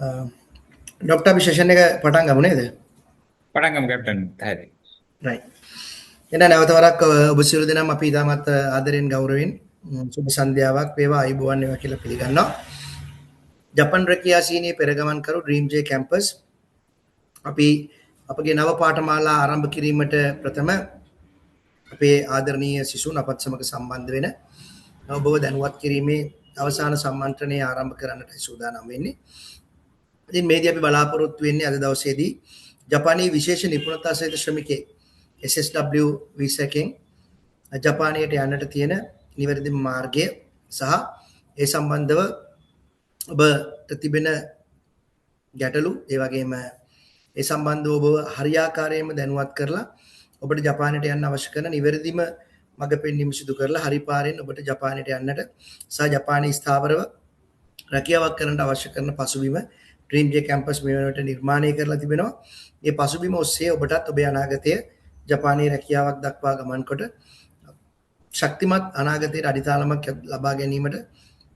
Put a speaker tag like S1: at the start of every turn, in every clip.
S1: Doctor අපි session එක පටන් ගමු නේද?
S2: පටන් ගමු කැප්ටන්. හරි.
S1: right. එහෙනම් නැවත වරක් ඔබ සියලු දෙනාම අපි ඉතාමත් ආදරෙන් ගෞරවයෙන් සුබ සන්ධ්‍යාවක් වේවා අයුබෝවන් වේවා කියලා පිළිගන්නවා. ජපන් රැකියා සීනියේ පෙරගමන් කරු ඩ්‍රීම් ජේ කැම්පස් අපි අපගේ නව පාඨමාලා ආරම්භ කිරීමට ප්‍රථම අපේ ආදරණීය සිසුන් අපත් සමග සම්බන්ධ වෙන ඔබව දැනුවත් කිරීමේ අවසාන සම්මන්ත්‍රණය ආරම්භ කරන්නට සූදානම් වෙන්නේ. ඉතින් මේදී අපි බලාපොරොත්තු වෙන්නේ අද දවසේදී ජපානයේ විශේෂ නිපුණතා සහිත ශ්‍රමිකයෙක් SSW වීසා එකෙන් ජපානයට යන්නට තියෙන නිවැරදිම මාර්ගය සහ ඒ සම්බන්ධව ඔබට තිබෙන ගැටලු ඒ වගේම ඒ සම්බන්ධව ඔබව හරියාකාරයෙන්ම දැනුවත් කරලා ඔබට ජපානයට යන්න අවශ්‍ය කරන නිවැරදිම මඟ පෙන්වීම සිදු කරලා හරි පාරෙන් ඔබට ජපානයට යන්නට සහ ජපානයේ ස්ථාවරව රැකියාවක් කරන්නට අවශ්‍ය කරන පසුබිම ඩ්‍රීම් ජේ කැම්පස් මේ වෙනකොට නිර්මාණය කරලා තිබෙනවා. මේ පසුබිම ඔස්සේ ඔබටත් ඔබේ අනාගතය ජපානයේ රැකියාවක් දක්වා ගමන් කොට ශක්තිමත් අනාගතයට අඩිතාලමක් ලබා ගැනීමට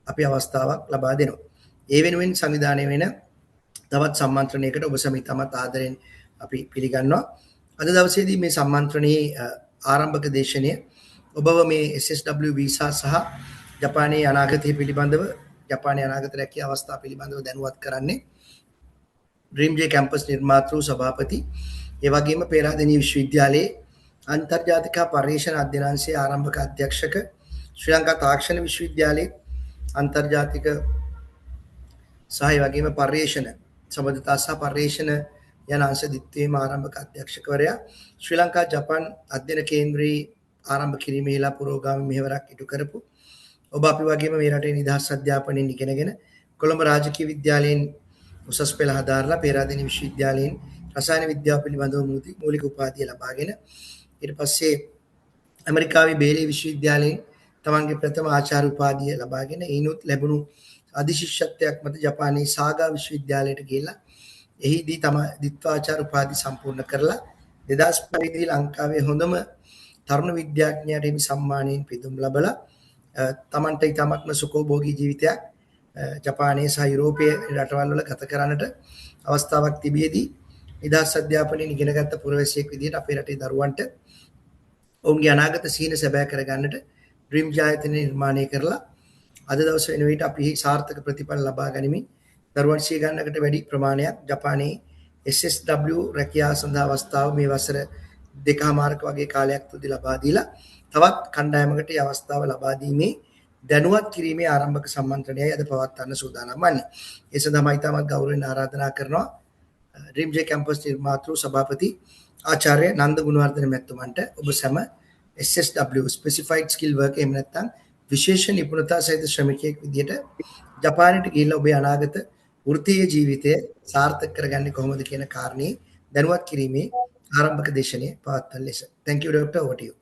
S1: අපි අවස්ථාවක් ලබා දෙනවා. ඒ වෙනුවෙන් සංවිධානය වෙන තවත් සම්මන්ත්‍රණයකට ඔබ සැම ඉතාමත් ආදරෙන් අපි පිළිගන්නවා. අද දවසේදී මේ සම්මන්ත්‍රණයේ ආරම්භක දේශනය ඔබව මේ SSW වීසා සහ ජපානයේ අනාගතය පිළිබඳව ජපානයේ අනාගත රැකියාව අවස්ථා පිළිබඳව දැනුවත් කරන්නේ ඩ්‍රීම් ජේ කැම්පස් නිර්මාතෘ සභාපති ඒ වගේම පේරාදෙණිය විශ්වවිද්‍යාලයේ අන්තර්ජාතික පර්යේෂණ අධ්‍යනාංශයේ ආරම්භක අධ්‍යක්ෂක ශ්‍රී ලංකා තාක්ෂණ විශ්වවිද්‍යාලයේ අන්තර්ජාතික සහ ඒ වගේම පර්යේෂණ සම්බන්ධතා සහ පර්යේෂණ යන අංශ දිත්වීම ආරම්භක අධ්‍යක්ෂකවරයා ශ්‍රී ලංකා ජපාන් අධ්‍යයන කේන්ද්‍රයේ ආරම්භ කිරීමේලා පුරෝගාමී මෙහෙවරක් ඉටු කරපු ඔබ අපි වගේම මේ රටේ නිදහස් අධ්‍යාපනයෙන් ඉගෙනගෙන කොළඹ රාජකීය විද්‍යාලයෙන් උසස් පෙළ හදාarලා පේරාදෙණිය විශ්වවිද්‍යාලයෙන් රසායන විද්‍යාව පිළිබඳව මූලික උපාධිය ලබාගෙන ඊට පස්සේ ඇමරිකාවේ බේලේ විශ්වවිද්‍යාලයෙන් තමන්ගේ ප්‍රථම ආචාර්ය උපාධිය ලබාගෙන ඊනුත් ලැබුණු අධිශිෂ්‍යත්වයක් මත ජපානයේ සාගා විශ්වවිද්‍යාලයට ගිහිල්ලා එහිදී තම ද්විත්වාචාර්ය උපාධි සම්පූර්ණ කරලා 2005 දී ලංකාවේ හොඳම තරුණ විද්‍යාඥයාට හිමි සම්මානයෙන් පිදුම් ලැබලා තමන්ට ඉතාමත්ම සුඛෝභෝගී ජීවිතයක් ජපානයේ සහ යුරෝපයේ රටවල් වල ගත කරන්නට අවස්ථාවක් තිබියදී නිදහස් අධ්‍යාපනයෙන් ඉගෙනගත්ත පුරවැසියෙක් විදිහට අපේ රටේ දරුවන්ට ඔවුන්ගේ අනාගත සීන සැබෑ කරගන්නට ඩ්‍රීම් ජායතනය නිර්මාණය කරලා අද දවස් වෙන විට අපි සාර්ථක ප්‍රතිඵල ලබා ගනිමින් දරුවන් 100 ගණනකට වැඩි ප්‍රමාණයක් ජපානයේ SSW රැකියාව සඳහා අවස්ථාව මේ වසර දෙකමාරක වගේ කාලයක් තුලදී ලබා දීලා තවත් කණ්ඩායමකට මේ අවස්ථාව ලබා දීමේ දැනුවත් කිරීමේ ආරම්භක සම්මන්ත්‍රණයයි අද පවත්වන්න සූදානම් වන්නේ. ඒ සඳහා මම ඉතාමත් ගෞරවයෙන් ආරාධනා කරනවා ඩ්‍රීම් ජේ කැම්පස් නිර්මාතෘ සභාපති ආචාර්ය නන්ද ගුණවර්ධන මැතිතුමන්ට ඔබ සැම SSW ස්පෙસિෆයිඩ් ස්කිල් වර්ක් එහෙම නැත්නම් විශේෂ නිපුණතා සහිත ශ්‍රමිකයෙක් විදියට ජපානයට ගිහිල්ලා ඔබේ අනාගත වෘත්තීය ජීවිතය සාර්ථක කරගන්නේ කොහොමද කියන කාරණේ දැනුවත් කිරීමේ ආරම්භක දේශනය පවත්වන ලෙස. Thank you Dr. over to you.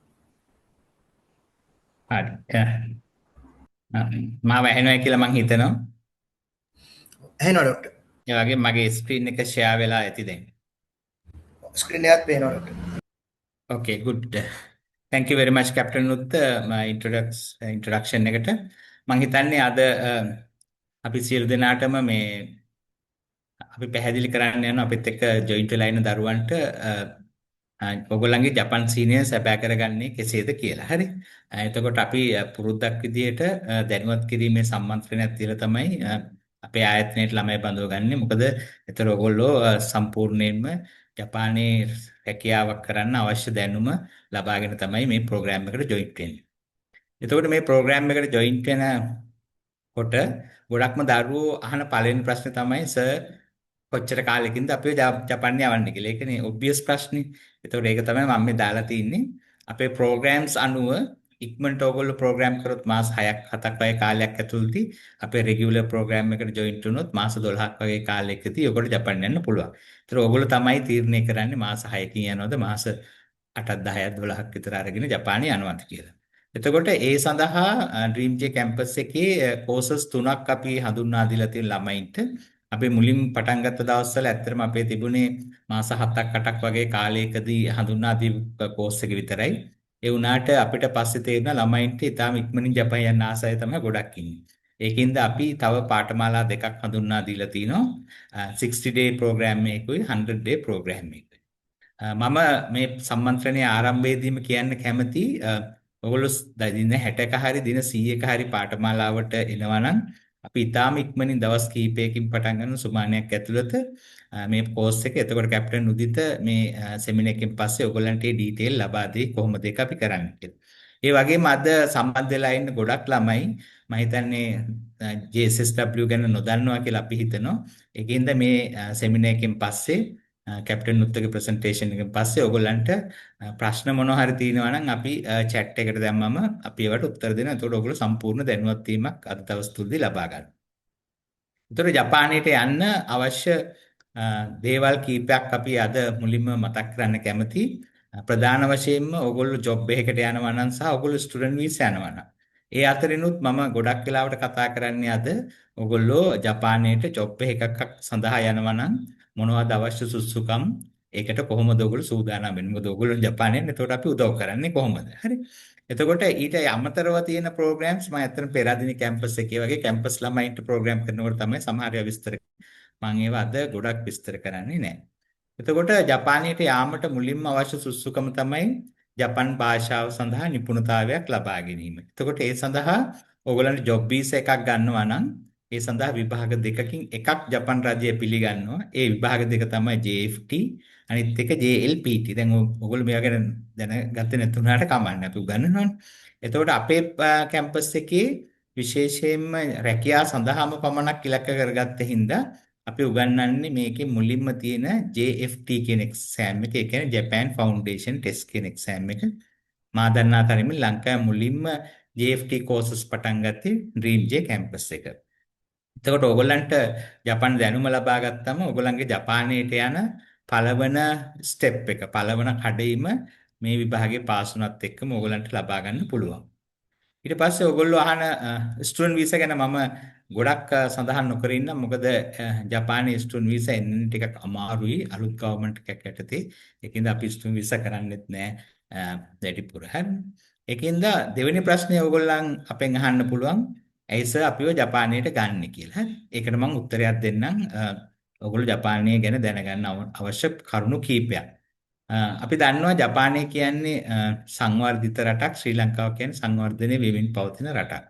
S2: හරි. මාව ඇහෙනවා කියලා මං හිතනවා.
S1: ඇහෙනවා ડોක්ටර්.
S2: ඒ වගේ මගේ ස්ක්‍රීන් එක ෂෙයා වෙලා ඇති දැන්.
S1: ස්ක්‍රීන් එකත් පේනවා doctor.
S2: Okay, good. Thank you very much Captain Nutt my introduction එකට. මං හිතන්නේ අද අපි සියලු දෙනාටම මේ අපි පැහැදිලි කරන්න යන අපිත් එක්ක ජොයින්ට් වෙලා ඉන්න දරුවන්ට ඔයගොල්ලන්ගේ ජපන් සීනියර් සැපෑ කරගන්නේ කෙසේද කියලා. හරි. එතකොට අපි පුරුද්දක් විදියට දැනුවත් කිරීමේ සම්මන්ත්‍රණයක් තියලා තමයි අපේ ආයතනයේ ළමයි බඳව ගන්නෙ. මොකද ඒතර ඔයගොල්ලෝ සම්පූර්ණයෙන්ම ජපානයේ රැකියාවක් කරන්න අවශ්‍ය දැනුම ලබාගෙන තමයි මේ ප්‍රෝග්‍රෑම් එකට ජොයින්ට් වෙන්නේ. එතකොට මේ ප්‍රෝග්‍රෑම් එකට ජොයින්ට් වෙනකොට ගොඩක්ම දරුවෝ අහන පළවෙනි ප්‍රශ්නේ තමයි සර් කොච්චර කාලෙකින්ද අපි ජපාන් යවන්නේ කියලා. ඒකනේ ඔබ්වියස් ප්‍රශ්නේ. ඒතකොට ඒක තමයි මම මේ දාලා තින්නේ. අපේ ප්‍රෝග්‍රෑම්ස් අනුව ඉක්මනට ඕගොල්ලෝ ප්‍රෝග්‍රෑම් කරොත් මාස 6ක් 7ක් වගේ කාලයක් ඇතුළතදී අපේ රෙගියුලර් ප්‍රෝග්‍රෑම් එකට ජොයින්ට් වුණොත් මාස 12ක් වගේ කාලයකදී ඔයගොල්ලෝ ජපාන් යන්න පුළුවන්. ඒතර ඕගොල්ලෝ තමයි තීරණය කරන්නේ මාස 6කින් යනවද මාස 8ක් 10ක් 12ක් විතර අරගෙන ජපානය යනවාද කියලා. එතකොට ඒ සඳහා ඩ්‍රීම් ජේ කැම්පස් එකේ කෝසස් 3ක් අපි හඳුන්වා දීලා තියෙන ළමයින්ට අපි මුලින් පටන් ගත්ත දවස්වල ඇත්තටම අපේ තිබුණේ මාස 7ක් 8ක් වගේ කාලයකදී හඳුන්වා දීපු කෝස් එක විතරයි. ඒ වුණාට අපිට පස්සේ තේරෙන ළමයින්ට ඊටාම ඉක්මනින් ජපාන් යන්න ආසය තමයි ගොඩක් ඉන්නේ. ඒකින්ද අපි තව පාඨමාලා දෙකක් හඳුන්වා දීලා තිනවා. 60 day program එකකුයි 100 day program එකකුයි. මම මේ සම්මන්ත්‍රණයේ ආරම්භයේදීම කියන්න කැමති ඔයගොල්ලෝ දින 60ක හරි දින 100ක හරි පාඨමාලාවට එනවා නම් අපි ඊටාම ඉක්මනින් දවස් කිහිපයකින් පටන් ගන්න සුමානයක් ඇතුළත මේ කෝස් එක. එතකොට කැප්ටන් උදිත මේ සෙමිනාර් එකෙන් පස්සේ ඔයගොල්ලන්ට මේ ඩීටේල් ලබා දෙයි කොහොමද ඒක අපි කරන්නේ කියලා. ඒ වගේම අද සම්බන්ධ වෙලා ඉන්න ගොඩක් ළමයි මම හිතන්නේ JSSW ගැන නොදන්නවා කියලා අපි හිතනවා. ඒකින්ද මේ සෙමිනාර් එකෙන් පස්සේ කැප්ටන් නුත්තගේ ප්‍රසන්ටේෂන් එකෙන් පස්සේ ඔයගොල්ලන්ට ප්‍රශ්න මොනවා හරි තියෙනවා නම් අපි chat එකට දැම්මම අපි ඒවට උත්තර දෙනවා. එතකොට ඔයගොල්ලෝ සම්පූර්ණ දැනුවත් වීමක් අද දවස් තුලදී ලබා ගන්න. එතකොට ජපානයට යන්න අවශ්‍ය දේවල් කීපයක් අපි අද මුලින්ම මතක් කරන්න කැමතියි. ප්‍රධාන වශයෙන්ම ඔයගොල්ලෝ ජොබ් එකකට යනවා නම් සහ ඔයගොල්ලෝ ස්ටුඩන්ට් වීසා යනවා නම් ඒ අතරිනුත් මම ගොඩක් වෙලාවට කතා කරන්නේ අද ඔයගොල්ලෝ ජපානයට ජොබ් එකක් සඳහා යනවා නම් මොනවද අවශ්‍ය සුසුකම් ඒකට කොහොමද ඔයගොල්ලෝ සූදානම් වෙන්නේ? මොකද ඔයගොල්ලෝ ජපානයෙන් එතකොට අපි උදව් කරන්නේ කොහොමද? හරි. එතකොට ඊට අමතරව තියෙන ප්‍රෝග්‍රෑම්ස් මම අතන පෙරාදෙණි කැම්පස් එකේ වගේ කැම්පස් ළමයින්ට ප්‍රෝග්‍රෑම් කරනකොට තමයි සමහර ඒවා විස්තර මම ඒවා අද ගොඩක් විස්තර කරන්නේ නැහැ. එතකොට ජපානයට යාමට මුලින්ම අවශ්‍ය සුසුකම තමයි ජපන් භාෂාව සඳහා නිපුණතාවයක් ලබා ගැනීම. එතකොට ඒ සඳහා ඕගොල්ලන්ට ජොබ් වීසා එකක් ගන්නවා නම් ඒ සඳහා විභාග දෙකකින් එකක් ජපන් රජය පිළිගන්නවා. ඒ විභාග දෙක තමයි JFT අනිත් එක JLPT. දැන් ඕගොල්ලෝ මේවා ගැන දැනගත්තේ නැතුණාට කමන්නේ අපි උගන්වනවානේ. එතකොට අපේ කැම්පස් එකේ විශේෂයෙන්ම රැකියාව සඳහාම පමණක් ඉලක්ක කරගත්ත හින්දා අපි උගන්වන්නේ මේකේ මුලින්ම තියෙන JFT කියන එක්සෑම් එක. ඒ කියන්නේ Japan Foundation Test කියන එක්සෑම් එක. මා දන්නා තරමින් ලංකාවේ මුලින්ම JFT courses පටන් ගත්තේ Dream J campus එක. එතකොට ඕගොල්ලන්ට ජපාන දැනුම ලබා ගත්තම ඕගොල්ලන්ගේ ජපානයට යන පළවන ස්ටෙප් එක පළවන කඩේම මේ විභාගේ පාස් වුණත් එක්කම ඕගොල්ලන්ට ලබා ගන්න පුළුවන්. ඊට පස්සේ ඔයගොල්ලෝ අහන ස්ටුඩන්ට් වීසා ගැන මම ගොඩක් සඳහන් නොකර ඉන්නම්. මොකද ජපානයේ ස්ටුඩන්ට් වීසා එන්න ටිකක් අමාරුයි අලුත් ගවර්න්මන්ට් එකක් යටතේ. ඒකින්ද අපි ස්ටුඩන්ට් වීසා කරන්නෙත් නෑ වැඩිපුර. හරි. ඒකින්ද දෙවෙනි ප්‍රශ්නේ ඔයගොල්ලන් අපෙන් අහන්න පුළුවන්. ඇයි සර් අපිව ජපානයට ගන්නෙ කියලා. හරි. ඒකට මම උත්තරයක් දෙන්නම්. ඔයගොල්ලෝ ජපානය ගැන දැනගන්න අවශ්‍ය කරුණු කීපයක්. අපි දන්නවා ජපානය කියන්නේ සංවර්ධිත රටක්. ශ්‍රී ලංකාව කියන්නේ සංවර්ධනය වෙමින් පවතින රටක්.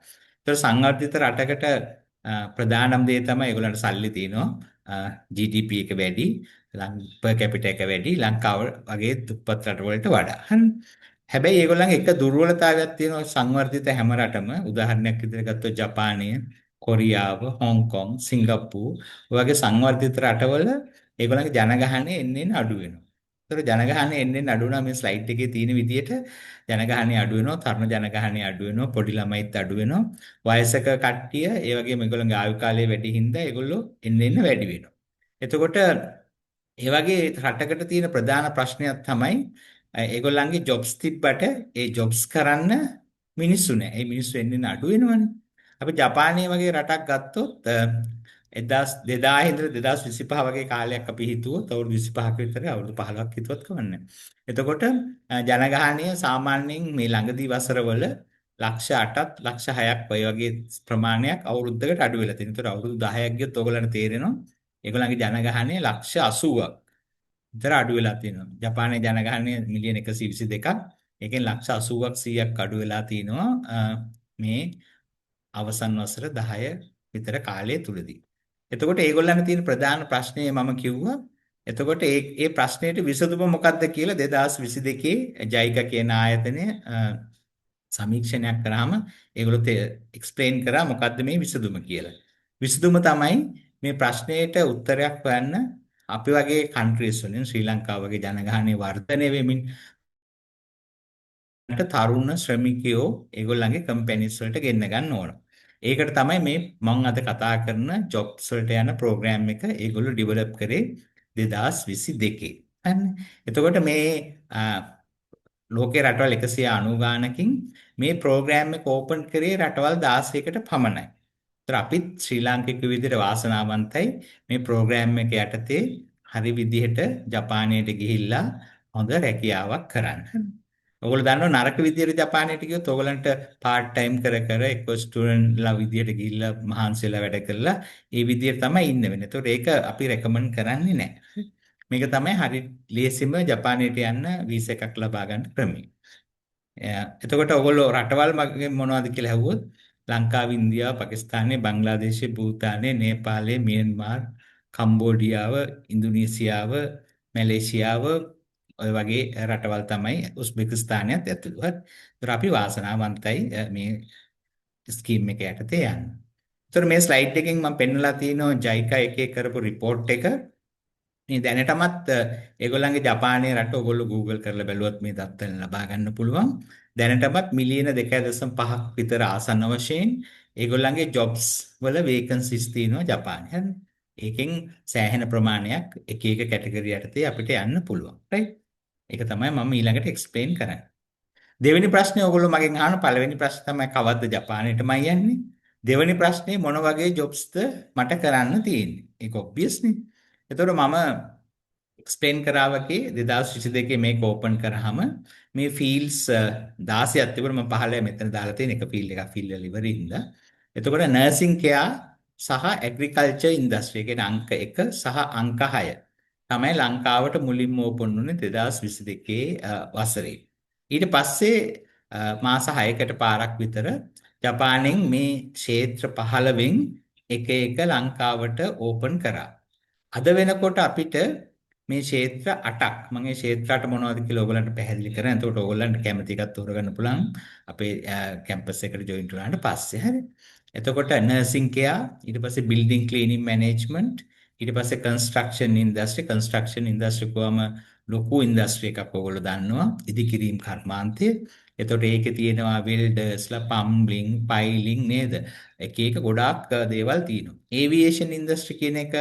S2: ඒතර සංවර්ධිත රටකට ප්‍රධානම දේ තමයි ඒගොල්ලන්ට සල්ලි තියෙනවා. GDP එක වැඩි, per capita එක වැඩි ලංකාව වගේ දුප්පත් රටවලට වඩා. හරි. හැබැයි ඒගොල්ලන්ගේ එක දුර්වලතාවයක් තියෙනවා සංවර්ධිත හැම රටම. උදාහරණයක් විදිහට ගත්තොත් ජපානය, කොරියාව, හොංකොං, සිංගප්පූර් වගේ සංවර්ධිත රටවල ඒගොල්ලන්ගේ ජනගහනය එන්න අඩු වෙනවා. ඒතර ජනගහනය එන්නේ අඩු වෙනවා. මේ ස්ලයිඩ් එකේ තියෙන විදිහට ජනගහනය අඩු වෙනවා, තරුණ ජනගහනය අඩු වෙනවා, පොඩි ළමයිත් අඩු වෙනවා. වයසක කට්ටිය ඒ වගේම ඒගොල්ලන්ගේ ආයු කාලය වැඩි හින්දා ඒගොල්ලෝ එන්න වැඩි වෙනවා. එතකොට ඒ වගේ රටකට තියෙන ප්‍රධාන ප්‍රශ්නයක් තමයි ඒගොල්ලන්ගේ ජොබ්ස් තිබ්බට ඒ ජොබ්ස් කරන්න මිනිස්සු නැහැ. ඒ මිනිස්සු එන්නේ අඩු වෙනවනේ. අපි ජපානයේ වගේ රටක් ගත්තොත් 2000 ඉඳලා 2025 වගේ කාලයක් අපි හිතුවොත් අවුරුදු 25ක විතර අවුරුදු 15ක් හිතුවත් කවන්නේ. එතකොට ජනගහනය සාමාන්‍යයෙන් මේ ළඟදී වසරවල ලක්ෂ 8ත් ලක්ෂ 6ක් වගේ වගේ ප්‍රමාණයක් අවුරුද්දකට අඩු වෙලා තියෙනවා. ඒතර අවුරුදු 10ක් ගියොත් ඔයගොල්ලන්ට තේරෙනවා ඒගොල්ලන්ගේ ජනගහනය ලක්ෂ 80ක් විතර අඩු වෙලා තියෙනවා. ජපානයේ ජනගහනය මිලියන 122ක්. ඒකෙන් ලක්ෂ 80ක් 100ක් අඩු වෙලා තිනවා මේ අවසන් වසර 10 විතර කාලය තුලදී. එතකොට ඒගොල්ලන්ට තියෙන ප්‍රධාන ප්‍රශ්නය මම කිව්වා. එතකොට ඒ ප්‍රශ්නෙට විසඳුම මොකක්ද කියලා 2022 ජයිකා කියන ආයතනය සමීක්ෂණයක් කරාම ඒගොල්ලෝ එක්ස්ප්ලেইন කරා මොකක්ද මේ විසඳුම කියලා. විසඳුම තමයි මේ ප්‍රශ්නෙට උත්තරයක් හොයන්න අපි වගේ කන්ට්‍රීස් වලින් ශ්‍රී ලංකාව වගේ ජනගහනය වර්ධනය වෙමින් තරුණ ශ්‍රමිකයෝ ඒගොල්ලන්ගේ කම්පැනිස් වලට ගෙන්න ගන්න ඕන. ඒකට තමයි මේ මම අද කතා කරන ජොබ්ස් වලට යන ප්‍රෝග්‍රෑම් එක ඒගොල්ලෝ ඩෙවලොප් කරේ 2022. හරිනේ. එතකොට මේ ලෝකේ රටවල් 190 ගානකින් මේ ප්‍රෝග්‍රෑම් එක ඕපන් කරේ රටවල් 16කට පමණයි. ඒතර අපිත් ශ්‍රී ලාංකික විදිහට වාසනාවන්තයි මේ ප්‍රෝග්‍රෑම් එක යටතේ හරි විදිහට ජපානයට ගිහිල්ලා හොඳ රැකියාවක් කරන්න. ඔයගොල්ලෝ දන්නව නරක විදියට ජපානයට ගියොත් ඔයගලන්ට part time කර කර එක්ක ස්ටුඩන්ට්ලා විදියට ගිහිල්ලා මහන්සිලා වැඩ කරලා ඒ විදියට තමයි ඉන්න වෙන්නේ. ඒතකොට ඒක අපි රෙකමන්ඩ් කරන්නේ නැහැ. මේක තමයි හරි ලේසිම ජපානයට යන්න වීසා එකක් ලබා ගන්න ක්‍රමය. එතකොට ඔයගොල්ලෝ රටවල් මගේ මොනවද කියලා ඇහුවොත් ලංකාව, ඉන්දියාව, පාකිස්තානය, බංග්ලාදේශය, භූතානය, නේපාලය, මියන්මාර්, කම්බෝඩියාව, ඉන්දුනීසියාව, මැලේසියාව ඔය වගේ රටවල් තමයි උස්බෙකිස්තානයත් ඇතුළු. හරි. ඒතර අපි වාසනාවන්තයි මේ ස්කීම් එක යටතේ යන්න. ඒතර මේ ස්ලයිඩ් එකෙන් මම පෙන්නලා තියෙනවා ජයිකා එකේ කරපු රිපෝට් එක. මේ දැනටමත් ඒගොල්ලන්ගේ ජපානයේ රට ඔයගොල්ලෝ Google කරලා බැලුවොත් මේ දත්තන ලබා ගන්න පුළුවන්. දැනටමත් මිලියන 2.5ක් විතර ආසන්න වශයෙන් ඒගොල්ලන්ගේ jobs වල vacancies තියෙනවා ජපානයේ. හරි. ඒකෙන් සෑහෙන ප්‍රමාණයක් එක එක කැටගරි යටතේ අපිට යන්න පුළුවන්. right? ඒක තමයි මම ඊළඟට එක්ස්ප්ලেইন කරන්නේ. දෙවෙනි ප්‍රශ්නේ ඔයගොල්ලෝ මගෙන් අහන පළවෙනි ප්‍රශ්නේ තමයි කවද්ද ජපානයටමයි යන්නේ? දෙවෙනි ප්‍රශ්නේ මොන වගේ ජොබ්ස්ද මට කරන්න තියෙන්නේ? ඒක ඔබ්වියස් නේ. එතකොට මම එක්ස්ප්ලেইন කරා වගේ 2022 මේක ඕපන් කරාම මේ ෆීල්ඩ්ස් 16ක් තිබුණා. මම 15 මෙතන දාලා තියෙන එක ෆීල්ඩ් එකක් ෆිල් වෙලා ඉවර හින්දා. එතකොට නර්සිං කෙයා සහ ඇග්‍රිකල්චර් ඉන්ඩස්ට්‍රි කියන්නේ අංක 1 සහ අංක 6 තමයි ලංකාවට මුලින්ම ඕපන් වුණේ 2022 වසරේ. ඊට පස්සේ මාස 6කට පාරක් විතර ජපානයෙන් මේ ක්ෂේත්‍ර 15න් එක එක ලංකාවට ඕපන් කරා. අද වෙනකොට අපිට මේ ක්ෂේත්‍ර 8ක් මම මේ ක්ෂේත්‍ර 8 මොනවද කියලා ඔයගලන්ට පැහැදිලි කරනවා. එතකොට ඔයගලන්ට කැමති එකක් තෝරගන්න පුළුවන් අපේ කැම්පස් එකට ජොයින් වුණාට පස්සේ. හරි. එතකොට නර්සිං කෙයා, ඊට පස්සේ බිල්ඩින් ක්ලීනින් මැනේජ්මන්ට්, ඊට පස්සේ කන්ස්ට්‍රක්ෂන් ඉන්ඩස්ට්‍රි කොහම ලොකු ඉන්ඩස්ට්‍රි එකක් ඔයගොල්ලෝ දන්නවා. ඉදිකිරීම් කර්මාන්තය. එතකොට ඒකේ තියෙනවා වෙල්ඩර්ස්ලා, පම්බ්ලින්, පයිලින් නේද? එක එක ගොඩාක් දේවල් තියෙනවා. ඒවියේෂන් ඉන්ඩස්ට්‍රි කියන එක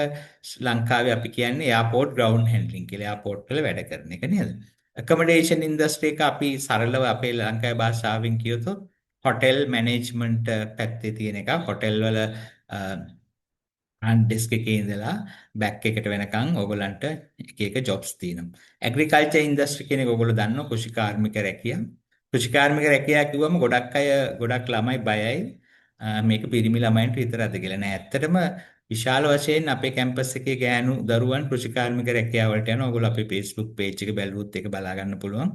S2: ලංකාවේ අපි කියන්නේ එයාපෝට් ග්‍රවුන්ඩ් හැන්ඩ්ලින් කියලා. එයාපෝට් වල වැඩ කරන එක නේද? ඇකොමඩේෂන් ඉන්ඩස්ට්‍රි එක අපි සරලව අපේ ලංකාවේ භාෂාවෙන් කියතොත් හොටෙල් මැනේජ්මන්ට් පැත්තේ තියෙන එක. හොටෙල් වල ෆ්‍රන්ට් ඩෙස්ක් එකේ ඉඳලා බෑක් එකට වෙනකන් ඕගොල්ලන්ට එක එක ජොබ්ස් තියෙනවා. ඇග්‍රිකල්චර් ඉන්ඩස්ට්‍රි කියන එක ඕගොල්ලෝ දන්නවා කෘෂිකාර්මික රැකියා. කෘෂිකාර්මික රැකියා කිව්වම ගොඩක් අය ගොඩක් ළමයි බයයි මේක පිරිමි ළමයින්ට විතරද කියලා. නෑ ඇත්තටම විශාල වශයෙන් අපේ කැම්පස් එකේ ගෑනු දරුවන් කෘෂිකාර්මික රැකියාව වලට යනවා. ඕගොල්ලෝ අපේ Facebook page එක බැලුවොත් ඒක බලා ගන්න පුළුවන්.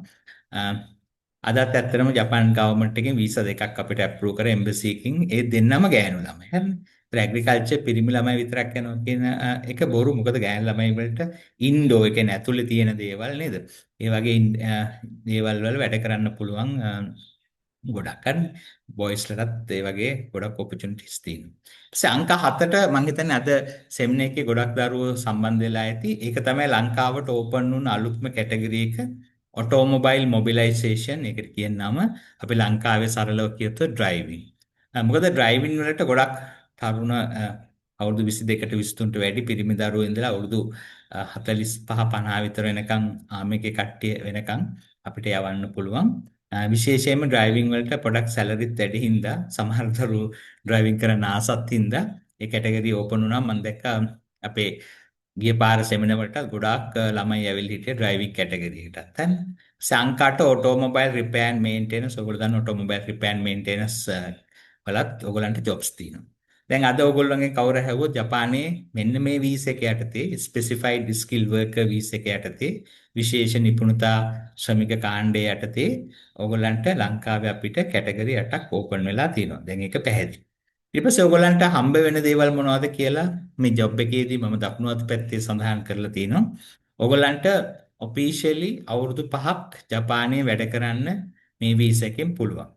S2: අදත් ඇත්තටම ජපාන් ගවර්න්මන්ට් එකෙන් වීසා දෙකක් අපිට අප්‍රූව් කර එම්බසි එකකින් ඒ දෙන්නම ගෑනු ළමයි. හරිනේ. ඒත් ඇග්‍රිකල්චර් පිරිමි ළමයි විතරක් යනවා කියන එක බොරු. මොකද ගෑනු ළමයි වලට ඉන්ඩෝ ඒ කියන්නේ ඇතුලේ තියෙන දේවල් නේද? ඒ වගේ දේවල් වල වැඩ කරන්න පුළුවන් ගොඩක් අර බොයිස්ලටත් ඒ වගේ ගොඩක් ඔපචුනිටිස් තියෙනවා. ඊපස්සේ අංක 7ට මම හිතන්නේ අද සෙමිනාර් එකේ ගොඩක් දරුවෝ සම්බන්ධ වෙලා ඇති. ඒක තමයි ලංකාවට ඕපන් වුණු අලුත්ම කැටගරි එක ඔටෝමොබයිල් මොබිලයිසේෂන්. ඒකට කියන නම අපි ලංකාවේ සරලව කියතොත් ඩ්‍රයිවිං. මොකද ඩ්‍රයිවිං වලට ගොඩක් තරුණ අවුරුදු 22ට 23ට වැඩි පිරිමි දරුවෝ ඉඳලා අවුරුදු 45 50 විතර වෙනකන් ආමේකේ කට්ටිය වෙනකන් අපිට යවන්න පුළුවන්. විශේෂයෙන්ම ඩ්‍රයිවිං වලට පොඩක් සැලරිත් වැඩි හින්දා සමහර දරුවෝ ඩ්‍රයිවිං කරන්න ආසත් හින්දා ඒ කැටගරි ඕපන් වුණා. මම දැක්කා අපේ ගිය පාර සෙමිනාර් වලට ගොඩාක් ළමයි ඇවිල්ලා හිටියේ ඩ්‍රයිවිං කැටගරි එකටත්. සංකාට ඔටෝමොබයිල් රිපෙයාර් ඇන්ඩ් මේන්ටෙනන්ස් ඔයගොල්ලෝ දන්න ඔටෝමොබයිල් රිපෙයාර් ඇන්ඩ් මේන්ටෙනන්ස් වලත් ඔයගොල්ලන්ට ජොබ්ස් තියෙනවා. දැන් අද ඔයගොල්ලෝගෙන් කවුරු හැවුවොත් ජපානයේ මෙන්න මේ වීසා එක යටතේ ස්පෙસિෆයිඩ් ස්කිල් වර්කර් වීසා එක යටතේ විශේෂ නිපුණතා ශ්‍රමික කාණ්ඩය යටතේ ඔයගොල්ලන්ට ලංකාවේ අපිට කැටගරි 8ක් ඕපන් වෙලා තියෙනවා. දැන් ඒක පැහැදිලි. ඊට පස්සේ ඔයගොල්ලන්ට හම්බ වෙන දේවල් මොනවද කියලා මේ ජොබ් එකේදී මම දකුණු අත පැත්තේ සඳහන් කරලා තියෙනවා. ඔයගොල්ලන්ට ඔෆිෂියලි අවුරුදු 5ක් ජපානයේ වැඩ කරන්න මේ වීසා එකෙන් පුළුවන්.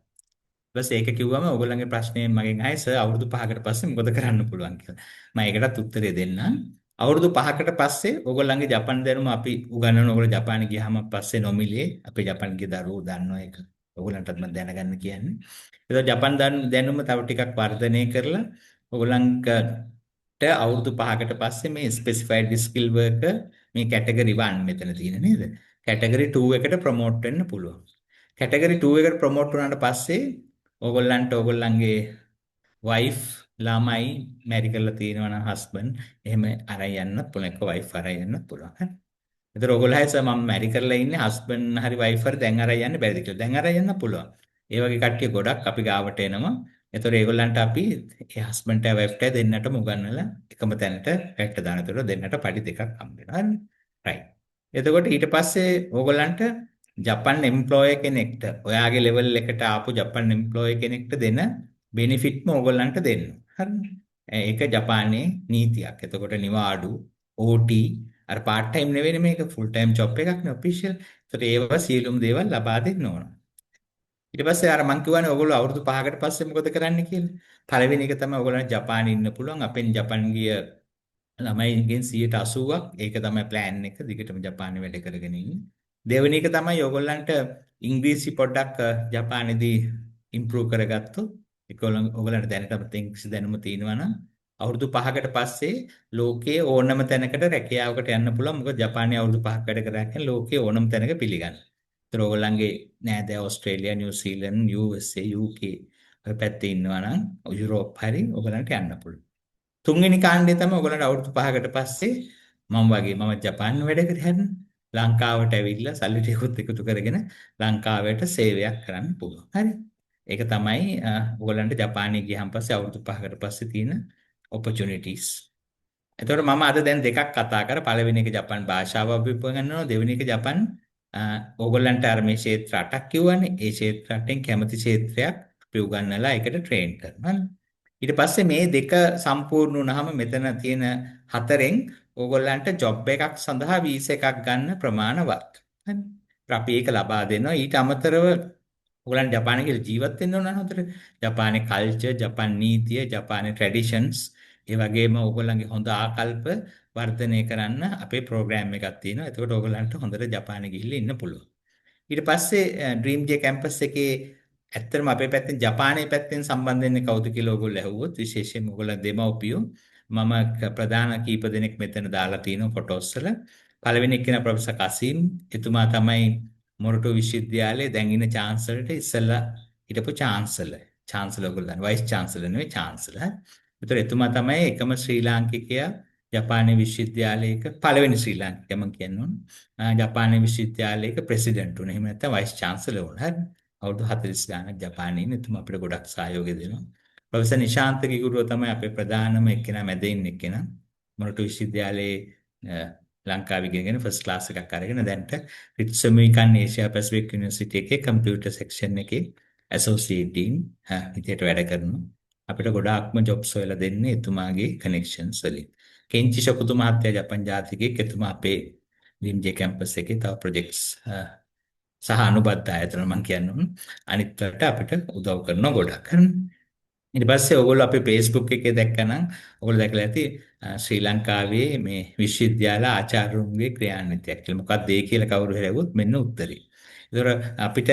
S2: ඊපස්සේ ඒක කිව්වම ඔයගොල්ලන්ගේ ප්‍රශ්නේ මගෙන් අහයි සර් අවුරුදු 5කට පස්සේ මොකද කරන්න පුළුවන් කියලා. මම ඒකටත් උත්තරේ දෙන්නම්. අවුරුදු 5කට පස්සේ ඔයගොල්ලන්ගේ ජපාන් දැනුම අපි උගන්වන ඔයගොල්ලෝ ජපාන ගියාම පස්සේ නොමිලේ අපේ ජපාන් ගිය දරුවෝ දන්නවා ඒක. ඔයගොල්ලන්ටත් මම දැනගන්න කියන්නේ. ඒක ජපාන් දැනුම තව ටිකක් වර්ධනය කරලා ඔයගොල්ලන්ට අවුරුදු 5කට පස්සේ මේ ස්පෙસિෆයිඩ් ස්කිල් වර්කර් මේ කැටගරි 1 මෙතන තියෙන නේද? කැටගරි 2 එකට ප්‍රොමෝට් වෙන්න පුළුවන්. කැටගරි 2 එකට ප්‍රොමෝට් වුණාට පස්සේ ඕගොල්ලන්ට ඕගොල්ලන්ගේ වයිෆ් ළමයි මැරි කරලා තියෙනවා නම් හස්බන්ඩ් එහෙම අරන් යන්න පුළුවන්. එක වයිෆ් අරන් යන්න පුළුවන්. ඒතර ඔයගොල්ලෝ හයි සර් මම මැරි කරලා ඉන්නේ හස්බන්ඩ් හරි වයිෆ් හරි දැන් අරන් යන්න බැරිද කියලා. දැන් අරන් යන්න පුළුවන්. ඒ වගේ කට්ටිය ගොඩක් අපි ගාවට එනවා. ඒතර ඒගොල්ලන්ට අපි ඒ හස්බන්ඩ්ට වයිෆ්ට දෙන්නටම උගන්වලා එකම තැනට රැට්ට දාන. ඒතර දෙන්නට පඩි දෙකක් හම්බ වෙනවා. හරි. රයිට්. එතකොට ඊට පස්සේ ඕගොල්ලන්ට ජපන් එම්ප්ලොයර් කෙනෙක්ට ඔයාගේ ලෙවල් එකට ආපු ජපන් එම්ප්ලොයර් කෙනෙක්ට දෙන බෙනිෆිට්ම ඕගොල්ලන්ට දෙන්න. හරිද? ඒක ජපානයේ නීතියක්. එතකොට නිවාඩු, OT අර පාර්ට් ටයිම් නෙවෙයි මේක ෆුල් ටයිම් ජොබ් එකක් නේ ඔෆිෂියල්. ඒතකොට ඒවා සියලුම දේවල් ලබා දෙන්න ඕන. ඊට පස්සේ අර මං කියවනේ ඔයගොල්ලෝ අවුරුදු 5කට පස්සේ මොකද කරන්න කියලා. පළවෙනි එක තමයි ඔයගොල්ලන්ට ජපානයේ ඉන්න පුළුවන්. අපෙන් ජපන් ගිය ළමයින්ගෙන් 80%ක් ඒක තමයි ප්ලෑන් එක. දිගටම ජපානයේ වැඩ කරගෙන ඉන්නේ. දෙවෙනි එක තමයි ඔයගොල්ලන්ට ඉංග්‍රීසි පොඩ්ඩක් ජපානයේදී ඉම්ප්‍රූව් කරගත්තොත් ඔයගොල්ලන්ට දැනටම ඉංග්‍රීසි දැනුම තියෙනවා නම් අවුරුදු 5කට පස්සේ ලෝකයේ ඕනම තැනකට රැකියාවකට යන්න පුළුවන්. මොකද ජපානයේ අවුරුදු 5ක් වැඩ කරා කියන්නේ ලෝකයේ ඕනම තැනක පිළිගන්නවා. ඒතර ඔයගොල්ලන්ගේ නෑදෑ ඕස්ට්‍රේලියා, නිව්සීලන්ත, USA, UK ඔය පැත්තේ ඉන්නවා නම් යුරෝප් හරි ඔයගොල්ලන්ට යන්න පුළුවන්. තුන්වෙනි කාණ්ඩය තමයි ඔයගොල්ලන්ට අවුරුදු 5කට පස්සේ මම ජපාන් වැඩ කරේ හැරෙන ලංකාවට ඇවිල්ලා සල්ලි ටිකකුත් එකතු කරගෙන ලංකාවට සේවයක් කරන්න පුළුවන්. හරි. ඒක තමයි ඔයගොල්ලන්ට ජපානයේ ගියහන් පස්සේ අවුරුදු 5කට පස්සේ තියෙන opportunities. එතකොට මම අද දැන් දෙකක් කතා කරා. පළවෙනි එක ජපන් භාෂාව අපි උපගන්නවා. දෙවෙනි එක ජපන් ඕගොල්ලන්ට අර මේ ක්ෂේත්‍ර 8ක් කිව්වනේ. ඒ ක්ෂේත්‍ර 8න් කැමති ක්ෂේත්‍රයක් අපි උගන්වලා ඒකට ට්‍රේන් කරනවා. ඊට පස්සේ මේ දෙක සම්පූර්ණ වුණාම මෙතන තියෙන හතරෙන් ඕගොල්ලන්ට ජොබ් එකක් සඳහා වීසා එකක් ගන්න ප්‍රමාණවත්. හරි. අපි ඒක ලබා දෙනවා. ඊට අමතරව ඕගොල්ලන් ජපානයේ කියලා ජීවත් වෙන්න ඕන නේද? ජපානයේ කල්චර්, ජපාන් නීතිය, ජපානයේ ට්‍රැඩිෂන්ස්, ඒ වගේම ඕගොල්ලන්ගේ හොඳ ආකල්ප වර්ධනය කරන්න අපේ ප්‍රෝග්‍රෑම් එකක් තියෙනවා. එතකොට ඕගොල්ලන්ට හොඳට ජපානයේ ගිහිල්ලා ඉන්න පුළුවන්. ඊට පස්සේ ඩ්‍රීම් ජේ කැම්පස් එකේ ඇත්තටම අපේ පැත්තෙන් ජපානයේ පැත්තෙන් සම්බන්ධ වෙන්නේ කවුද කියලා ඔයගොල්ලෝ ඇහුවොත් විශේෂයෙන්ම ඔයගොල්ලෝ දෙමව්පියෝ මම ප්‍රධාන කීප දෙනෙක් මෙතන දාලා තිනවා ෆොටෝස් වල. පළවෙනි එක්කෙනා ප්‍රොෆෙසර් කසීම්. එතුමා තමයි මොරටු විශ්වවිද්‍යාලයේ දැන් ඉන්න චාන්සලර්ට ඉස්සෙල්ලා හිටපු චාන්සලර්. චාන්සලර් ඔයගොල්ලෝ දන්නවා. වයිස් චාන්සලර් නෙවෙයි චාන්සලර්. ඒතර එතුමා තමයි එකම ශ්‍රී ලාංකිකයා ජපානයේ විශ්වවිද්‍යාලයක පළවෙනි ශ්‍රී ලාංකිකයා මම කියන්නේ. ජපානයේ විශ්වවිද්‍යාලයක ප්‍රෙසිඩන්ට් වුණා. එහෙම නැත්නම් වයිස් චාන්සලර් වුණා. හරි. අවුරුදු 40 ගානක් ජපානයේ ඉන්න එතුමා අපිට ගොඩක් සහයෝගය දෙනවා. ප්‍රොෆෙසර් නිශාන්ත ගිගුරුව තමයි අපේ ප්‍රධානම එක්කෙනා මැද ඉන්න එක්කෙනා. මොරටු විශ්වවිද්‍යාලයේ ලංකාවේ ඉගෙනගෙන ෆස්ට් ක්ලාස් එකක් අරගෙන දැන්ට රිට්සමිකන් ඒෂියා පැසිෆික් යුනිවර්සිටි එකේ කම්පියුටර් සෙක්ෂන් එකේ ඇසෝසියේට් ඩීන් විදියට වැඩ කරනවා. අපිට ගොඩාක්ම ජොබ්ස් හොයලා දෙන්නේ එතුමාගේ කනෙක්ෂන්ස් වලින්. කෙන්චි ශකුතු මහත්තයා ජපන් ජාතිකයෙක්. එතුමා අපේ ඩ්‍රීම් ජේ කැම්පස් එකේ තව ප්‍රොජෙක්ට්ස් සහ අනුබද්ධ ආයතන මම කියන්නේ අනිත් වලට අපිට උදව් කරනවා ගොඩක්. ඊට පස්සේ ඔයගොල්ලෝ අපේ Facebook එකේ දැක්කනම් ඔයගොල්ලෝ දැකලා ඇති ශ්‍රී ලංකාවේ මේ විශ්වවිද්‍යාල ආචාර්යවරුන්ගේ ක්‍රියාන්විතයක් කියලා. මොකක්ද ඒ කියලා කවුරු හරි ඇහුවොත් මෙන්න උත්තරේ. ඒතර අපිට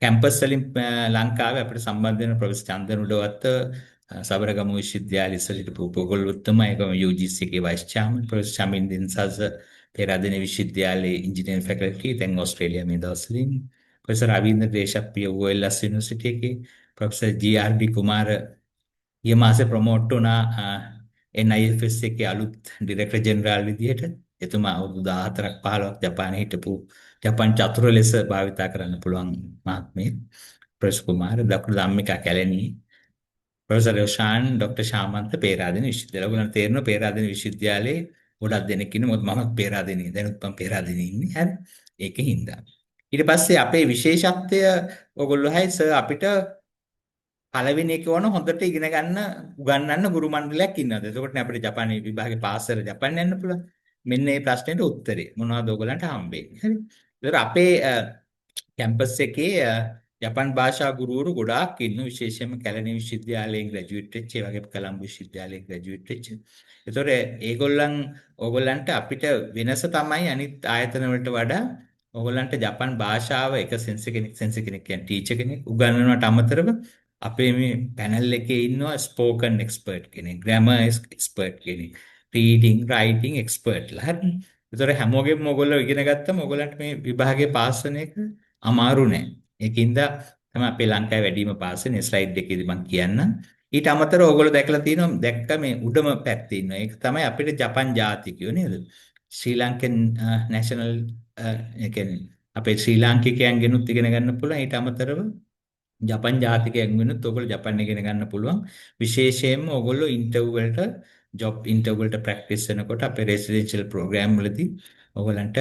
S2: කැම්පස් වලින් ලංකාවේ අපිට සම්බන්ධ වෙන ප්‍රොෆෙසර් චන්දනුඩවත් සබරගමු විශ්වවිද්‍යාලයේ ඉස්සර හිටපු ඔයගොල්ලෝ තමයි ඒකම UGC එකේ වයිස් චෑර්මන් ප්‍රොෆෙසර් ශමින් දින්සස් පෙරාදෙණිය විශ්වවිද්‍යාලයේ ඉංජිනේරින් ෆැකල්ටි දැන් ඕස්ට්‍රේලියාවේ මේ දවස්වලින් professor Ravindra Deshapriya OLS university එකේ ප්‍රොෆෙසර් GRB කුමාර ඊයේ මාසේ ප්‍රොමෝට් වුණා NIFS එකේ අලුත් ඩිරෙක්ටර් ජෙනරාල් විදිහට. එතුමා අවුරුදු 14ක් 15ක් ජපානයේ හිටපු ජපන් චතුර ලෙස භාවිතා කරන්න පුළුවන් මහත්මයෙක්. ප්‍රොෆෙසර් කුමාර දක්ෂ ධම්මිකා කැලණි ප්‍රොෆෙසර් රෝෂාන් ડોક્ટર ශාමන්ත පේරාදෙණිය විශ්වවිද්‍යාලය. ඔයගොල්ලන්ට තේරෙනවා පේරාදෙණිය විශ්වවිද්‍යාලයේ ගොඩක් දෙනෙක් ඉන්නේ. මොකද මමත් පේරාදෙණිය දැනුත් මම පේරාදෙණිය ඉන්නේ. හරි. ඒකෙන් හින්දා. ඊට පස්සේ අපේ විශේෂත්වය ඔයගොල්ලෝ හයි සර් අපිට පළවෙනි එක වුණ හොඳට ඉගෙන ගන්න උගන්වන්න ගුරු මණ්ඩලයක් ඉන්නවාද? එතකොට නේ අපිට ජපානයේ විභාගේ පාස් කරලා ජපාන් යන්න පුළුවන්. මෙන්න මේ ප්‍රශ්නෙට උත්තරේ මොනවද ඔයගලන්ට හම්බෙන්නේ? හරි. ඒතර අපේ කැම්පස් එකේ ජපාන් භාෂා ගුරුවරු ගොඩාක් ඉන්න විශේෂයෙන්ම කැලණි විශ්වවිද්‍යාලයෙන් ග්‍රැජුවේට් වෙච්ච ඒ වගේ කොළඹ විශ්වවිද්‍යාලයෙන් ග්‍රැජුවේට් වෙච්ච. ඒතර ඕගොල්ලන්ට අපිට වෙනස තමයි අනිත් ආයතන වලට වඩා ඕගොල්ලන්ට ජපාන් භාෂාව එක සෙන්සර් කෙනෙක් කියන්නේ ටීචර් කෙනෙක් උගන්වනවට අමතරව අපේ මේ පැනල් එකේ ඉන්නවා ස්පෝකන් එක්ස්පර්ට් කෙනෙක්, ග්‍රැමර් එක්ස්පර්ට් කෙනෙක්, රීඩින් රයිටින් එක්ස්පර්ට්ලා. හරි. ඒතර හැමෝගෙම ඔයගොල්ලෝ ඉගෙන ගත්තම ඔයගොල්ලන්ට මේ විභාගේ පාස් වෙන එක අමාරු නෑ. ඒකින්ද තමයි අපේ ලංකාවේ වැඩිම පාස් වෙන ස්ලයිඩ් එකේදී මම කියන්නම්. ඊට අමතරව ඔයගොල්ලෝ දැක්ක මේ උඩම පැත්තේ ඉන්නවා. ඒක තමයි අපිට ජපන් ජාතිකයෝ නේද? ශ්‍රී ලංකන් නැෂනල් ඒ කියන්නේ අපේ ශ්‍රී ලාංකිකයන්ගෙනුත් ඉගෙන ගන්න පුළුවන්. ඊට අමතරව ජපන් ජාතිකයෙක් වෙනුත් ඔයගොල්ලෝ ජපන් ඉගෙන ගන්න පුළුවන්. විශේෂයෙන්ම ඔයගොල්ලෝ ඉන්ටර්වයුව වලට ජොබ් ඉන්ටර්වයුව වලට ප්‍රැක්ටිස් කරනකොට අපේ රෙසිඩෙන්ෂල් ප්‍රෝග්‍රෑම් වලදී ඔයගලන්ට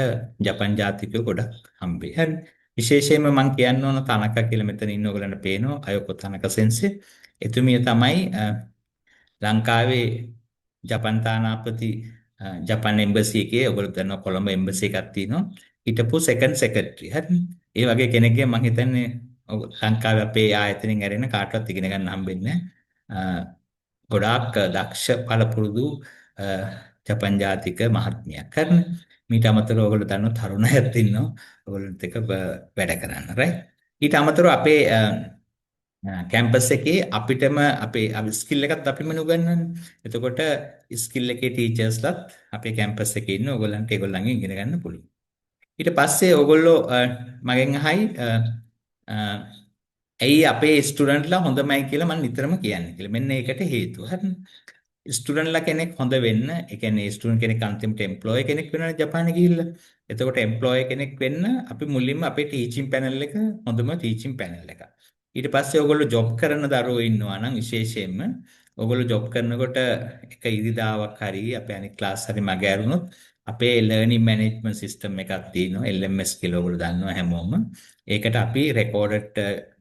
S2: ජපන් ජාතිකයෝ ගොඩක් හම්බෙයි. හරි. විශේෂයෙන්ම මම කියන්න ඕන තනක කියලා මෙතන ඉන්න ඔයගලන්ට පේනවා අයෝකෝ තනක සෙන්සේ. එතුමිය තමයි ලංකාවේ ජපන් තානාපති ජපන් එම්බසි එකේ ඔයගොල්ලෝ දන්නවා කොළඹ එම්බසි එකක් තියෙනවා. හිටපු සෙකන්ඩ් සෙක්‍රටරි. හරි. ඒ වගේ කෙනෙක්ගේ මම හිතන්නේ ලංකාවේ අපේ ආයතනෙන් ඇරෙන කාටවත් ඉගෙන ගන්න හම්බෙන්නේ නැහැ. ගොඩාක් දක්ෂ පළපුරුදු ජපන් ජාතික මහත්මියක්. හරි. මීට අමතරව ඔයගොල්ලෝ දන්නවා තරුණයත් ඉන්නවා. ඔයගොල්ලොත් එක්ක වැඩ කරන්න. right. ඊට අමතරව අපේ කැම්පස් එකේ අපිටම අපේ ස්කිල් එකත් අපිම උගන්වන්නේ. එතකොට ස්කිල් එකේ ටීචර්ස්ලාත් අපේ කැම්පස් එකේ ඉන්න ඕගොල්ලන්ට ඒගොල්ලන්ගෙන් ඉගෙන ගන්න පුළුවන්. ඊට පස්සේ ඕගොල්ලෝ මගෙන් අහයි ඇයි අපේ ස්ටුඩන්ට්ලා හොඳමයි කියලා මම නිතරම කියන්නේ කියලා. මෙන්න ඒකට හේතුව. හරිද? ස්ටුඩන්ට්ලා කෙනෙක් හොඳ වෙන්න, ඒ කියන්නේ ස්ටුඩන්ට් කෙනෙක් අන්තිමට එම්ප්ලොයි කෙනෙක් වෙනවනේ ජපානේ ගිහිල්ලා. එතකොට එම්ප්ලොයි කෙනෙක් වෙන්න අපි මුලින්ම අපේ ටීචින් පැනල් එක හොඳම ටීචින් පැනල් එකක්. ඊට පස්සේ ඔයගොල්ලෝ ජොබ් කරන දරුවෝ ඉන්නවා නම් විශේෂයෙන්ම ඔයගොල්ලෝ ජොබ් කරනකොට එක ඉරිදාවක් හරි අපේ අනිත් ක්ලාස් හරි මග ඇරුණොත් අපේ ලර්නින් මැනේජ්මන්ට් සිස්ටම් එකක් තියෙනවා LMS කියලා ඔයගොල්ලෝ දන්නවා හැමෝම. ඒකට අපි රෙකෝඩඩ්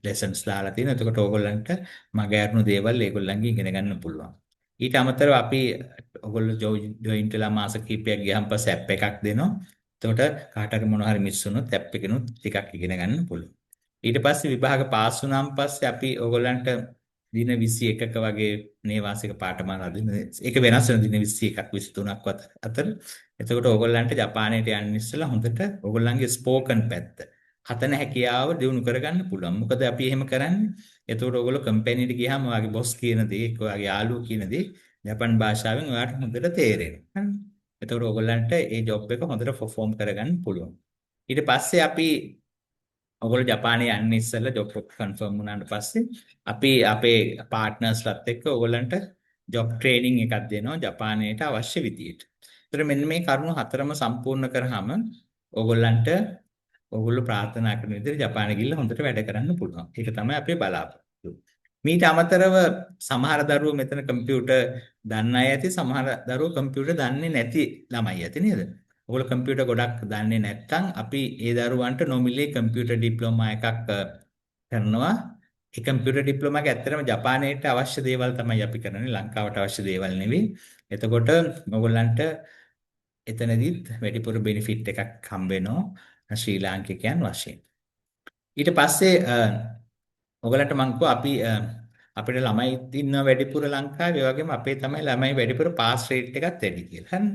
S2: ලෙසන්ස් දාලා තියෙනවා. එතකොට ඕගොල්ලන්ට මග ඇරුණු දේවල් ඒගොල්ලන්ගෙන් ඉගෙන ගන්න පුළුවන්. ඊට අමතරව අපි ඔයගොල්ලෝ ජොයින්ට් වෙලා මාස කිහිපයක් ගියන් පස්සේ ඇප් එකක් දෙනවා. එතකොට කාට හරි මොනවා හරි මිස් වුණොත් ඇප් එකෙනුත් ටිකක් ඉගෙන ගන්න පුළුවන්. ඊට පස්සේ විභාග පාස් වුණාන් පස්සේ අපි ඔයගොල්ලන්ට දින 21ක වගේ නේවාසික පාඨමාලා දෙන ඒක වෙනස් වෙන දින 21ක් 23ක් අතර. එතකොට ඕගොල්ලන්ට ජපානයට යන්න ඉස්සෙල්ලා හොඳට ඕගොල්ලන්ගේ ස්පෝකන් පැත්ත හතන හැකියාව දිනු කරගන්න පුළුවන්. මොකද අපි එහෙම කරන්නේ. එතකොට ඕගොල්ලෝ කම්පැනිට ගියාම ඔයාගේ බොස් කියන දේ, ඔයාගේ යාළුවෝ කියන දේ ජපන් භාෂාවෙන් ඔයාට හොඳට තේරෙනවා. එතකොට ඕගොල්ලන්ට ඒ ජොබ් එක හොඳට පර්ෆෝම් කරගන්න පුළුවන්. ඊට පස්සේ අපි ඔයගොල්ලෝ ජපානයේ යන්න ඉස්සෙල්ලා ජොබ් එක කන්ෆර්ම් වුණාට පස්සේ අපි අපේ පාර්ට්නර්ස්ලාත් එක්ක ඔයගොල්ලන්ට ජොබ් ට්‍රේනින් එකක් දෙනවා ජපානයට අවශ්‍ය විදියට. ඒතර මෙන්න මේ කරුණු හතරම සම්පූර්ණ කරාම ඔයගොල්ලෝ ප්‍රාර්ථනා කරන විදිහට ජපානෙ ගිහිල්ලා හොඳට වැඩ කරන්න පුළුවන්. ඒක තමයි අපේ බලාපොරොත්තු. මීට අමතරව සමහර දරුවෝ මෙතන කම්පියුටර් දන්න අය ඇති, සමහර දරුවෝ කම්පියුටර් දන්නේ නැති ළමයි ඇති නේද? ඔයගොල්ලෝ කම්පියුටර් ගොඩක් දන්නේ නැත්නම් අපි ඒ දරුවන්ට නොමිලේ කම්පියුටර් ඩිප්ලෝමා එකක් කරනවා. ඒ කම්පියුටර් ඩිප්ලෝමා එක ඇත්තටම ජපානයට අවශ්‍ය දේවල් තමයි අපි කරන්නේ, ලංකාවට අවශ්‍ය දේවල් නෙවෙයි. එතකොට ඔයගොල්ලන්ට එතනදිත් වැඩිපුර බෙනිෆිට් එකක් හම්බ වෙනවා ශ්‍රී ලාංකිකයන් වශයෙන්. ඊට පස්සේ ඔයගලන්ට මම කිව්වා අපි අපිට ළමයි ඉන්නවා වැඩිපුර ලංකාවේ. ඒ වගේම අපේ තමයි ළමයි වැඩිපුර පාස් රේට් එකත් වැඩි කියලා. හරි.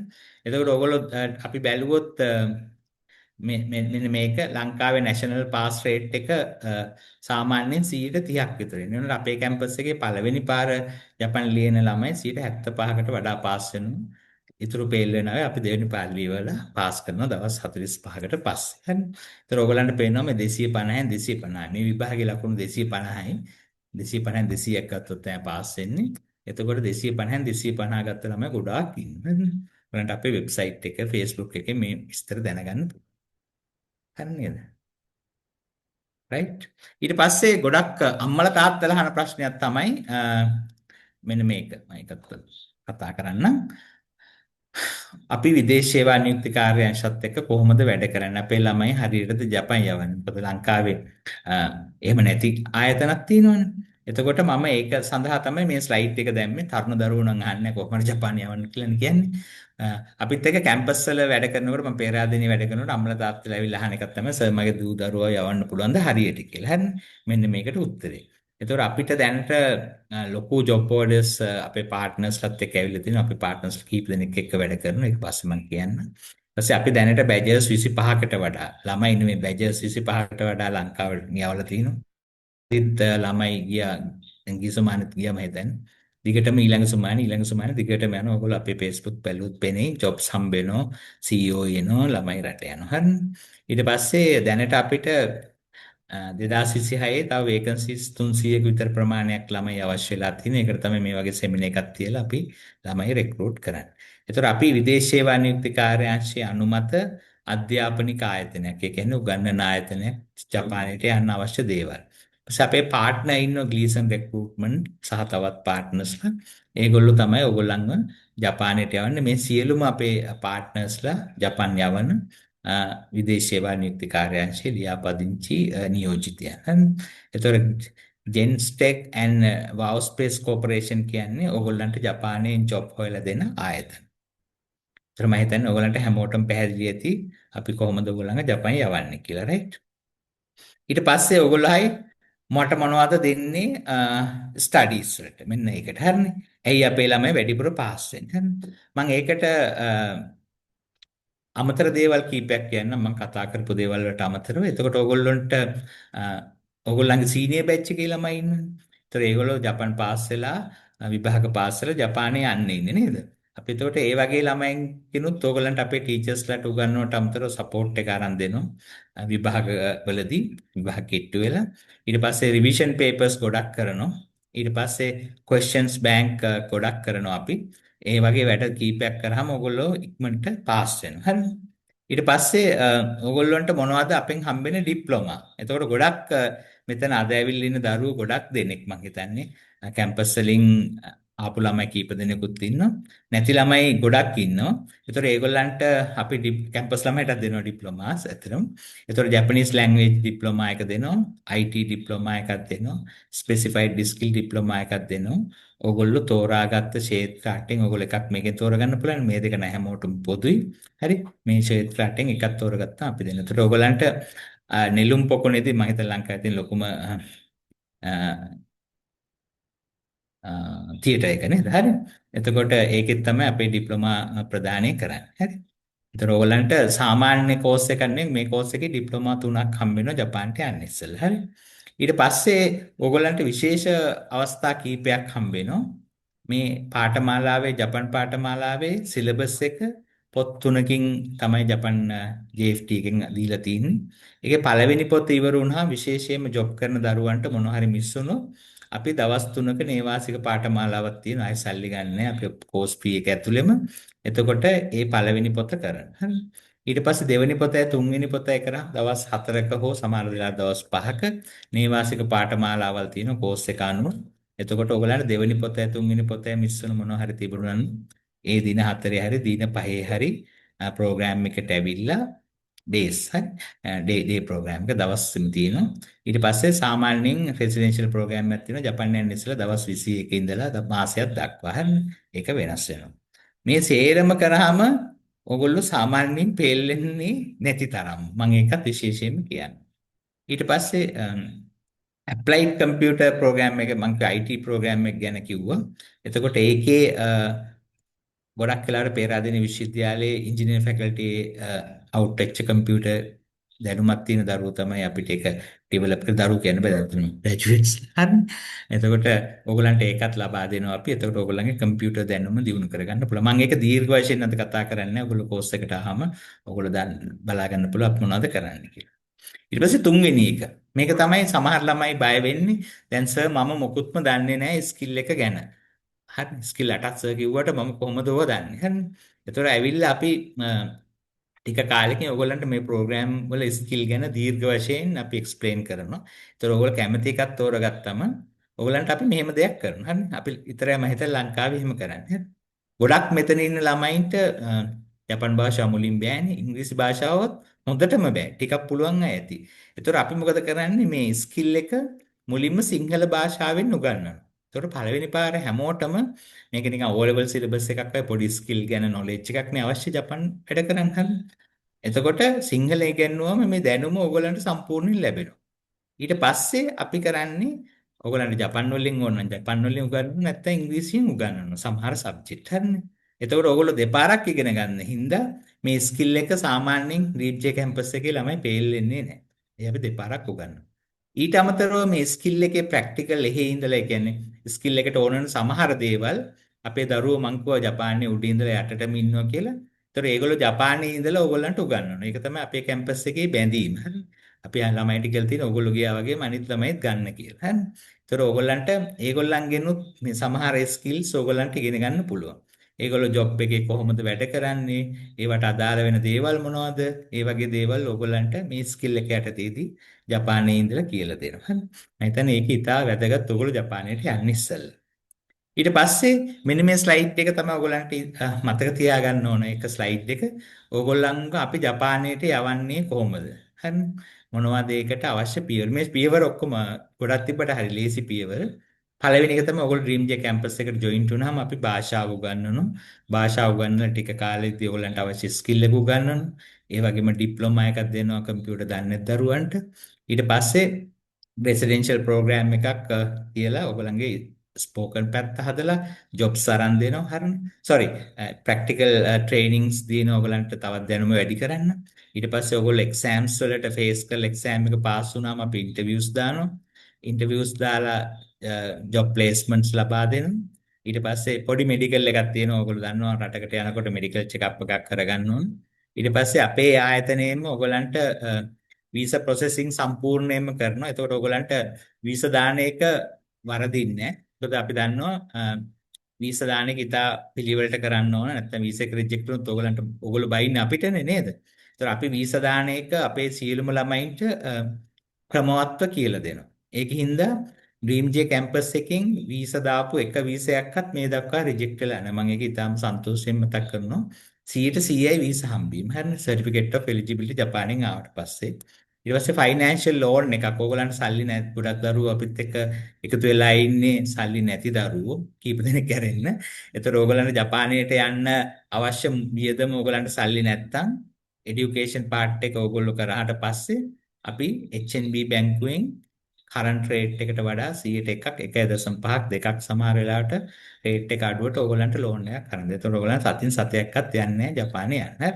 S2: එතකොට ඔයගොල්ලෝ අපි බැලුවොත් මෙන්න මේක ලංකාවේ නැෂනල් පාස් රේට් එක සාමාන්‍යයෙන් 30ක් විතර වෙනවා. ඒනොත් අපේ කැම්පස් එකේ පළවෙනි පාර ජපන් ලියන ළමයි 75කට වඩා පාස් වෙනවා. ඉතුරු පේල් වෙනවා අපි දෙවෙනි පාර්ලි වල පාස් කරනවා දවස් 45කට පස්සේ. හරි. ඒතර ඔයගලන්ට පේනවා මේ 250න් 250. මේ විභාගයේ ලකුණු 250යි. 250න් 200ක් ගත්තොත් තමයි පාස් වෙන්නේ. එතකොට 250න් 250 ගත්ත ළමයි ගොඩාක් ඉන්නවා. ඔයගලන්ට අපේ වෙබ්සයිට් එක Facebook එකේ මේ විස්තර දැනගන්න පුළුවන්. හරි නේද? right. ඊට පස්සේ ගොඩක් අම්මලා තාත්තලා අහන ප්‍රශ්නයක් තමයි මෙන්න මේක. මම ඒකත් කතා කරන්නම්. අපි විදේශ සේවා නියුක්ති කාර්යාංශත් එක්ක කොහොමද වැඩ කරන්නේ? අපේ ළමයි හරියටද ජපාන් යවන්නේ? මොකද ලංකාවේ එහෙම නැති ආයතනක් තියෙනවනේ. එතකොට මම ඒක සඳහා තමයි මේ ස්ලයිඩ් එක දැම්මේ. තරුණ දරුවෝ නම් අහන්නේ කොහොමද ජපාන් යවන්නේ කියලා කියන්නේ. අපිත් එක්ක කැම්පස් වල වැඩ කරනකොට මම පේරාදෙණිය වැඩ කරනකොට අම්මලා තාත්තලා ඇවිල්ලා අහන එකක් තමයි සර් මගේ දූ දරුවෝ යවන්න පුළුවන්ද හරියට කියලා. හරිනේ. මෙන්න මේකට උත්තරේ. එතකොට අපිට දැනට ලොකු ජොබ් ඕඩර්ස් අපේ පාර්ට්නර්ස්ලාත් එක්ක ඇවිල්ලා තිනවා. අපි පාර්ට්නර්ස් කීප දෙනෙක් එක්ක වැඩ කරනවා. ඒක පස්සේ මම කියන්නම්. ඊපස්සේ අපි දැනට බැජර්ස් 25කට වඩා ළමයි නෙමෙයි බැජර්ස් 25කට වඩා ලංකාවට නියවලා තිනවා. ඉතින් ළමයි ගියා ගිසමානෙත් ගියාම හිතන්නේ. දිගටම ඊළඟ සුමානේ දිගටම යනවා. ඔයගොල්ලෝ අපේ Facebook බැලුවොත් පෙනේ ජොබ්ස් හම්බ වෙනවා. CEO එනවා ළමයි රට යනවා. හරිනේ. ඊට පස්සේ දැනට අපිට 2026 තව වේකන්සිස් 300ක විතර ප්‍රමාණයක් ළමයි අවශ්‍ය වෙලා තියෙන. ඒකට තමයි මේ වගේ සෙමිනාර් එකක් තියලා අපි ළමයි රෙක්රූට් කරන්නේ. ඒතර අපි විදේශ සේවා නියුක්ති කාර්යාංශයේ අනුමත අධ්‍යාපනික ආයතනයක්. ඒ කියන්නේ උගන්වන ආයතනයක් ජපානයට යන්න අවශ්‍ය දේවල්. ඊපස්සේ අපේ පාර්ට්නර් ඉන්නවා ග්ලීසන් රික්‍රූට්මන්ට් සහ තවත් පාර්ට්නර්ස්ලා. ඒගොල්ලෝ තමයි ඔයගොල්ලන්ව ජපානයට යවන්නේ. මේ සියලුම අපේ පාර්ට්නර්ස්ලා ජපාන් යවන විදේශ සේවා නියුක්ති කාර්යාංශයේ ලියාපදිංචි නියෝජිතයන්. ඒතර ජෙන්ස්ටෙක් and වවුස්පේස් කෝපරේෂන් කියන්නේ ඕගොල්ලන්ට ජපානයෙන් ජොබ් හොයලා දෙන ආයතන. ඒතර මම හිතන්නේ ඕගොල්ලන්ට හැමෝටම පැහැදිලි ඇති අපි කොහොමද ඕගොල්ලන්ව ජපාන් යවන්නේ කියලා රයිට්. ඊට පස්සේ ඕගොල්ලෝයි මට මොනවද දෙන්නේ ස්ටඩීස් වලට. මෙන්න ඒකට හරිනේ. ඇයි අපේ ළමයි වැඩිපුර පාස් වෙන්නේ. මම ඒකට අමතර දේවල් කීපයක් කියන්නම් මම කතා කරපු දේවල් වලට අමතරව. එතකොට ඕගොල්ලන්ට ඕගොල්ලන්ගේ සීනියර් බැච් එකේ ළමයි ඉන්නවනේ. ඒතර ඒගොල්ලෝ ජපාන් පාස් වෙලා විභාග පාස් වෙලා ජපානයේ යන්නේ ඉන්නේ නේද? අපි එතකොට ඒ වගේ ළමයින් කිනුත් ඕගොල්ලන්ට අපේ ටීචර්ස්ලාට උගන්වන්නට අමතරව සපෝට් එක අරන් දෙනවා. විභාග වලදී විභාග කිට්ටු වෙලා ඊට පස්සේ රිවිෂන් පේපර්ස් ගොඩක් කරනවා. ඊට පස්සේ questions bank ගොඩක් කරනවා අපි. ඒ වගේ වැඩ කීපයක් කරාම ඔයගොල්ලෝ ඉක්මනට පාස් වෙනවා. හරිද? ඊට පස්සේ ඔයගොල්ලන්ට මොනවද අපෙන් හම්බෙන ඩිප්ලෝමා. එතකොට ගොඩක් මෙතන අද ඇවිල්ලා ඉන්න දරුවෝ ගොඩක් දෙනෙක් මං හිතන්නේ කැම්පස් වලින් ආපු ළමයි කීප දෙනෙකුත් ඉන්නවා. නැති ළමයි ගොඩක් ඉන්නවා. ඒතකොට ඒගොල්ලන්ට අපි කැම්පස් ළමයිටත් දෙනවා ඩිප්ලෝමාස් ඇත්තටම. ඒතකොට ජැපනීස් ලැන්ග්වේජ් ඩිප්ලෝමා එක දෙනවා. IT ඩිප්ලෝමා එකක් දෙනවා. ස්පෙસિෆයිඩ් ස්කිල් ඩිප්ලෝමා එකක් දෙනවා. ඕගොල්ලෝ තෝරාගත්ත ක්ෂේත්‍ර අටෙන් ඕගොල්ලෝ එකක් මේකෙන් තෝරගන්න පුළුවන්. මේ දෙක නෑ හැමෝටම පොදුයි. හරි. මේ ක්ෂේත්‍ර අටෙන් එකක් තෝරගත්තාම අපි දෙනවා. ඒතකොට ඕගොල්ලන්ට නෙළුම් පොකුණේදී මම හිතන ලංකාවේ තියෙන ලොකුම තියටර් එක නේද? හරි. එතකොට ඒකෙත් තමයි අපේ ඩිප්ලෝමා ප්‍රදානය කරන්නේ. හරි. ඒතර ඕගලන්ට සාමාන්‍ය කෝස් එකක් නෙවෙයි මේ කෝස් එකේ ඩිප්ලෝමා 3ක් හම්බ වෙනවා ජපාන්ට යන්න ඉස්සෙල්ලා. හරි. ඊට පස්සේ ඕගලන්ට විශේෂ අවස්ථා කීපයක් හම්බ වෙනවා. මේ පාඨමාලාවේ ජපන් පාඨමාලාවේ සිලබස් එක පොත් 3කින් තමයි ජපන් JFT එකෙන් දීලා තියෙන්නේ. ඒකේ පළවෙනි පොත ඉවර වුණාම විශේෂයෙන්ම ජොබ් කරන දරුවන්ට මොන හරි මිස් වුණොත් අපි දවස් 3ක නේවාසික පාඨමාලාවක් තියෙනවා. අය සල්ලි ගන්නෑ. අපි කෝස් ෆී එක ඇතුළෙම. එතකොට ඒ පළවෙනි පොත කරන්න. හරි. ඊට පස්සේ දෙවෙනි පොතයි තුන්වෙනි පොතයි කරා දවස් 4ක හෝ සමහර වෙලාවට දවස් 5ක නේවාසික පාඨමාලාවල් තියෙන කෝස් එක අනුව. එතකොට ඔයගලන්ට දෙවෙනි පොතයි තුන්වෙනි පොතයි මිස් වෙන මොනවා හරි තිබුණා නම් ඒ දින 4 හරි දින 5 හරි ප්‍රෝග්‍රෑම් එකට ඇවිල්ලා days හරි day program එක දවස් තියෙනවා. ඊට පස්සේ සාමාන්‍යයෙන් රෙසිඩෙන්ෂල් ප්‍රෝග්‍රෑම් එකක් තියෙනවා. ජපාන් යන ඉස්සෙල්ලා දවස් 21 ඉඳලා මාසයක් දක්වා හරි. ඒක වෙනස් වෙනවා. මේ සේරම කරාම ඔයගොල්ලෝ සාමාන්‍යයෙන් ෆේල් වෙන්නේ නැති තරම්. මම ඒකත් විශේෂයෙන්ම කියන්නේ. ඊට පස්සේ applied computer program එක මම IT program එක ගැන කිව්වා. එතකොට ඒකේ ගොඩක් වෙලාවට පේරාදෙණිය විශ්වවිද්‍යාලයේ ඉංජිනේර් ෆැකල්ටි අවුට්වෙච්ච කම්පියුටර් දැනුමක් තියෙන දරුවෝ තමයි අපිට ඒක ඩෙවලොප් කරලා දරුවෝ කියන්න බෑ ග්‍රැජුවේට්ස් හරි. එතකොට ඕගලන්ට ඒකත් ලබා දෙනවා අපි. එතකොට ඕගලන්ගේ කම්පියුටර් දැනුම දියුණු කරගන්න පුළුවන්. මම ඒක දීර්ඝ වශයෙන් අද කතා කරන්නේ. ඕගොල්ලෝ කෝස් එකට ආවම ඕගොල්ලෝ බලා ගන්න පුළුවන් අපි මොනවද කරන්න කියලා. ඊට පස්සේ තුන්වෙනි එක. මේක තමයි සමහර ළමයි බය වෙන්නේ. දැන් සර් මම මොකුත්ම දන්නේ නැහැ ස්කිල් එක ගැන. හරි ස්කිල් 8ක් සර් කිව්වට මම කොහොමද ඕව දන්නේ හරිනේ. ඒතකොට ඇවිල්ලා අපි ටික කාලෙකින් ඔයගොල්ලන්ට මේ ප්‍රෝග්‍රෑම් වල ස්කිල් ගැන දීර්ඝ වශයෙන් අපි එක්ස්ප්ලেইন කරනවා. ඒතකොට ඔයගොල්ලෝ කැමති එකක් තෝරගත්තම ඔයගොල්ලන්ට අපි මෙහෙම දෙයක් කරනවා. හරිනේ. අපි විතරයි මම හිතලා ලංකාවේ එහෙම කරන්නේ. ගොඩක් මෙතන ඉන්න ළමයින්ට ජපන් භාෂාව මුලින් බෑනේ. ඉංග්‍රීසි භාෂාවත් හොඳටම බෑ. ටිකක් පුළුවන් අය ඇති. ඒතකොට අපි මොකද කරන්නේ මේ ස්කිල් එක මුලින්ම සිංහල භාෂාවෙන් උගන්වනවා. ඒතකොට පළවෙනි පාර හැමෝටම මේක නිකන් O level syllabus එකක් වගේ පොඩි ස්කිල් ගැන knowledge එකක් නේ අවශ්‍ය ජපන් වැඩ කරන්න හරි. එතකොට සිංහල ඉගෙනුවම මේ දැනුම ඕගොල්ලන්ට සම්පූර්ණයෙන් ලැබෙනවා. ඊට පස්සේ අපි කරන්නේ ඕගොල්ලන්ට ජපන් වලින් ඕන නම් ජපන් වලින් උගන්වන්න නැත්නම් ඉංග්‍රීසියෙන් උගන්වනවා සමහර සබ්ජෙක්ට් හරිනේ. එතකොට ඕගොල්ලෝ දෙපාරක් ඉගෙන ගන්න හින්දා මේ ස්කිල් එක සාමාන්‍යයෙන් රීජ්ජේ කැම්පස් එකේ ළමයි ෆේල් වෙන්නේ නැහැ. ඒ අපි දෙපාරක් උගන්වනවා. ඊට අමතරව මේ ස්කිල් එකේ ප්‍රැක්ටිකල් එහෙ ඉඳලා ඒ කියන්නේ ස්කිල් එකට ඕන වෙන සමහර දේවල් අපේ දරුවෝ මං කිව්වා ජපානයේ උඩ ඉඳලා යටටම ඉන්නවා කියලා. ඒතර ඒගොල්ලෝ ජපානයේ ඉඳලා ඕගොල්ලන්ට උගන්වනවා. ඒක තමයි අපේ කැම්පස් එකේ බැඳීම. හරි. අපි ළමයිට කියලා තියෙන ඕගොල්ලෝ ගියා වගේම අනිත් ළමයිත් ගන්න කියලා. හරි. ඒතර ඕගොල්ලන්ට ඒගොල්ලන්ගෙනුත් මේ සමහර ස්කිල්ස් ඕගොල්ලන්ට ඉගෙන ගන්න පුළුවන්. ඒගොල්ලෝ ජොබ් එකේ කොහොමද වැඩ කරන්නේ? ඒවට අදාළ වෙන දේවල් මොනවද? ඒ වගේ දේවල් ඕගොල්ලන්ට මේ ස්කිල් එක යටතේදී ජපානයේ ඉඳලා කියලා දෙනවා. හරි. මම හිතන්නේ ඒක ඉතා වැදගත් ඕගොල්ලෝ ජපානයට යන්න ඉස්සෙල්ලා. ඊට පස්සේ මෙන්න මේ ස්ලයිඩ් එක තමයි ඔයගොල්ලන්ට මතක තියාගන්න ඕන එක ස්ලයිඩ් එක. ඕගොල්ලන්ව අපි ජපානයට යවන්නේ කොහොමද? හරි. මොනවද ඒකට අවශ්‍ය පියවර? මේ පියවර ඔක්කොම ගොඩක් තිබ්බට හරි ලේසි පියවර. පළවෙනි එක තමයි ඔයගොල්ලෝ ඩ්‍රීම් ජේ කැම්පස් එකට ජොයින් වුණාම අපි භාෂාව උගන්වනවා. භාෂාව උගන්වන ටික කාලෙදී ඔයගොල්ලන්ට අවශ්‍ය ස්කිල් එක උගන්වනවා. ඒ වගේම ඩිප්ලෝමා එකක් දෙනවා කම්පියුටර් දන්නේ දරුවන්ට. ඊට පස්සේ රෙසිඩෙන්ෂල් ප්‍රෝග්‍රෑම් එකක් කියලා ඔයගොල්ලන්ගේ ස්පෝකන් පැත්ත හදලා ජොබ්ස් අරන් දෙනවා හරිනේ. සෝරි ප්‍රැක්ටිකල් ට්‍රේනින්ග්ස් දෙනවා ඔයගොල්ලන්ට තවත් දැනුම වැඩි කරන්න. ඊට පස්සේ ඔයගොල්ලෝ එක්සෑම්ස් වලට ෆේස් කරලා එක්සෑම් එක පාස් වුණාම අපි ඉන්ටර්විව්ස් දානවා. ඉන්ටර්විව්ස් දාලා ජොබ් ප්ලේස්මන්ට්ස් ලබා දෙනවා. ඊට පස්සේ පොඩි මෙඩිකල් එකක් තියෙනවා. ඔයගොල්ලෝ දන්නවා රටකට යනකොට මෙඩිකල් චෙකප් එකක් කරගන්න ඕන. ඊට පස්සේ අපේ ආයතනයෙන්ම ඔයගොල්ලන්ට වීසා ප්‍රොසෙසිං සම්පූර්ණයෙන්ම කරනවා. එතකොට ඔයගොල්ලන්ට වීසා දාන එක වරදින්නේ නැහැ. ඒකද අපි දන්නවා වීසා දාන එක ඉතා පිළිවෙලට කරන්න ඕන. නැත්නම් වීසා එක රිජෙක්ට් වුණොත් ඔයගොල්ලෝ බයින්නේ අපිටනේ නේද? ඒතර අපි වීසා දාන එක අපේ සියලුම ළමයින්ට ක්‍රමවත්ව කියලා දෙනවා. ඒකින්ද ඩ්‍රීම් ජේ කැම්පස් එකෙන් වීසා දාපු එක වීසා එකක්වත් මේ දක්වා රිජෙක්ට් වෙලා නැහැ. මම ඒක ඉතාම සන්තෝෂයෙන් මතක් කරනවා. 100% වීසා හම්බීම. හරිනේ. සර්ටිෆිකේට් ඔෆ් එලිජිබිලිටි ජපානයෙන් ආවට පස්සේ ඊට පස්සේ ෆයිනෑන්ෂල් ලෝන් එකක් ඕගලන්ට සල්ලි නැති ගොඩක් දරුවෝ අපිත් එක්ක එකතු වෙලා ඉන්නේ සල්ලි නැති දරුවෝ කීප දෙනෙක් ඇරෙන්න. ඒතර ඕගලන්ට ජපානයට යන්න අවශ්‍ය වියදම ඕගලන්ට සල්ලි නැත්තම් এডুকেෂන් පාර්ට් එක ඕගොල්ලෝ කරාට පස්සේ අපි HNB බැංකුවෙන් කරන්ට් රේට් එකට වඩා 100ට එකක් 1.5ක් දෙකක් සමහර වෙලාවට රේට් එක අඩුවට ඕගලන්ට ලෝන් එකක් කරන්න. ඒතකොට ඕගලන්ට සතින් සතයක්වත් යන්නේ නැහැ ජපානයේ යන්න. හරි.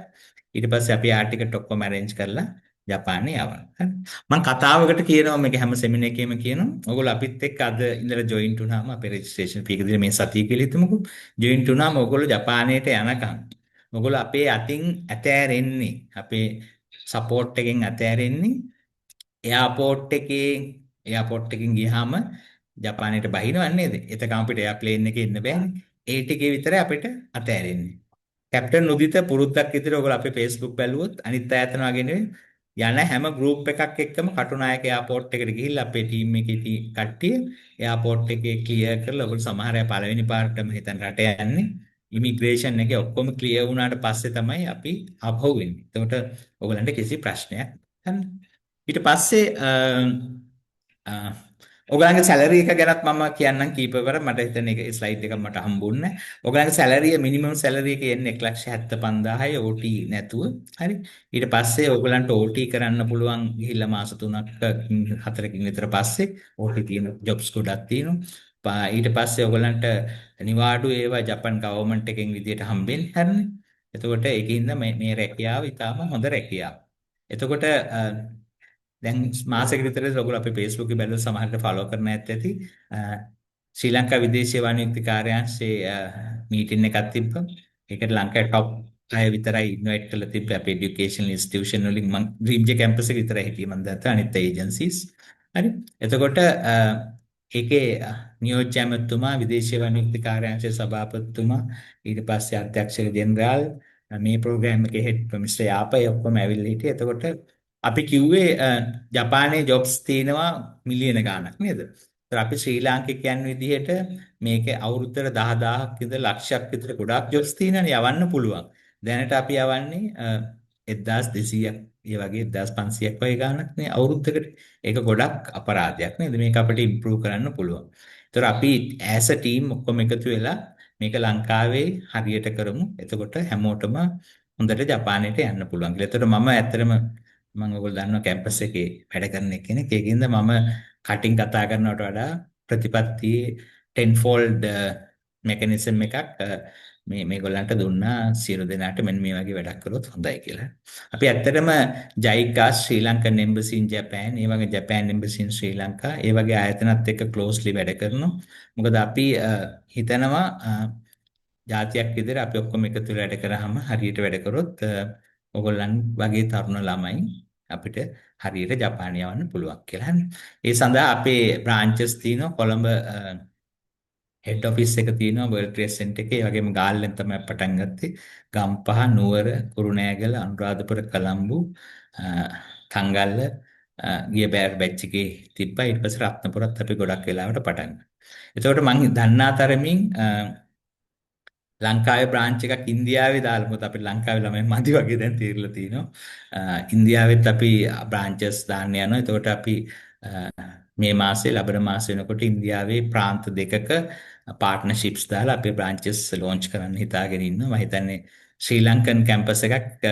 S2: ඊට පස්සේ අපි ආ ටිකට් ඔක්කොම arrange කරලා ජපානයේ යවනවා. හරි. මම කතාවකට කියනවා මේක හැම සෙමිනාර් එකේම කියනවා. ඕගොල්ලෝ අපිත් එක්ක අද ඉඳලා ජොයින්ට් වුණාම අපේ රෙජිස්ට්‍රේෂන් ෆී එක දින මේ සතිය කියලා හිතමුකෝ. ජොයින්ට් වුණාම ඕගොල්ලෝ ජපානයට යනකම් ඔයගොල්ලෝ අපේ අතින් ඇතෑරෙන්නේ අපේ සපෝට් එකෙන් ඇතෑරෙන්නේ එයාපෝට් එකෙන් ගියාම ජපානයට බහිනව නේද? එතකම් අපිට එයාප්ලේන් එකේ ඉන්න බෑනේ. ඒ ටිකේ විතරයි අපිට අතෑරෙන්නේ. කැප්ටන් උදිත පුරුද්දක් විදිහට ඔයගොල්ලෝ අපේ Facebook බැලුවොත් අනිත් අයතන වගේ නෙවෙයි. යන හැම ගෲප් එකක් එක්කම කටුනායක එයාපෝට් එකට ගිහිල්ලා අපේ ටීම් එකේ කට්ටිය එයාපෝට් එකේ ක්ලියර් කරලා ඔයගොල්ලෝ සමහර අය පළවෙනි පාර්ට්ටම හිතන් රට යන්නේ. ඉමිග්‍රේෂන් එකේ ඔක්කොම ක්ලියර් වුණාට පස්සේ තමයි අපි ආපහු වෙන්නේ. එතකොට ඔයගලන්ට කිසි ප්‍රශ්නයක් නැහැ. ඊට පස්සේ ඔයගලන්ගේ සැලරි එක ගැනත් මම කියන්නම් කීපවර මට හිතෙන එක ස්ලයිඩ් එකක් මට හම්බුන්නේ. ඔයගලන්ගේ සැලරිය මිනිමම් සැලරි එක එන්නේ 1,75,000යි OT නැතුව. හරි. ඊට පස්සේ ඔයගලන්ට OT කරන්න පුළුවන් ගිහිල්ලා මාස 3ක් 4කින් විතර පස්සේ OT තියෙන ජොබ්ස් ගොඩක් තියෙනවා. ඊට පස්සේ ඔයගලන්ට නිවාඩු ඒවා ජපන් ගවර්න්මන්ට් එකෙන් විදියට හම්බෙන්නේ හරිනේ. එතකොට ඒකින්ද මේ රැකියාව ඉතාම හොඳ රැකියාව. එතකොට දැන් මාසෙක විතරේ ඔයගොල්ලෝ අපේ Facebook එකේ බැලුවොත් සමහරට ෆලෝ කරන්න ඇති. ශ්‍රී ලංකා විදේශීය වාණිජ්‍ය කාර්යාංශයේ මීටින් එකක් තිබ්බා. ඒකට ලංකාවේ টপ 6 විතරයි ඉන්වයිට් කරලා තිබ්බේ අපේ এডুকেෂනල් ඉන්ස්ටිටියුෂන් වලින් මම ඩ්‍රීම් ජේ කැම්පස් එකේ විතරයි හිටියේ මම දැක්කා අනිත් ඒජන්සිස්. හරි. එතකොට ඒකේ නියෝජ්‍ය ඇමතුමා විදේශීය වාණිජ්‍ය කාර්යාංශයේ සභාපතිතුමා ඊට පස්සේ අධ්‍යක්ෂක ජෙනරාල් මේ ප්‍රෝග්‍රෑම් එකේ හෙඩ් මිස්ටර් යාපයි ඔක්කොම ඇවිල්ලා හිටියේ. එතකොට අපි කිව්වේ ජපානයේ ජොබ්ස් තියෙනවා මිලියන ගාණක් නේද? ඒතර අපි ශ්‍රී ලාංකිකයන් විදිහට මේකේ අවුරුද්දට 10000ක් ඉඳලා ලක්ෂයක් විතර ගොඩාක් ජොබ්ස් තියෙනනේ යවන්න පුළුවන්. දැනට අපි යවන්නේ 1200ක් ඒ වගේ 1500ක් වගේ ගාණක් නේ අවුරුද්දකට. ඒක ගොඩක් අපරාධයක් නේද? මේක අපිට ඉම්ප්‍රූව් කරන්න පුළුවන්. ඒතර අපි ඇස් අ ටීම් ඔක්කොම එකතු වෙලා මේක ලංකාවේ හරියට කරමු. එතකොට හැමෝටම හොඳට ජපානයට යන්න පුළුවන් කියලා. එතකොට මම ඇත්තටම මම ඔයගොල්ලෝ දන්නවා කැම්පස් එකේ වැඩ කරන කෙනෙක්. ඒකින්ද මම කටින් කතා කරනවට වඩා ප්‍රතිපත්තියේ tenfold mechanism එකක් මේගොල්ලන්ට දුන්නා සියලු දෙනාට මෙන්න මේ වගේ වැඩක් කරොත් හොඳයි කියලා. අපි ඇත්තටම JICA Sri Lankan embassy in Japan, ඒ වගේ Japan embassy in Sri Lanka, ඒ වගේ ආයතනත් එක්ක closely වැඩ කරනවා. මොකද අපි හිතනවා ජාතියක් විදිහට අපි ඔක්කොම එකතු වෙලා වැඩ කරාම හරියට වැඩ කරොත් ඔයගොල්ලන් වගේ තරුණ ළමයි අපිට හරියට ජපානය යවන්න පුළුවන් කියලා. ඒ සඳහා අපේ බ්‍රාන්චස් තියෙනවා කොළඹ හෙඩ් ඔෆිස් එක තියෙනවා World Trade Center එකේ. ඒ වගේම ගාල්ලෙන් තමයි පටන් ගත්තේ. ගම්පහ, නුවර, කුරුණෑගල, අනුරාධපුර, කලම්බු, තංගල්ල ගිය බෑර් බැච් එකේ තිබ්බා. ඊට පස්සේ රත්නපුරත් අපි ගොඩක් වෙලාවට පටන් ගත්තා. එතකොට මම දන්නා තරමින් ලංකාවේ බ්‍රාන්ච් එකක් ඉන්දියාවේ දාලා මොකද අපේ ලංකාවේ ළමයි මදි වගේ දැන් තීරලා තිනවා. ඉන්දියාවෙත් අපි බ්‍රාන්චස් දාන්න යනවා. එතකොට අපි මේ මාසේ ලබන මාසේ වෙනකොට ඉන්දියාවේ ප්‍රාන්ත දෙකක පාර්ට්නර්ෂිප්ස් දාලා අපේ බ්‍රාන්චස් ලොන්ච් කරන්න හිතාගෙන ඉන්නවා. මම හිතන්නේ ශ්‍රී ලංකන් කැම්පස් එකක්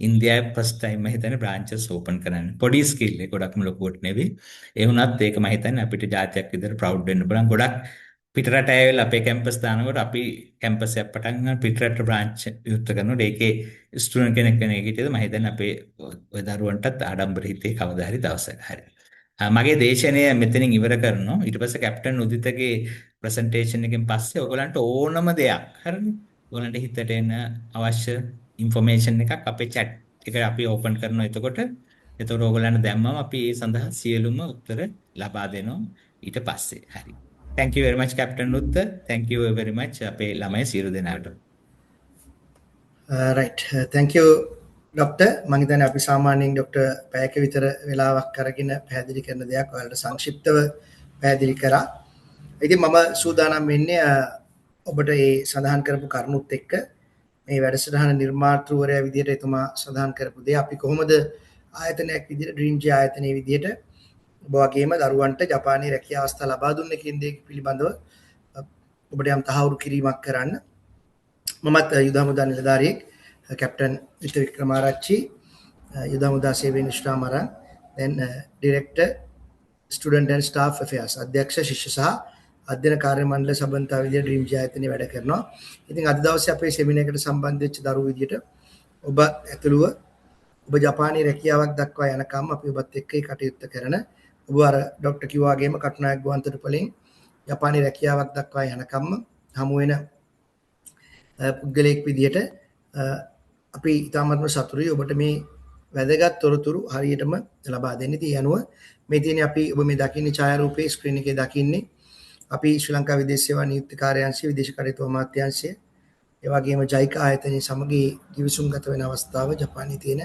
S2: ඉන්දියාවේ ෆස්ට් ටයිම් මම හිතන්නේ බ්‍රාන්චස් ඕපන් කරන්න. පොඩි ස්කිල් එක ගොඩක්ම ලොකුවට නෙවෙයි. ඒ වුණත් ඒක මම හිතන්නේ අපිට ජාතියක් විදිහට ප්‍රවුඩ් වෙන්න පුළුවන්. ගොඩක් පිටරට ඇවිල්ලා අපේ කැම්පස් දානකොට අපි කැම්පස් එක පටන් ගන්න පිටරට බ්‍රාන්ච් විවෘත කරනකොට ඒකේ ස්ටුඩන්ට් කෙනෙක් හිටියද මම හිතන්නේ අපේ ඔය දරුවන්ටත් ආඩම්බර හිතේ කවදා හරි දවසක හරි. මගේ දේශනය මෙතනින් ඉවර කරනවා. ඊට පස්සේ කැප්ටන් උදිතගේ ප්‍රසන්ටේෂන් එකෙන් පස්සේ ඔයගලන්ට ඕනම දෙයක් හරිනේ. ඔයගලන්ට හිතට එන අවශ්‍ය ইনফরমේෂන් එකක් අපේ chat එකට අපි ඕපන් කරනවා. එතකොට ඔයගලන්ට දැම්මම අපි ඒ සඳහා සියලුම උත්තර ලබා දෙනවා ඊට පස්සේ. හරි. Thank you very much Captain Nutta. Thank you very much අපේ ළමයි සියලු දෙනාට.
S1: right. Thank you doctor. මම හිතන්නේ අපි සාමාන්‍යයෙන් ડોක්ටර් පැයක විතර වෙලාවක් අරගෙන පැහැදිලි කරන දෙයක් ඔයාලට සංක්ෂිප්තව පැහැදිලි කරා. ඉතින් මම සූදානම් වෙන්නේ ඔබට මේ සඳහන් කරපු කරුණුත් එක්ක මේ වැඩසටහන නිර්මාතෘවරයා විදිහට එතුමා සඳහන් කරපු දේ අපි කොහොමද ආයතනයක් විදිහට ඩ්‍රීම් ජී ආයතනයේ විදිහට ඔබ වගේම දරුවන්ට ජපානයේ රැකියා අවස්ථා ලබා දුන්නේ කියන දේ පිළිබඳව ඔබට යම් තහවුරු කිරීමක් කරන්න. මමත් යුද හමුදා නිලධාරියෙක් කැප්ටන් විත වික්‍රමාරච්චි යුද හමුදා සේවයේ නිෂ්ඨාමරන් then director student and staff affairs අධ්‍යක්ෂ ශිෂ්‍ය සහ අධ්‍යයන කාර්ය මණ්ඩල සම්බන්ධතාව විදිහට ඩ්‍රීම් ජී ආයතනයේ වැඩ කරනවා. ඉතින් අද දවසේ අපේ සෙමිනාර් එකට සම්බන්ධ වෙච්ච දරුවෝ විදිහට ඔබ ඇතුළුව ඔබ ජපානයේ රැකියාවක් දක්වා යනකම් අපි ඔබත් එක්ක ඒ කටයුත්ත කරන ඔබ අර ડોක්ටර් කිව්වා වගේම කටුනායක ගුවන්තොටුපළෙන් ජපානයේ රැකියාවක් දක්වා යනකම් හමු වෙන පුද්ගලයෙක් විදිහට අපි ඉතාමත්ම සතුටුයි ඔබට මේ වැදගත් තොරතුරු හරියටම ලබා දෙන්න. ඉතින් යනුව මේ තියෙන්නේ අපි ඔබ මේ දකින්නේ ඡායාරූපේ ස්ක්‍රීන් එකේ දකින්නේ අපි ශ්‍රී ලංකා විදේශ සේවා නියුක්ති කාර්යාංශය විදේශ කටයුතු අමාත්‍යාංශය ඒ වගේම ජයික ආයතනයේ සමග ගිවිසුම්ගත වෙන අවස්ථාව ජපානයේ තියෙන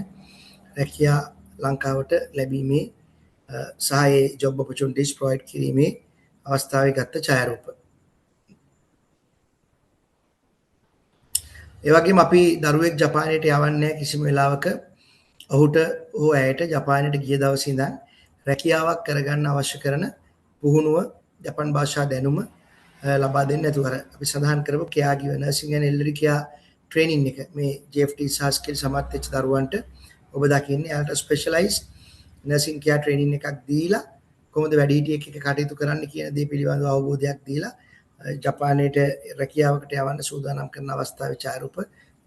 S1: රැකියා ලංකාවට ලැබීමේ සහ ඒ ජොබ් ඔපචුනිටිස් ප්‍රොවයිඩ් කිරීමේ අවස්ථාවේ ගත්ත ඡායාරූප. ඒ වගේම අපි දරුවෙක් ජපානයට යවන්නේ කිසිම වෙලාවක ඔහුට හෝ ඇයට ජපානයට ගිය දවසේ ඉඳන් රැකියාවක් කරගන්න අවශ්‍ය කරන පුහුණුව ජපාන් භාෂා දැනුම ලබා දෙන්න නැතුව අර අපි සඳහන් කරපු කෙයා ගිව nursing and elderly care training එක මේ JFT සහ ස්කිල් සමත් වෙච්ච දරුවන්ට ඔබ දකින්නේ යාට ස්පෙෂලායිස් නර්සිං කෙයා ට්‍රේනින් එකක් දීලා කොහොමද වැඩිහිටියෙක් එක්ක කටයුතු කරන්න කියන දේ පිළිබඳව අවබෝධයක් දීලා ජපානයට රැකියාවකට යවන්න සූදානම් කරන අවස්ථාවේ ඡායාරූප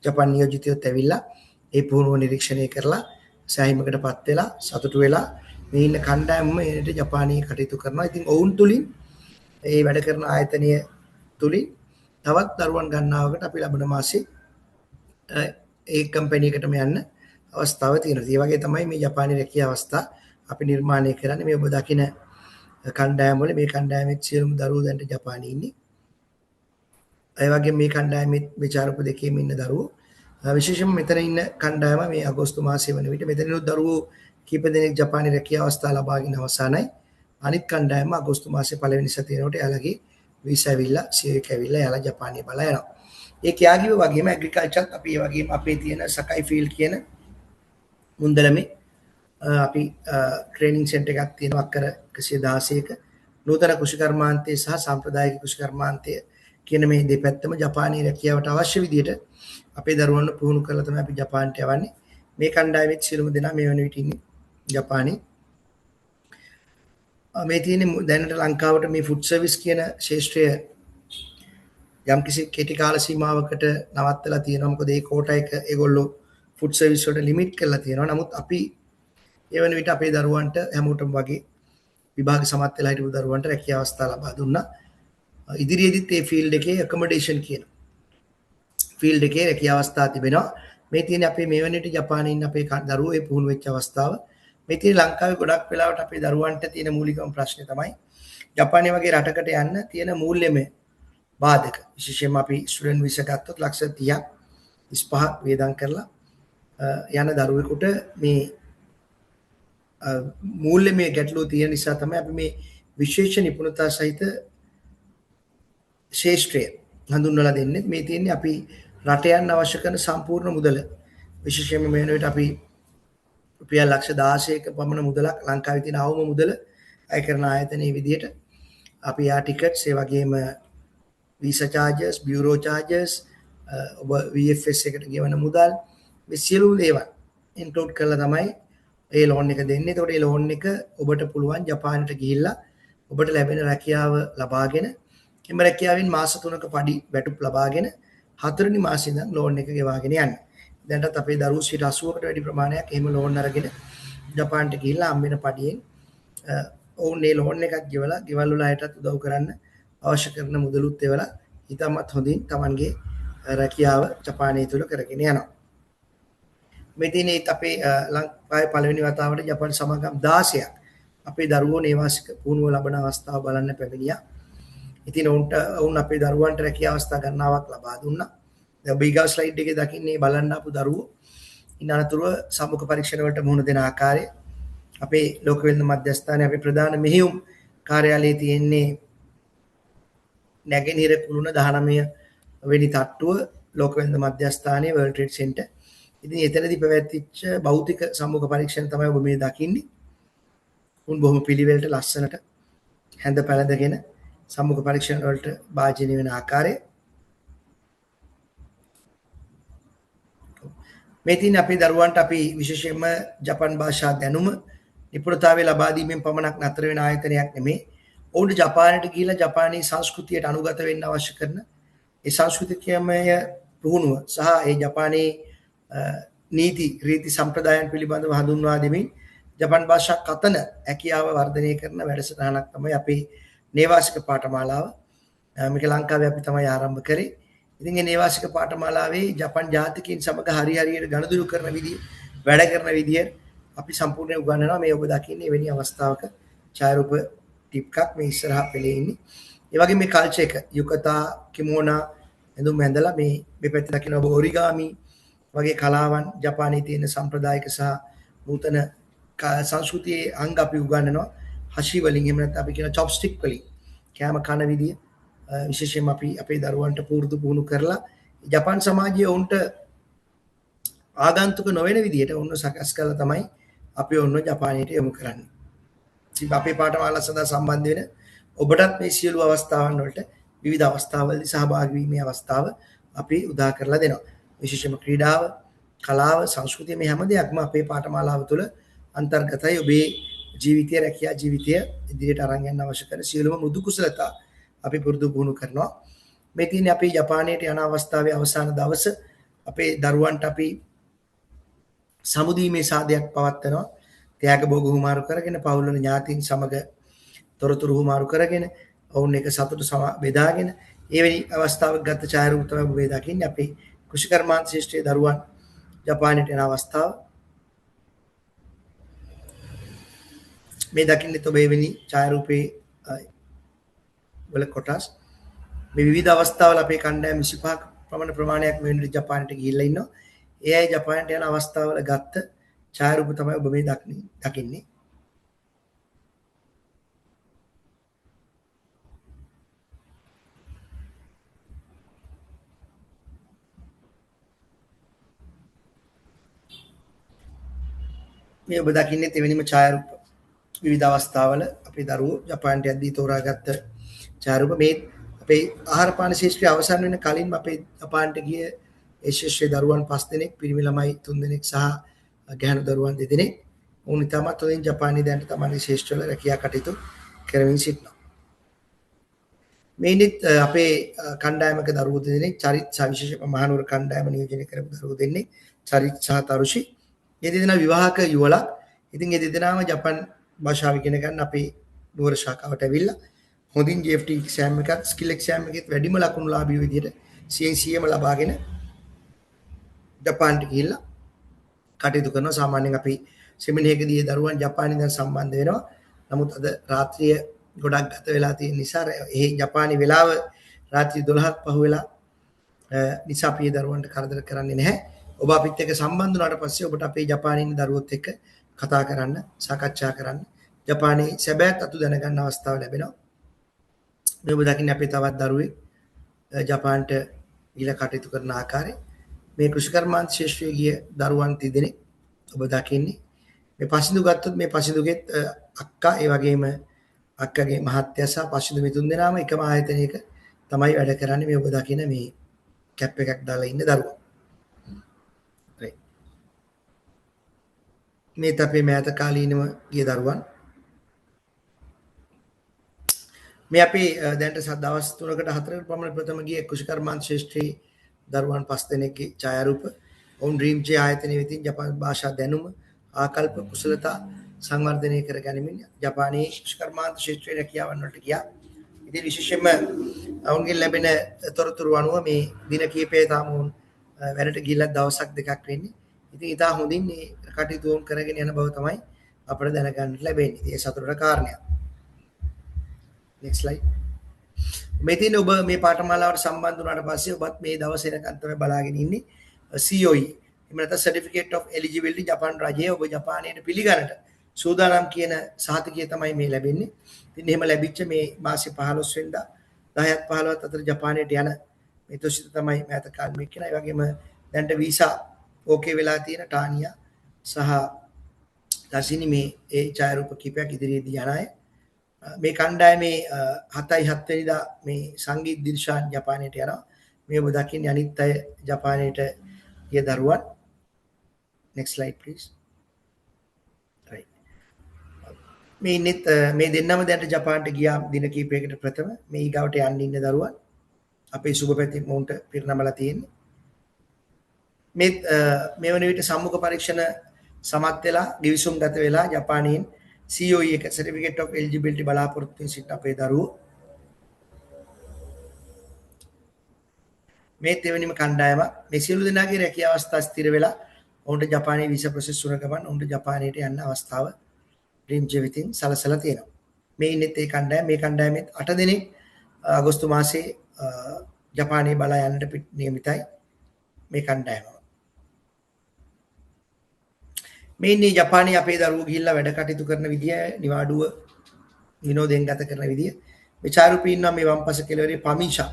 S1: ජපාන් නියෝජිතයොත් ඇවිල්ලා ඒ පුහුණුව නිරීක්ෂණය කරලා සෑහීමකටපත් වෙලා සතුටු වෙලා මේ ඉන්න කණ්ඩායමම එනට ජපානයේ කටයුතු කරනවා. ඉතින් ඔවුන් තුලින් ඒ වැඩ කරන ආයතනය තුලින් තවත් දරුවන් ගන්නවකට අපි ලබන මාසේ ඒ කම්පැනි එකටම යන්න අවස්ථාව තියෙනවා. ඒ වගේ තමයි මේ ජපානයේ රැකියා අවස්ථා අපි නිර්මාණය කරන්නේ. මේ ඔබ දකින කණ්ඩායම වල මේ කණ්ඩායමේ සියලුම දරුවෝ දැන් ජපානයේ ඉන්නේ. ඒ වගේ මේ කණ්ඩායමේ විචාරක දෙකේම ඉන්න දරුවෝ විශේෂයෙන්ම මෙතන ඉන්න කණ්ඩායම මේ අගෝස්තු මාසයේ වන විට මෙතන ඉන්න දරුවෝ කීප දෙනෙක් ජපානයේ රැකියා අවස්ථා ලබාගෙන අවසానයි. අනිත් කණ්ඩායම අගෝස්තු මාසයේ පළවෙනි සතියේනකොට එයාලගේ වීසා ඇවිල්ලා CO එක ඇවිල්ලා එයාලා ජපානයේ බලා යනවා. ඒ කියාගිව වගේම ඇග්‍රිකල්චර් අපි ඒ වගේම අපේ තියෙන සකයි ෆීල්ඩ් කියන මුන්දලමේ අපි ට්‍රේනින් සෙන්ටර් එකක් තියෙනවා අක්කර 116ක නූතන කෘෂිකර්මාන්තය සහ සාම්ප්‍රදායික කෘෂිකර්මාන්තය කියන මේ දෙපැත්තම ජපානයේ රැකියාවට අවශ්‍ය විදිහට අපේ දරුවන්ව පුහුණු කරලා තමයි අපි ජපානට යවන්නේ. මේ කණ්ඩායමේ සියලුම දෙනා මේ වෙන විට ඉන්නේ ජපානයේ. මේ තියෙන දැනට ලංකාවට මේ ෆුඩ් සර්විස් කියන ශාස්ත්‍රය යම්කිසි කෙටි කාල සීමාවකට නවත්තලා තියෙනවා. මොකද ඒ කෝටා එක ඒගොල්ලෝ ෆුඩ් සර්විස් වලට ලිමිට් කරලා තියෙනවා. නමුත් අපි ඒ වෙන විට අපේ දරුවන්ට හැමෝටම වගේ විභාග සමත් වෙලා හිටපු දරුවන්ට රැකියා අවස්ථා ලබා දුන්නා. ඉදිරියේදීත් මේ ෆීල්ඩ් එකේ ඇකොමඩේෂන් කියන ෆීල්ඩ් එකේ රැකියා අවස්ථා තිබෙනවා. මේ තියෙන අපේ මේ වෙන විට ජපානයේ ඉන්න අපේ දරුවෝ ඒ පුහුණු වෙච්ච අවස්ථාව. මේ තියෙන ලංකාවේ ගොඩක් වෙලාවට අපේ දරුවන්ට තියෙන මූලිකම ප්‍රශ්නේ තමයි ජපානයේ වගේ රටකට යන්න තියෙන මූල්‍යමය බාධක. විශේෂයෙන්ම අපි ස්ටුඩන්ට් වීසා ගත්තොත් ලක්ෂ 30ක් 35ක් වේදම් කරලා යන දරුවෙකුට මේ මූල්‍යමය ගැටලුව තියෙන නිසා තමයි අපි මේ විශේෂ නිපුණතා සහිත ශේෂ්ත්‍රය හඳුන්වලා දෙන්නේ. මේ තියෙන්නේ අපි රට යන්න අවශ්‍ය කරන සම්පූර්ණ මුදල. විශේෂයෙන්ම මේ වෙනකොට අපි රුපියල් ලක්ෂ 16ක පමණ මුදලක් ලංකාවේ තියෙන අවම මුදල අය කරන ආයතනයේ විදිහට අපි යා ටිකට්ස් ඒ වගේම වීසා charges, bureau charges, ඔබ VFS එකට ගෙවන මුදල් මේ සියලු දේවල් ඉන්ක්ලූඩ් කරලා තමයි ඒ ලෝන් එක දෙන්නේ. එතකොට ඒ ලෝන් එක ඔබට පුළුවන් ජපානයට ගිහිල්ලා ඔබට ලැබෙන රැකියාව ලබාගෙන එම රැකියාවෙන් මාස 3ක පඩි වැටුප් ලබාගෙන 4 වෙනි මාසේ ඉඳන් ලෝන් එක ගෙවාගෙන යන්න. දැන්ටත් අපේ දරුවෝ 80කට වැඩි ප්‍රමාණයක් එහෙම ලෝන් අරගෙන ජපානට ගිහිල්ලා හම්බ වෙන පඩියෙන් ඔවුන් මේ ලෝන් එකක් ගෙවලා ගෙවල් වල අයටත් උදව් කරන්න අවශ්‍ය කරන මුදලුත් එවලා ඉතාමත් හොඳින් Tamanගේ රැකියාව ජපානයේ තුල කරගෙන යනවා. මේ දිනේ අපේ ලංකාවේ පළවෙනි වතාවට ජපාන සමාගම් 16ක් අපේ දරුවෝ නේවාසික පුහුණුව ලබන අවස්ථාව බලන්න පැමිණියා. ඉතින් ඔවුන් අපේ දරුවන්ට රැකියාව අවස්ථා ගණනාවක් ලබා දුන්නා. දැන් ඔබ ඊගා ස්ලයිඩ් එකේ දකින්නේ බලන්න ආපු දරුවෝ ඉන් අනතුරුව සමුක පරීක්ෂණ වලට මුහුණ දෙන ආකාරය අපේ ලෝක වෙළඳ මධ්‍යස්ථානයේ අපේ ප්‍රධාන මෙහෙයුම් කාර්යාලයේ තියෙන්නේ නැගෙනහිර කුළුණ 19 වෙනි තට්ටුව ලෝක වෙළඳ මධ්‍යස්ථානයේ World Trade Center. ඉතින් එතනදී පැවැත්විච්ච භෞතික සම්මුඛ පරීක්ෂණ තමයි ඔබ මේ දකින්නේ. උන් බොහොම පිළිවෙලට ලස්සනට හැඳ පැළඳගෙන සම්මුඛ පරීක්ෂණ වලට භාජනය වෙන ආකාරය. මේ තියෙන අපේ දරුවන්ට අපි විශේෂයෙන්ම ජපාන් භාෂා දැනුම නිපුණතාවය ලබා දීමෙන් පමණක් නතර වෙන ආයතනයක් නෙමෙයි. ඔවුන්ට ජපානයට ගිහිලා ජපානී සංස්කෘතියට අනුගත වෙන්න අවශ්‍ය කරන ඒ සංස්කෘතිකමය පුහුණුව සහ ඒ ජපානයේ නීති රීති සම්ප්‍රදායන් පිළිබඳව හඳුන්වා දෙමින් ජපාන් භාෂා කතන හැකියාව වර්ධනය කරන වැඩසටහනක් තමයි අපේ නේවාසික පාඨමාලාව. මේක ලංකාවේ අපි තමයි ආරම්භ කරේ. ඉතින් මේ නේවාසික පාඨමාලාවේ ජපාන් ජාතිකයින් සමග හරියට ගනුදෙනු කරන විදිය, වැඩ කරන විදිය අපි සම්පූර්ණයෙන් උගන්වනවා. මේ ඔබ දකින්නේ එවැනි අවස්ථාවක ඡායාරූප ටිප් එකක් මේ ඉස්සරහා පෙළේ ඉන්නේ. ඒ වගේ මේ කල්චර් එක යුකතා, කිමෝනා එඳුම් ඇඳලා මේ පැත්තේ දකින්න ඔබ ඔරිගාමි වගේ කලාවන් ජපානයේ තියෙන සම්ප්‍රදායික සහ නූතන සංස්කෘතියේ අංග අපි උගන්වනවා. හෂි වලින් එහෙම නැත්නම් අපි කියන චොප්ස්ටික් වලින් කෑම කන විදිය විශේෂයෙන්ම අපි අපේ දරුවන්ට පුහුණු කරලා ජපාන් සමාජයේ උන්ට ආගන්තුක නොවන විදියට උන්ව සකස් කරලා තමයි අපි උන්ව ජපානයට යොමු කරන්නේ. ඉතින් අපේ පාඨමාලා සඳහා සම්බන්ධ වෙන ඔබටත් මේ සියලු අවස්ථාවන් වලට විවිධ අවස්ථාවලදී සහභාගී වීමේ අවස්ථාව අපි උදා කරලා දෙනවා. විශේෂයෙන්ම ක්‍රීඩාව, කලාව, සංස්කෘතිය මේ හැම දෙයක්ම අපේ පාඨමාලාව තුළ අන්තර්ගතයි. ඔබේ ජීවිතය, රැකියා ජීවිතය ඉදිරියට අරන් යන්න අවශ්‍ය කරන සියලුම මෘදු කුසලතා අපි පුරුදු පුහුණු කරනවා. මේ තියෙන්නේ අපි ජපානයට යන අවස්ථාවේ අවසාන දවස අපේ දරුවන්ට අපි සමුදීමේ සාදයක් පවත්වනවා. ත්‍යාග භෝග හුමාරු කරගෙන පවුල් වල ඥාතීන් සමග තොරතුරු හුමාරු කරගෙන ඔවුන් එක සතුට බෙදාගෙන එවැනි අවස්ථාවක් ගත ඡායාරූප තමයි ඔබ මේ දකින්නේ. අපේ කෘෂිකර්මාන්ත ශිෂ්ටයේ දරුවන් ජපානයට යන අවස්ථාව. මේ දකින්නේ ඔබ එවැනි ඡායාරූපේ වල කොටස්. මේ විවිධ අවස්ථාවල අපේ කණ්ඩායම් 25ක පමණ ප්‍රමාණයක් මේ වෙනකොට ජපානයට ගිහිල්ලා ඉන්නවා. ඒ අය ජපානයට යන අවස්ථාවල ගත්ත ඡායාරූප තමයි ඔබ මේ දකින්නේ. මේ ඔබ දකින්නේ එවැනිම ඡායාරූප විවිධ අවස්ථාවල අපේ දරුවෝ ජපානයට යද්දී තෝරාගත්ත ඡායාරූප. මේ අපේ ආහාර පාන ශිෂ්ටය අවසන් වෙන කලින්ම අපේ ජපානයට ගිය ඒ ශිෂ්‍ය දරුවන් 5 දෙනෙක්, පිරිමි ළමයි 3 දෙනෙක් සහ ගැහැණු දරුවන් 2 දෙනෙක්. උන් ඉතාමත් හොඳින් ජපානයේ දැනට තමයි ශිෂ්ටවල රැකියා කටයුතු කරමින් සිටිනවා. මේනිත් අපේ කණ්ඩායමක දරුවෝ 2 දෙනෙක්, චරිත් සහ විශේෂයෙන්ම මහනුවර කණ්ඩායම නියෝජනය කරපු දරුවෝ දෙන්නෙක්, චරිත් සහ තරුෂි. මේ දෙදෙනා විවාහක යුවලා. ඉතින් මේ දෙදෙනාම ජපාන් භාෂාව ඉගෙන ගන්න අපේ නුවර ශාඛාවට ඇවිල්ලා හොඳින් GFT එක්සෑම් එකක්, ස්කිල් එක්සෑම් එකෙත් වැඩිම ලකුණු ලාභියෝ විදිහට 100ම ලබාගෙන ජපානට ගිහිල්ලා කටයුතු කරනවා. සාමාන්‍යයෙන් අපි සෙමිනේකදී දරුවන් ජපානයෙන් දැන් සම්බන්ධ වෙනවා. නමුත් අද රාත්‍රිය ගොඩක් ගත වෙලා තියෙන නිසා ඒ ජපානයේ වෙලාව රාත්‍රී 12ක් පහුවෙලා නිසා අපි දරුවන්ට කරදර කරන්නේ නැහැ. ඔබ අපිත් එක්ක සම්බන්ධ වුණාට පස්සේ ඔබට අපේ ජපානයේ දරුවොත් එක්ක කතා කරන්න, සාකච්ඡා කරන්න, ජපානයේ සැබෑත් අතු දැනගන්න අවස්ථාව ලැබෙනවා. මේ ඔබ දකින්නේ අපේ තවත් දරුවෙක් ජපාන්ට ගිහිලා කටයුතු කරන ආකාරය. මේ කෘෂිකර්මාන්ත ශාස්ත්‍රයේ ගිය දරුවන් තිදෙනෙක් ඔබ දකින්නේ. මේ පසිඳු ගත්තොත් මේ පසිඳුගෙත් අක්කා ඒ වගේම අක්කගේ මහත්තයා සහ පසිඳු මේ තුන් දෙනාම එකම ආයතනයක තමයි වැඩ කරන්නේ. මේ ඔබ දකින මේ කැප් එකක් දාලා ඉන්න දරුවා. මේ අපේ මෑත කාලීනව ගිය දරුවන්. මේ අපි දැනට දවස් 3කට 4කට පමණ ප්‍රථම ගිය කෘෂිකර්මාන්ත ශාස්ත්‍රයේ දරුවන් 5 දෙනෙක්ගේ ඡායාරූප ඔවුන් ඩ්‍රීම් ජේ ආයතනය වෙතින් ජපාන් භාෂා දැනුම ආකල්ප කුසලතා සංවර්ධනය කර ගැනීමෙන් ජපානයේ කෘෂිකර්මාන්ත ශාස්ත්‍රයේ රැකියාවන් වලට ගියා. ඉතින් විශේෂයෙන්ම ඔවුන්ගෙන් ලැබෙන තොරතුරු අනුව මේ දින කිහිපය තාම ඔවුන් වැඩට ගිහිල්ලා දවසක් දෙකක් වෙන්නේ. ඉතින් ඉතා හොඳින් මේ කටයුතු කරගෙන යන බව තමයි අපිට දැනගන්න ලැබෙන්නේ. ඒ සතුටට කාරණයක්. next slide. මෙතින් ඔබ මේ පාඨමාලාවට සම්බන්ධ වුණාට පස්සේ ඔබත් මේ දවස් වෙනකන් තමයි බලාගෙන ඉන්නේ COE. එහෙම නැත්නම් Certificate of Eligibility ජපාන් රජයේ ඔබ ජපානයේ පිළිගන්නට සූදානම් කියන සහතිකය තමයි මේ ලැබෙන්නේ. ඉතින් එහෙම ලැබිච්ච මේ මාසේ 15 වෙනිදා 10ත් 15ත් අතර ජපානයට යන මේ තුසිත තමයි මෑත කාර්මික කෙනා. ඒ වගේම දැන්ට වීසා ඕකේ වෙලා තියෙන ටානියා සහ දසිනි මේ ඒ ඡායාරූප කීපයක් ඉදිරියේදී යන අය. මේ කණ්ඩායමේ 7යි 7 වෙනිදා මේ සංගීත දිර්ශාන් ජපානයට යනවා. මේ ඔබ දකින්නේ අනිත් අය ජපානයට ගිය දරුවන්. next slide please. right. මේ ඉන්නෙත් මේ දෙන්නම දැන්ට ජපානට ගියා දින කිහිපයකට ප්‍රථම. මේ ඊගවට යන්න ඉන්න දරුවන්. අපේ සුබ පැති මොන්ට පිරිනමලා තියෙන්නේ. මේ වන විට සම්මුඛ පරීක්ෂණ සමත් වෙලා ගිවිසුම් ගත වෙලා ජපානයෙන් COE එක Certificate of Eligibility බලාපොරොත්තු වෙන සිට අපේ දරුවෝ මේ දෙවෙනිම කණ්ඩායම මේ සියලු දෙනාගේ රැකියාව අවස්ථා ස්ථිර වෙලා ඔවුන්ට ජපානයේ වීසා ප්‍රොසෙස් වුණ ගමන් ඔවුන්ට ජපානයට යන්න අවස්ථාව ඩ්‍රීම් ජෙවිතින් සලසලා තියෙනවා. මේ ඉන්නෙත් ඒ කණ්ඩායම මේ කණ්ඩායමේ 8 දෙනෙක් අගෝස්තු මාසේ ජපානයේ බලා යන්නට නියමිතයි මේ කණ්ඩායම. මේ ඉන්නේ ජපානයේ අපේ දරුවෝ ගිහිල්ලා වැඩ කටයුතු කරන විදිය, නිවාඩුව විනෝදයෙන් ගත කරන විදිය. මේ චාරුපී ඉන්නවා මේ වම්පස කෙළවරේ පමිෂා.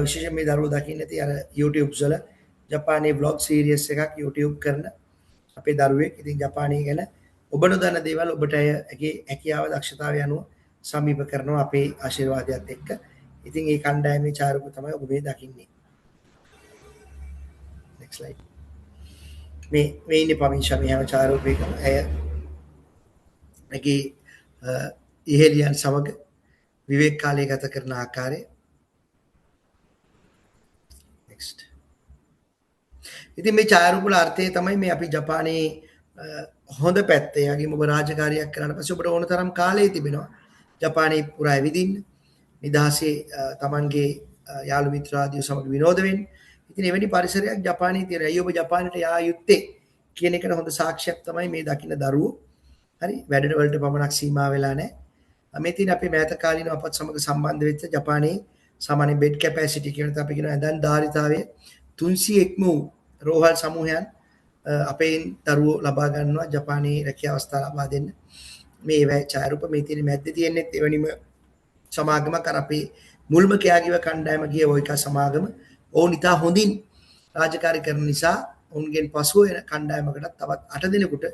S1: විශේෂයෙන් මේ දරුවෝ දකින්න ඇති අර YouTube වල ජපානයේ vlog series එකක් YouTube කරන අපේ දරුවෙක්. ඉතින් ජපානයේ ගැන ඔබ නොදන්න දේවල් ඔබට ඇගේ හැකියාව දක්ෂතාවය අනුව සමීප කරනවා අපේ ආශිර්වාදයත් එක්ක. ඉතින් මේ කණ්ඩායමේ චාරුප තමයි ඔබ මේ දකින්නේ. next slide. මේ ඉන්නේ පමිෂා මේ හැම චාරුපයකම ඇගේ ඉහෙලියන් සමග විවේක කාලය ගත කරන ආකාරය. next. ඉතින් මේ ඡායාරූපවල අර්ථය තමයි මේ අපි ජපානයේ හොඳ පැත්ත. ඒ වගේම ඔබ රාජකාරියක් කරාට පස්සේ ඔබට ඕන තරම් කාලය තිබෙනවා ජපානයේ පුරා ඇවිදින්න. නිදහසේ Tamanගේ යාළු මිත්‍රාදියෝ සමග විනෝද වෙන්න. ඉතින් එවැනි පරිසරයක් ජපානයේ තියෙන. අයියෝ ඔබ ජපානයට යා යුත්තේ කියන එකට හොඳ සාක්ෂියක් තමයි මේ දකින්න දරුවෝ. හරි වැඩ වලට පමණක් සීමා වෙලා නැහැ. මේ තියෙන අපේ මෑත කාලීනව අපත් සමග සම්බන්ධ වෙච්ච ජපානයේ සාමාන්‍ය බෙඩ් කැපැසිටි කියන අපි කියන ඇඳන් ධාරිතාවය 300ක්ම වූ රෝහල් සමූහයන් අපේ දරුවෝ ලබා ගන්නවා ජපානයේ රැකියාව අවස්ථා ලබා දෙන්න. මේ වේ ඡායාරූප මේ තියෙන මැද්දේ තියෙනෙත් එවැනිම සමාගමක් අර අපේ මුල්ම කැයාගිව කණ්ඩායම ගිය ඔයිකා සමාගම. ඔවුන් ඉතා හොඳින් රාජකාරී කරන නිසා ඔවුන්ගෙන් පසුව එන කණ්ඩායමකට තවත් 8 දිනකට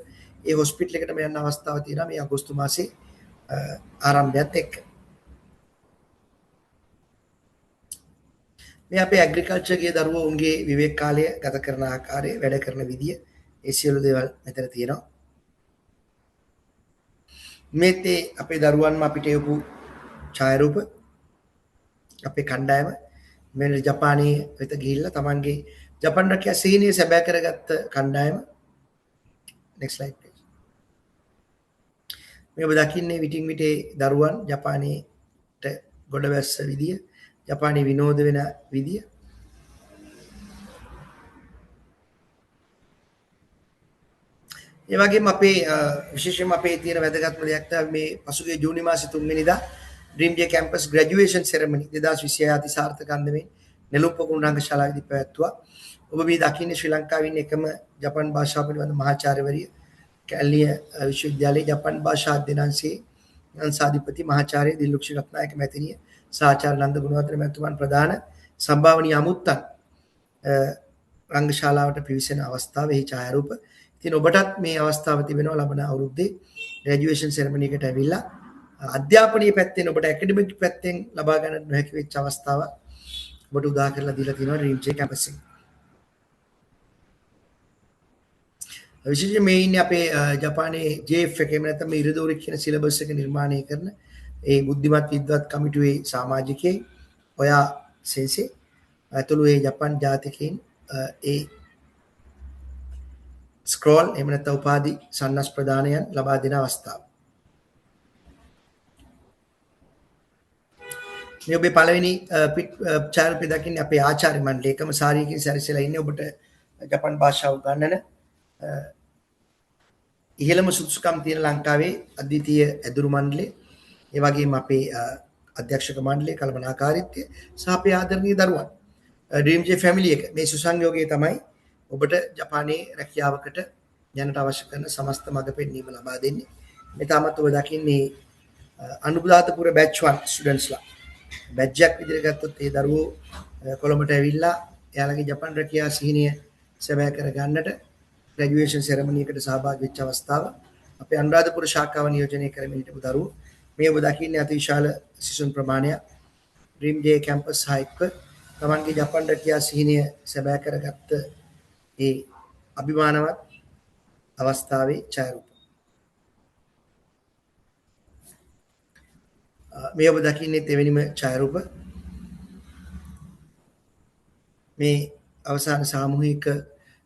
S1: ඒ හොස්පිටල් එකට යන්න අවස්ථාව තියෙනවා මේ අගෝස්තු මාසේ ආරම්භයත් එක්ක. මේ අපේ ඇග්‍රිකල්චර් ගිය දරුවෝ උන්ගේ විවේක කාලය ගත කරන ආකාරය, වැඩ කරන විදිය, ඒ සියලු දේවල් මෙතන තියෙනවා. මේත් අපේ දරුවන්ම අපිට යපු ඡායාරූප අපේ කණ්ඩායම මේ ජපානයේ වෙත ගිහිල්ලා Tamanගේ ජපාන රැකියා සීනිය සැබෑ කරගත්ත කණ්ඩායම. next slide please. මේ ඔබ දකින්නේ විටින් විට දරුවන් ජපානයේට ගොඩ වැස්ස විදිය, ජපානයේ විනෝද වෙන විදිය. ඒ වගේම අපේ විශේෂයෙන්ම අපේ තියෙන වැදගත්ම දෙයක් තමයි මේ පසුගිය ජූනි මාසේ 3 වෙනිදා ඩ්‍රීම් ජේ කැම්පස් ග්‍රැජුවේෂන් සෙරමනි 2026 අතිසාර්ථක අන්දමින් නෙළුම් පොකුණු රංගශාලාවේදී පැවැත්වුවා. ඔබ මේ දකින්නේ ශ්‍රී ලංකාවේ ඉන්න එකම ජපන් භාෂාව පිළිබඳ මහාචාර්යවරිය කැලණිය විශ්වවිද්‍යාලයේ ජපන් භාෂා අධ්‍යනාංශයේ අංශාධිපති මහාචාර්ය දිල්ලුක්ෂි රත්නායක මැතිණිය සහ ආචාර්ය නන්ද ගුණවර්ධන මැතිතුමන් ප්‍රධාන සම්භාවනීය අමුත්තන් රංගශාලාවට පිවිසෙන අවස්ථාවේ එහි ඡායාරූප. ඉතින් ඔබටත් මේ අවස්ථාව තිබෙනවා ලබන අවුරුද්දේ ග්‍රැජුවේෂන් සෙරමනි එකට ඇවිල්ලා අධ්‍යාපනීය පැත්තෙන් ඔබට ඇකඩමික් පැත්තෙන් ලබා ගන්න නොහැකි වෙච්ච අවස්ථාව ඔබට උදා කරලා දීලා තියෙනවා ඩ්‍රීම් ජේ කැම්පස් එකේ. විශේෂයෙන් මේ ඉන්නේ අපේ ජපානයේ JF එකේ නැත්නම් මේ ඉරදෝරි කියන සිලබස් එක නිර්මාණය කරන ඒ බුද්ධිමත් විද්වත් කමිටුවේ සමාජිකයෙක් ඔයා සෙන්සේ ඇතුළු ඒ ජපන් ජාතිකයින් ඒ ස්ක්‍රෝල් එහෙම නැත්නම් උපාධි සන්නස් ප්‍රදානයන් ලබා දෙන අවස්ථාව. මේ ඔබේ පළවෙනි චාරිත්‍රය දකින්නේ අපේ ආචාර්ය මණ්ඩලය එකම සාරියකින් සැරසෙලා ඉන්නේ ඔබට ජපන් භාෂාව උගන්වන ඉහළම සුදුසුකම් තියෙන ලංකාවේ අද්විතීය ඇදුරු මණ්ඩලය ඒ වගේම අපේ අධ්‍යක්ෂක මණ්ඩලය කළමනාකාරීත්වය සහ අපේ ආදරණීය දරුවන් ඩ්‍රීම් ජේ ෆැමිලි එක මේ සුසංයෝගය තමයි ඔබට ජපානයේ රැකියාවකට යන්නට අවශ්‍ය කරන සමස්ත මඟ පෙන්වීම ලබා දෙන්නේ. මේ තාමත් ඔබ දකින්නේ අනුබුදාතපුර බැච් 1 ස්ටුඩන්ට්ස්ලා බැච් එකක් විදිහට ගත්තොත් ඒ දරුවෝ කොළඹට ඇවිල්ලා එයාලගේ ජපන් රැකියාව සිහිනය සැබෑ කර ගන්නට ග්‍රැජුවේෂන් සෙරමනි එකට සහභාගී වෙච්ච අවස්ථාව අපේ අනුරාධපුර ශාඛාව නියෝජනය කරමින් හිටපු දරුවෝ මේ ඔබ දකින්නේ අතිවිශාල සිසුන් ප්‍රමාණයක් ඩ්‍රීම් ජේ කැම්පස් හයිප් තමන්ගේ ජපන් රැකියාව සිහිනය සැබෑ කරගත්ත ඒ අභිමානවත් අවස්ථාවේ ඡායාරූප. මේ ඔබ දකින්නේ දෙවෙනිම ඡායාරූප. මේ අවසාන සාමූහික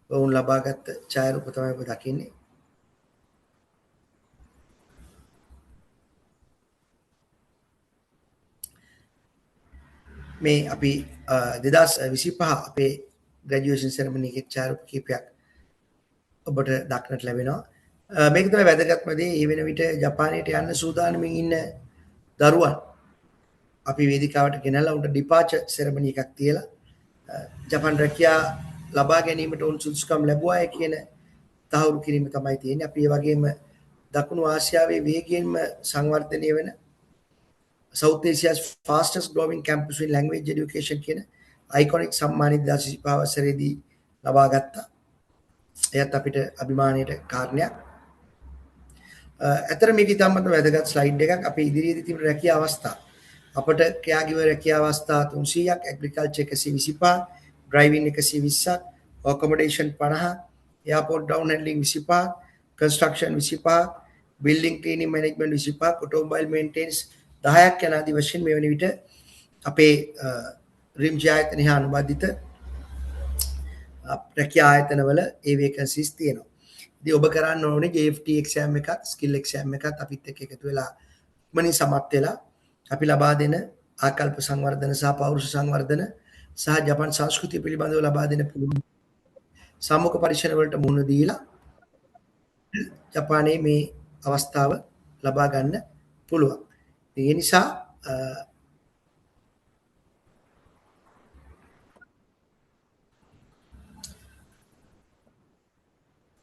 S1: වුන් ලබාගත් ඡායාරූප තමයි ඔබ දකින්නේ. මේ අපි 2025 අපේ ග්‍රැජුවේෂන් සෙරමනි එකේ ඡායාරූප කීපයක් ඔබට දක්නට ලැබෙනවා. මේක තමයි වැදගත්ම දේ. මේ වෙන විට ජපානයට යන්න සූදානමින් ඉන්න දරුවන් අපි වේදිකාවට ගෙනල්ලා උන්ට ඩිපාචර් සෙරමනි එකක් තියලා ජපාන් රැකියාව ලබා ගැනීමට උන් සුදුසුකම් ලැබුවාය කියන තහවුරු කිරීම තමයි තියෙන්නේ. අපි ඒ වගේම දකුණු ආසියාවේ වේගයෙන්ම සංවර්ධනය වෙන South Asia's fastest growing campus in language education කියන iconic සම්මානය 2025 වසරේදී ලබා ගත්තා. එයත් අපිට අභිමානයට කාරණයක්. අතර මේක ඉතාමත් වැදගත් ස්ලයිඩ් එකක්. අපේ ඉදිරියේදී තිබෙන රැකියාව අවස්ථා අපට caregiver රැකියාව අවස්ථා 300ක්, agriculture 125, driving 120ක්, accommodation 50, airport ground handling 25, construction 25, building cleaning management 25, automobile maintenance 10ක් යන ආදී වශයෙන් මේ වෙන විට අපේ ඩ්‍රීම් ජේ ආයතනය හා අනුබද්ධිත රැකියා ආයතනවල ඒ වේකන්සිස් තියෙනවා. ඉතින් ඔබ කරන්න ඕනේ JFT exam එකත් skill exam එකත් අපිත් එක්ක එකතු වෙලා ඉක්මනින් සමත් වෙලා අපි ලබා දෙන ආකල්ප සංවර්ධන සහ පෞරුෂ සංවර්ධන සහ ජපන් සංස්කෘතිය පිළිබඳව ලබා දෙන පුළුවන් සම්මුඛ පරීක්ෂණ වලට මුහුණ දීලා ජපානයේ මේ අවස්ථාව ලබා ගන්න පුළුවන්. ඒ නිසා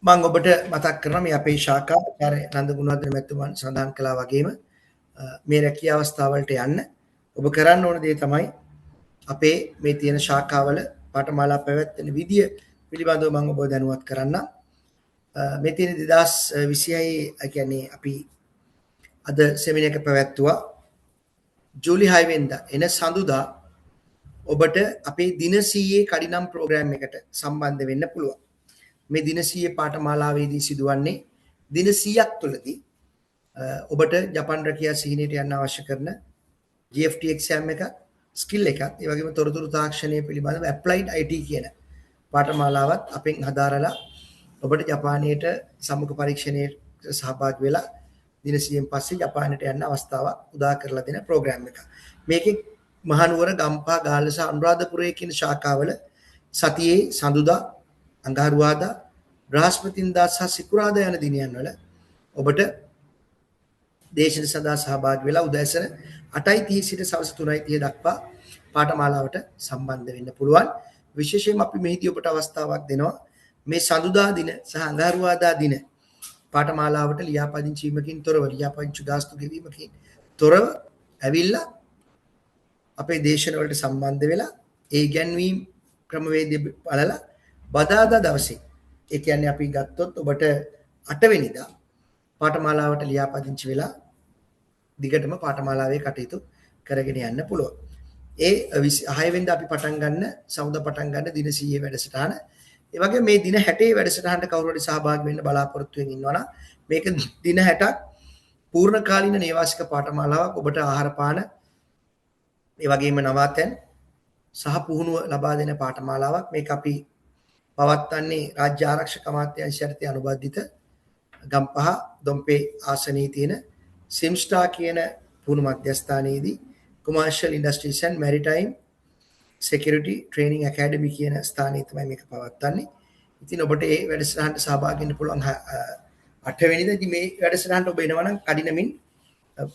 S1: මම ඔබට මතක් කරනවා මේ අපේ ශාඛා ආචාර්ය නන්ද ගුණවර්ධන මැතිතුමන් සඳහන් කළා වගේම මේ රැකියා අවස්ථාවලට යන්න ඔබ කරන්න ඕන දේ තමයි අපේ මේ තියෙන ශාඛාවල පාඨමාලා පැවැත්වෙන විදිය පිළිබඳව මම ඔබ දැනුවත් කරන්න. මේ තියෙන 2026 කියන්නේ අපි අද සෙමිනාර් එක පැවැත්වුවා ජූලි 6 වෙනිදා එන සඳුදා ඔබට අපේ දින 100 කඩිනම් ප්‍රෝග්‍රෑම් එකට සම්බන්ධ වෙන්න පුළුවන්. මේ දින 100 පාඨමාලාවේදී සිදුවන්නේ දින 100ක් තුළදී ඔබට ජපන් රැකියා සිහිනයට යන්න අවශ්‍ය කරන GFT exam එක, skill එකක්, ඒ වගේම තොරතුරු තාක්ෂණය පිළිබඳව applied IT කියන පාඨමාලාවත් අපෙන් හදාරලා ඔබට ජපානයට සම්මුඛ පරීක්ෂණයේ සහභාගී වෙලා දින 100න් පස්සේ ජපානයට යන්න අවස්ථාවක් උදා කරලා දෙන ප්‍රෝග්‍රෑම් එකක්. මේකේ මහනුවර, ගම්පහ, ගාල්ල සහ අනුරාධපුරයේ කියන ශාඛාවල සතියේ සඳුදා, අඟහරුවාදා, බ්‍රහස්පතින්දා සහ සිකුරාදා යන දිනයන් වල ඔබට දේශන සඳහා සහභාගී වෙලා උදෑසන 8:30 සිට සවස් 3:30 දක්වා පාඨමාලාවට සම්බන්ධ වෙන්න පුළුවන්. විශේෂයෙන්ම අපි මෙහිදී ඔබට අවස්ථාවක් දෙනවා මේ සඳුදා දින සහ අඟහරුවාදා දින පාඨමාලාවට ලියාපදිංචි වීමකින් තොරව ලියාපදිංචි ගාස්තු ගෙවීමකින් තොරව ඇවිල්ලා අපේ දේශන වලට සම්බන්ධ වෙලා ඒ ඉගැන්වීම් ක්‍රමවේදය බලලා බදාදා දවසේ ඒ කියන්නේ අපි ගත්තොත් ඔබට 8 වෙනිදා පාඨමාලාවට ලියාපදිංචි වෙලා දිගටම පාඨමාලාවේ කටයුතු කරගෙන යන්න පුළුවන්. ඒ 6 වෙනිදා අපි පටන් ගන්න සමුදා පටන් ගන්න දින 100 වැඩසටහන. ඒ වගේ මේ දින 60 වැඩසටහනට කවුරු හරි සහභාගී වෙන්න බලාපොරොත්තු වෙමින් ඉන්නවනම් මේක දින 60ක් පූර්ණ කාලීන නේවාසික පාඨමාලාවක් ඔබට ආහාර පාන ඒ වගේම නවාතැන් සහ පුහුණුව ලබා දෙන පාඨමාලාවක්. මේක අපි පවත්වන්නේ රාජ්‍ය ආරක්ෂක අමාත්‍යාංශයට අනුබද්ධිත ගම්පහ දොම්පේ ආසනයේ තියෙන සිම්ස්ටා කියන පුහුණු මධ්‍යස්ථානයේදී commercial industries and maritime security training academy කියන ස්ථානයේ තමයි මේක පවත්වන්නේ. ඉතින් ඔබට මේ වැඩසටහනට සහභාගී වෙන්න පුළුවන් 8 වෙනිදා. ඉතින් මේ වැඩසටහනට ඔබ එනවා නම් කඩිනමින්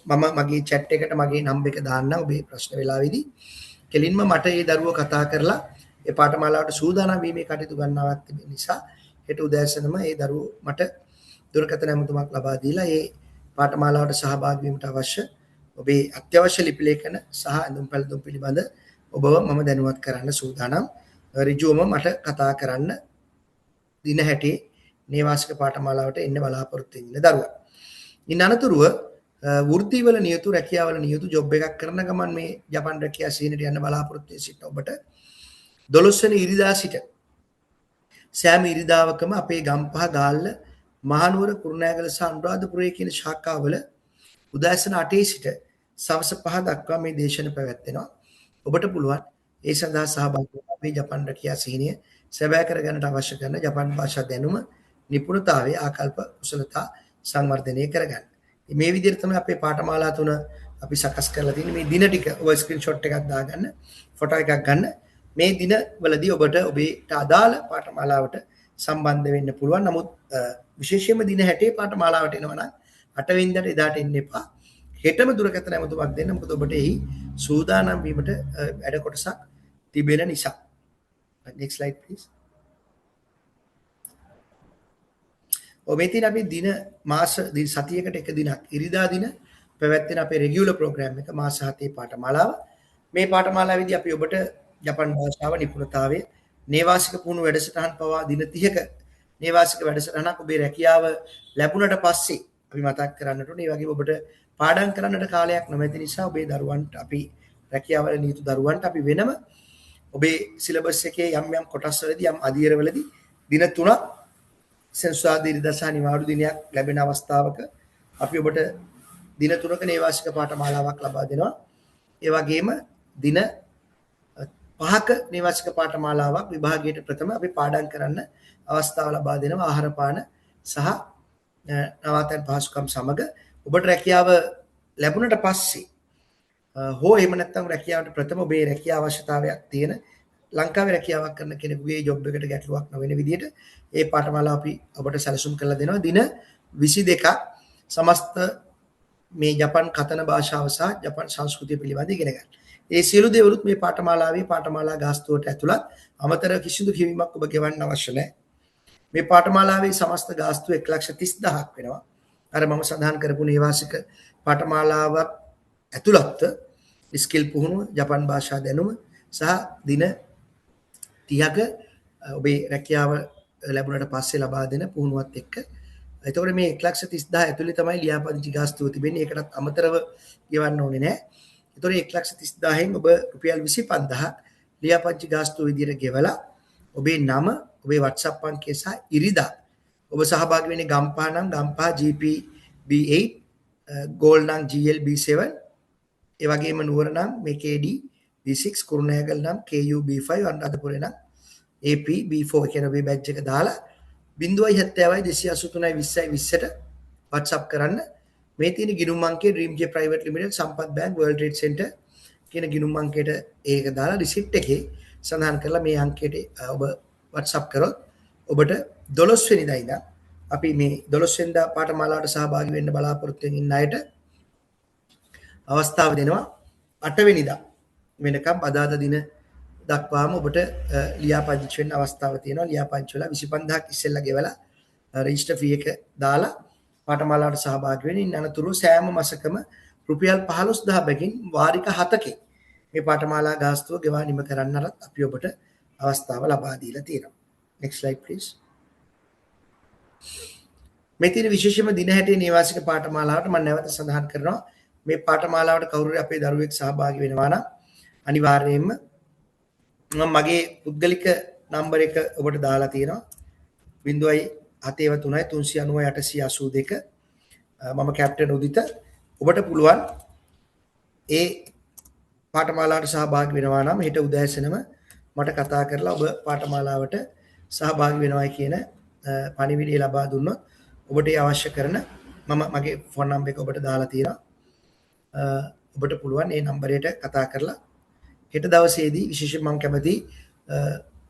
S1: මම මගේ chat එකට මගේ නම්බර් එක දාන්න ඔබේ ප්‍රශ්න වෙලාවේදී කෙලින්ම මට මේ දරුවෝ කතා කරලා ඒ පාඨමාලාවට සූදානම් වීමේ කටයුතු ගන්නවක් තිබෙන නිසා හෙට උදෑසනම මේ දරුවෝ මට දුරකථන ඇමතුමක් ලබා දීලා මේ පාඨමාලාවට සහභාගී වීමට අවශ්‍ය ඔබේ අත්‍යවශ්‍ය ලිපි ලේඛන සහ ඇඳුම් පැළඳුම් පිළිබඳ ඔබව මම දැනුවත් කරන්න සූදානම්. ඍජුවම මට කතා කරන්න දින 60 නේවාසික පාඨමාලාවට එන්න බලාපොරොත්තු වෙන දරුවා. ඉන් අනතුරුව වෘත්තිවල නියුතු රැකියාවල නියුතු ජොබ් එකක් කරන ගමන් මේ ජපාන් රැකියා සීනට යන්න බලාපොරොත්තු වෙ සිට ඔබට 12 වෙනි ඉරිදා සිට සෑම ඉරිදාවකම අපේ ගම්පහ ගාල්ල මහනුවර කුරුණෑගල සහ අනුරාධපුරයේ කියන ශාඛාවල උදෑසන 8 සිට සවස් 5 දක්වා මේ දේශන පැවැත්වෙනවා. ඔබට පුළුවන් ඒ සඳහා සහභාගී වෙන්න අපේ ජපාන් රැකියා සීනිය සැබෑ කරගන්නට අවශ්‍ය කරන ජපාන් භාෂා දැනුම නිපුණතාවයේ ආකල්ප කුසලතා සංවර්ධනය කරගන්න. මේ විදිහට තමයි අපේ පාඨමාලා තුන අපි සකස් කරලා තියෙන්නේ. මේ දින ටික ඔබ ස්ක්‍රීන්ෂොට් එකක් දාගන්න, ෆොටෝ එකක් ගන්න. මේ දිනවලදී ඔබට ඔබේට අදාළ පාඨමාලාවට සම්බන්ධ වෙන්න පුළුවන්. නමුත් විශේෂයෙන්ම දින 60 පාඨමාලාවට එනවා නම් 8 වෙනිදාට එදාට එන්න එපා. හෙටම දුරකථන ඇමතුමක් දෙන්න. මොකද ඔබට එහි සූදානම් වීමට වැඩ කොටසක් තිබෙන නිසා. Next slide please. මෙතන අපි දින මාස සතියකට එක දිනක් ඉරිදා දින පැවැත්වෙන අපේ රෙගියුලර් ප්‍රෝග්‍රෑම් එක මාස 7 පාඨමාලාව. මේ පාඨමාලාවේදී අපි ඔබට ජපාන් භාෂාව නිපුණතාවය නේවාසික පුහුණු වැඩසටහන් පවා දින 30ක නේවාසික වැඩසටහනක් ඔබේ රැකියාව ලැබුණට පස්සේ අපි මතක් කරන්නට ඕනේ. ඒ වගේම ඔබට පාඩම් කරන්නට කාලයක් නොමැති නිසා ඔබේ දරුවන්ට අපි රැකියාවල නියුතු දරුවන්ට අපි වෙනම ඔබේ සිලබස් එකේ යම් යම් කොටස් වලදී යම් අධීරවලදී දින 3ක් සෙන්සුරාදා ඉරිදා සහ නිවාඩු දිනයක් ලැබෙන අවස්ථාවක අපි ඔබට දින 3ක නේවාසික පාඨමාලාවක් ලබා දෙනවා. ඒ වගේම දින 5ක නේවාසික පාඨමාලාවක් විභාගයට ප්‍රථම අපි පාඩම් කරන්න අවස්ථාව ලබා දෙනවා. ආහාර පාන සහ නවාතැන් පහසුකම් සමග ඔබට රැකියාව ලැබුණට පස්සේ හෝ එහෙම නැත්නම් රැකියාවට ප්‍රථම ඔබේ රැකියා අවශ්‍යතාවයක් තියෙන ලංකාවේ රැකියාවක් කරන කෙනෙකුගේ ජොබ් එකට ගැටලුවක් නොවන විදිහට ඒ පාඨමාලාව අපි ඔබට සැලසුම් කරලා දෙනවා. දින 22ක් සමස්ත මේ ජපාන් කතන භාෂාව සහ ජපාන් සංස්කෘතිය පිළිබඳ ඉගෙන ගන්න. ඒ සියලු දේවලුත් මේ පාඨමාලාවේ පාඨමාලා ගාස්තුවට ඇතුළත් අමතර කිසිදු කිවිමක් ඔබ ගෙවන්න අවශ්‍ය නැහැ. මේ පාඨමාලාවේ සමස්ත ගාස්තුව 1,30,000ක් වෙනවා. අර මම සඳහන් කරපු නේවාසික පාඨමාලාවක් ඇතුළත් ස්කිල් පුහුණුව, ජපාන් භාෂා දැනුම සහ දින 30ක ඔබේ රැකියාව ලැබුණට පස්සේ ලබා දෙන පුහුණුවත් එක්ක. එතකොට මේ 1,30,000 ඇතුළේ තමයි ලියාපදිංචි ගාස්තුව තිබෙන්නේ. ඒකටත් අමතරව ගෙවන්න ඕනේ නැහැ. එතකොට 1,30,000න් ඔබ රුපියල් 25,000ක් ලියාපදිංචි ගාස්තුව විදියට ගෙවලා ඔබේ නම, ඔබේ WhatsApp අංකය සහ ඉරිදා ඔබ සහභාගී වෙන්නේ ගම්පහ නම් ගම්පහ GP B8, ගෝල් නම් GL B7, ඒ වගේම නුවර නම් මේ KD B6, කුරුණෑගල නම් KU B5, අනුරාධපුර නම් AP B4 කියන ඔබේ බැච් එක දාලා 070 283 20 20ට WhatsApp කරන්න. මේ තියෙන ගිණුම් අංකයේ Dream J Private Limited, සම්පත් බැංක්, World Trade Center කියන ගිණුම් අංකයට ඒක දාලා රිසිප්ට් එකේ සඳහන් කරලා මේ අංකයට ඔබ WhatsApp කරොත් ඔබට 12 වෙනිදා ඉඳන් අපි මේ 12 වෙනිදා පාඨමාලාවට සහභාගී වෙන්න බලාපොරොත්තු වෙන ඉන්න අයට අවස්ථාව දෙනවා 8 වෙනිදා වෙනකම් අදාළ දින දක්වාම ඔබට ලියාපදිංචි වෙන්න අවස්ථාව තියෙනවා. ලියාපදිංචි වෙලා 25000ක් ඉස්සෙල්ලා ගෙවලා රෙජිස්ටර් ෆී එක දාලා පාඨමාලාවට සහභාගී වෙන්න. ඉන් අනතුරුව සෑම මාසකම රුපියල් 15000 බැගින් වාරික 7කේ මේ පාඨමාලා ගාස්තුව ගෙවා නිම කරන්නට අපි ඔබට අවස්ථාව ලබා දීලා තියෙනවා. next slide please. මේ තියෙන විශේෂම දින 60 නිවාසික පාඨමාලාවට මම නැවත සඳහන් කරනවා මේ පාඨමාලාවට කවුරු හරි අපේ දරුවෙක් සහභාගී වෙනවා නම් අනිවාර්යයෙන්ම මම මගේ පුද්ගලික නම්බර් එක ඔබට දාලා තියෙනවා 0.73 390 882 මම කැප්ටන් උදිත ඔබට පුළුවන් ඒ පාඨමාලාවට සහභාගී වෙනවා නම් හෙට උදෑසනම මට කතා කරලා ඔබ පාඨමාලාවට සහභාගී වෙනවයි කියන පණිවිඩය ලබා දුන්නොත් ඔබට අවශ්‍ය කරන මම මගේ ෆෝන් නම්බර් එක ඔබට දාලා තියෙනවා. ඔබට පුළුවන් මේ නම්බරයට කතා කරලා හෙට දවසේදී විශේෂයෙන් මම කැමති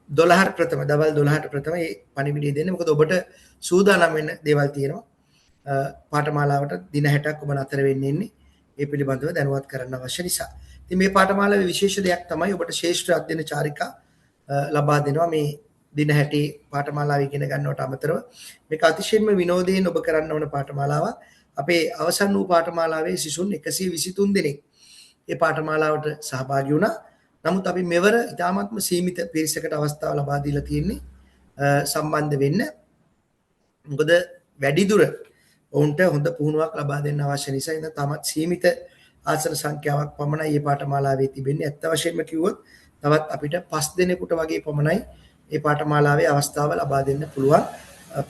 S1: 12ට ප්‍රථම දවල් 12ට ප්‍රථම මේ පණිවිඩය දෙන්න. මොකද ඔබට සූදානම් වෙන්න දේවල් තියෙනවා. පාඨමාලාවට දින 60ක් ඔබ නතර වෙන්න ඉන්නේ. ඒ පිළිබඳව දැනුවත් කරන්න අවශ්‍ය නිසා. ඉතින් මේ පාඨමාලාවේ විශේෂ දෙයක් තමයි ඔබට ශ්‍රේෂ්ඨ අධ්‍යයන චාරිකා ලබා දෙනවා මේ දින 60 පාඨමාලාව ඉගෙන ගන්නවට අමතරව මේක අතිශයින්ම විනෝදයෙන් ඔබ කරන්න ඕන පාඨමාලාවක්. අපේ අවසන් වූ පාඨමාලාවේ සිසුන් 123 දෙනෙක් මේ පාඨමාලාවට සහභාගී වුණා. නමුත් අපි මෙවර ඉතාමත්ම සීමිත පිරිසකට අවස්ථාව ලබා දීලා තියෙන්නේ සම්බන්ධ වෙන්න. මොකද වැඩිදුර ඔවුන්ට හොඳ පුහුණුවක් ලබා දෙන්න අවශ්‍ය නිසා ඉතින් තාමත් සීමිත ආසන සංඛ්‍යාවක් පමණයි මේ පාඨමාලාවේ තිබෙන්නේ. ඇත්ත වශයෙන්ම කිව්වොත් තවත් අපිට 5 දෙනෙකුට වගේ පමණයි මේ පාඨමාලාවේ අවස්ථාව ලබා දෙන්න පුළුවන්.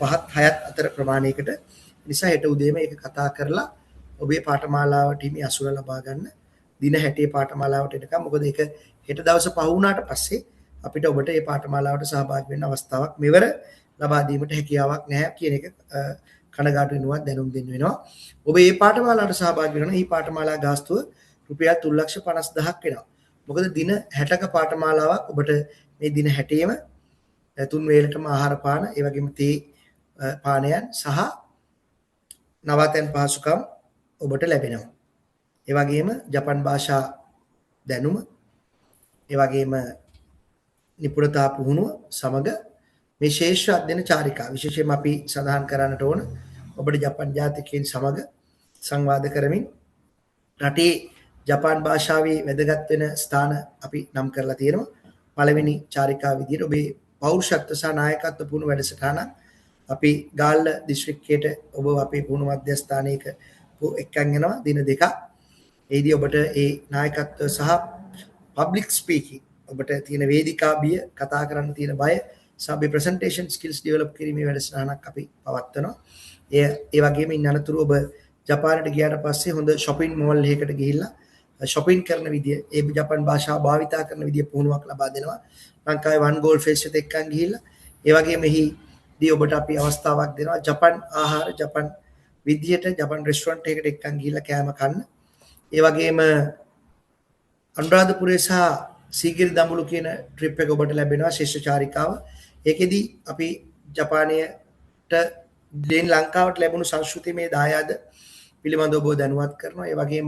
S1: 5ත් 6ත් අතර ප්‍රමාණයකට. නිසා හෙට උදේම ඒක කතා කරලා ඔබේ පාඨමාලාවට හිමි අසුර ලබා ගන්න. දින 60 පාඨමාලාවට එනකම් මොකද ඒක හෙට දවස පහ වුණාට පස්සේ අපිට ඔබට මේ පාඨමාලාවට සහභාගී වෙන්න අවස්ථාවක් මෙවර ලබා දීමට හැකියාවක් නැහැ කියන එක කනගාටු වෙනවා දැනුම් දෙන්න වෙනවා. ඔබ මේ පාඨමාලාවට සහභාගී වෙනවා. මේ පාඨමාලා ගාස්තුව රුපියල් 3,50,000ක් වෙනවා. මොකද දින 60ක පාඨමාලාවක් ඔබට මේ දින 60ෙම තුන් වේලටම ආහාර පාන, ඒ වගේම තේ පානයන් සහ නවාතැන් පහසුකම් ඔබට ලැබෙනවා. ඒ වගේම ජපන් භාෂා දැනුම, ඒ වගේම නිපුණතා පුහුණුව සමග මේ ශේෂ්ඨ අධ්‍යයන චාරිකා විශේෂයෙන්ම අපි සඳහන් කරන්නට ඕන ඔබට ජපන් ජාතිකයන් සමග සංවාද කරමින් රටේ ජපාන් භාෂාවේ වැදගත් වෙන ස්ථාන අපි නම් කරලා තියෙනවා. පළවෙනි චාරිකාව විදිහට ඔබේ පෞරුෂත්ව සහ නායකත්ව පුහුණු වැඩසටහන අපි ගාල්ල දිස්ත්‍රික්කයට ඔබ අපේ පුහුණු මධ්‍යස්ථානයක එක්කන් යනවා දින දෙකක්. ඒදී ඔබට ඒ නායකත්ව සහ පබ්ලික් ස්පීකින් ඔබට තියෙන වේදිකා බිය, කතා කරන්න තියෙන බය සහ ප්‍රසන්ටේෂන් ස්කිල්ස් ඩෙවලොප් කිරීමේ වැඩසටහනක් අපි පවත්වනවා. ඒ වගේම ඉන්න අනතුරු ඔබ ජපානයට ගියාට පස්සේ හොඳ shopping mall එකකට ගිහිල්ලා shopping කරන විදිය, ඒ ජපන් භාෂාව භාවිතා කරන විදිය පුහුණුවක් ලබා දෙනවා. ලංකාවේ වන් ගෝල් ෆෙස්ට් එකට එක්කන් ගිහිල්ලා ඒ වගේම එහිදී ඔබට අපි අවස්ථාවක් දෙනවා ජපන් ආහාර, ජපන් විදියට ජපන් රෙස්ටුරන්ට් එකකට එක්කන් ගිහිල්ලා කෑම කන්න. ඒ වගේම අනුරාධපුරේ සහ සීගිරි දඹුලු කියන ට්‍රිප් එක ඔබට ලැබෙනවා ශිෂ්ට චාරිකාව. ඒකෙදි අපි ජපානයට දෙන් ලංකාවට ලැබුණු සංස්කෘතිමය දායාද පිළිබඳව ඔබ දැනුවත් කරනවා. ඒ වගේම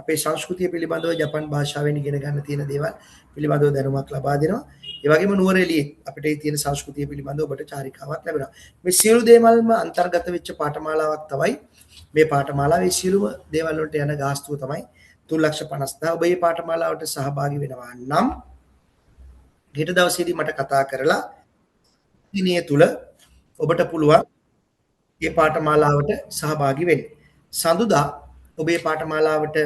S1: අපේ සංස්කෘතිය පිළිබඳව ජපන් භාෂාවෙන් ඉගෙන ගන්න තියෙන දේවල් පිළිබඳව දැනුමක් ලබා දෙනවා. ඒ වගේම නුවරඑළියේ අපිට තියෙන සංස්කෘතිය පිළිබඳව ඔබට චාරිකාවක් ලැබෙනවා. මේ සියලු දේවල්ම අන්තර්ගත වෙච්ච පාඨමාලාවක් තමයි මේ පාඨමාලාවේ සියලුම දේවල් වලට යන ගාස්තුව තමයි 3,50,000. ඔබ මේ පාඨමාලාවට සහභාගී වෙනවා නම් හෙට දවසේදී මට කතා කරලා දිනය තුල ඔබට පුළුවන් මේ පාඨමාලාවට සහභාගී වෙන්න. සඳුදා ඔබේ පාඨමාලාවට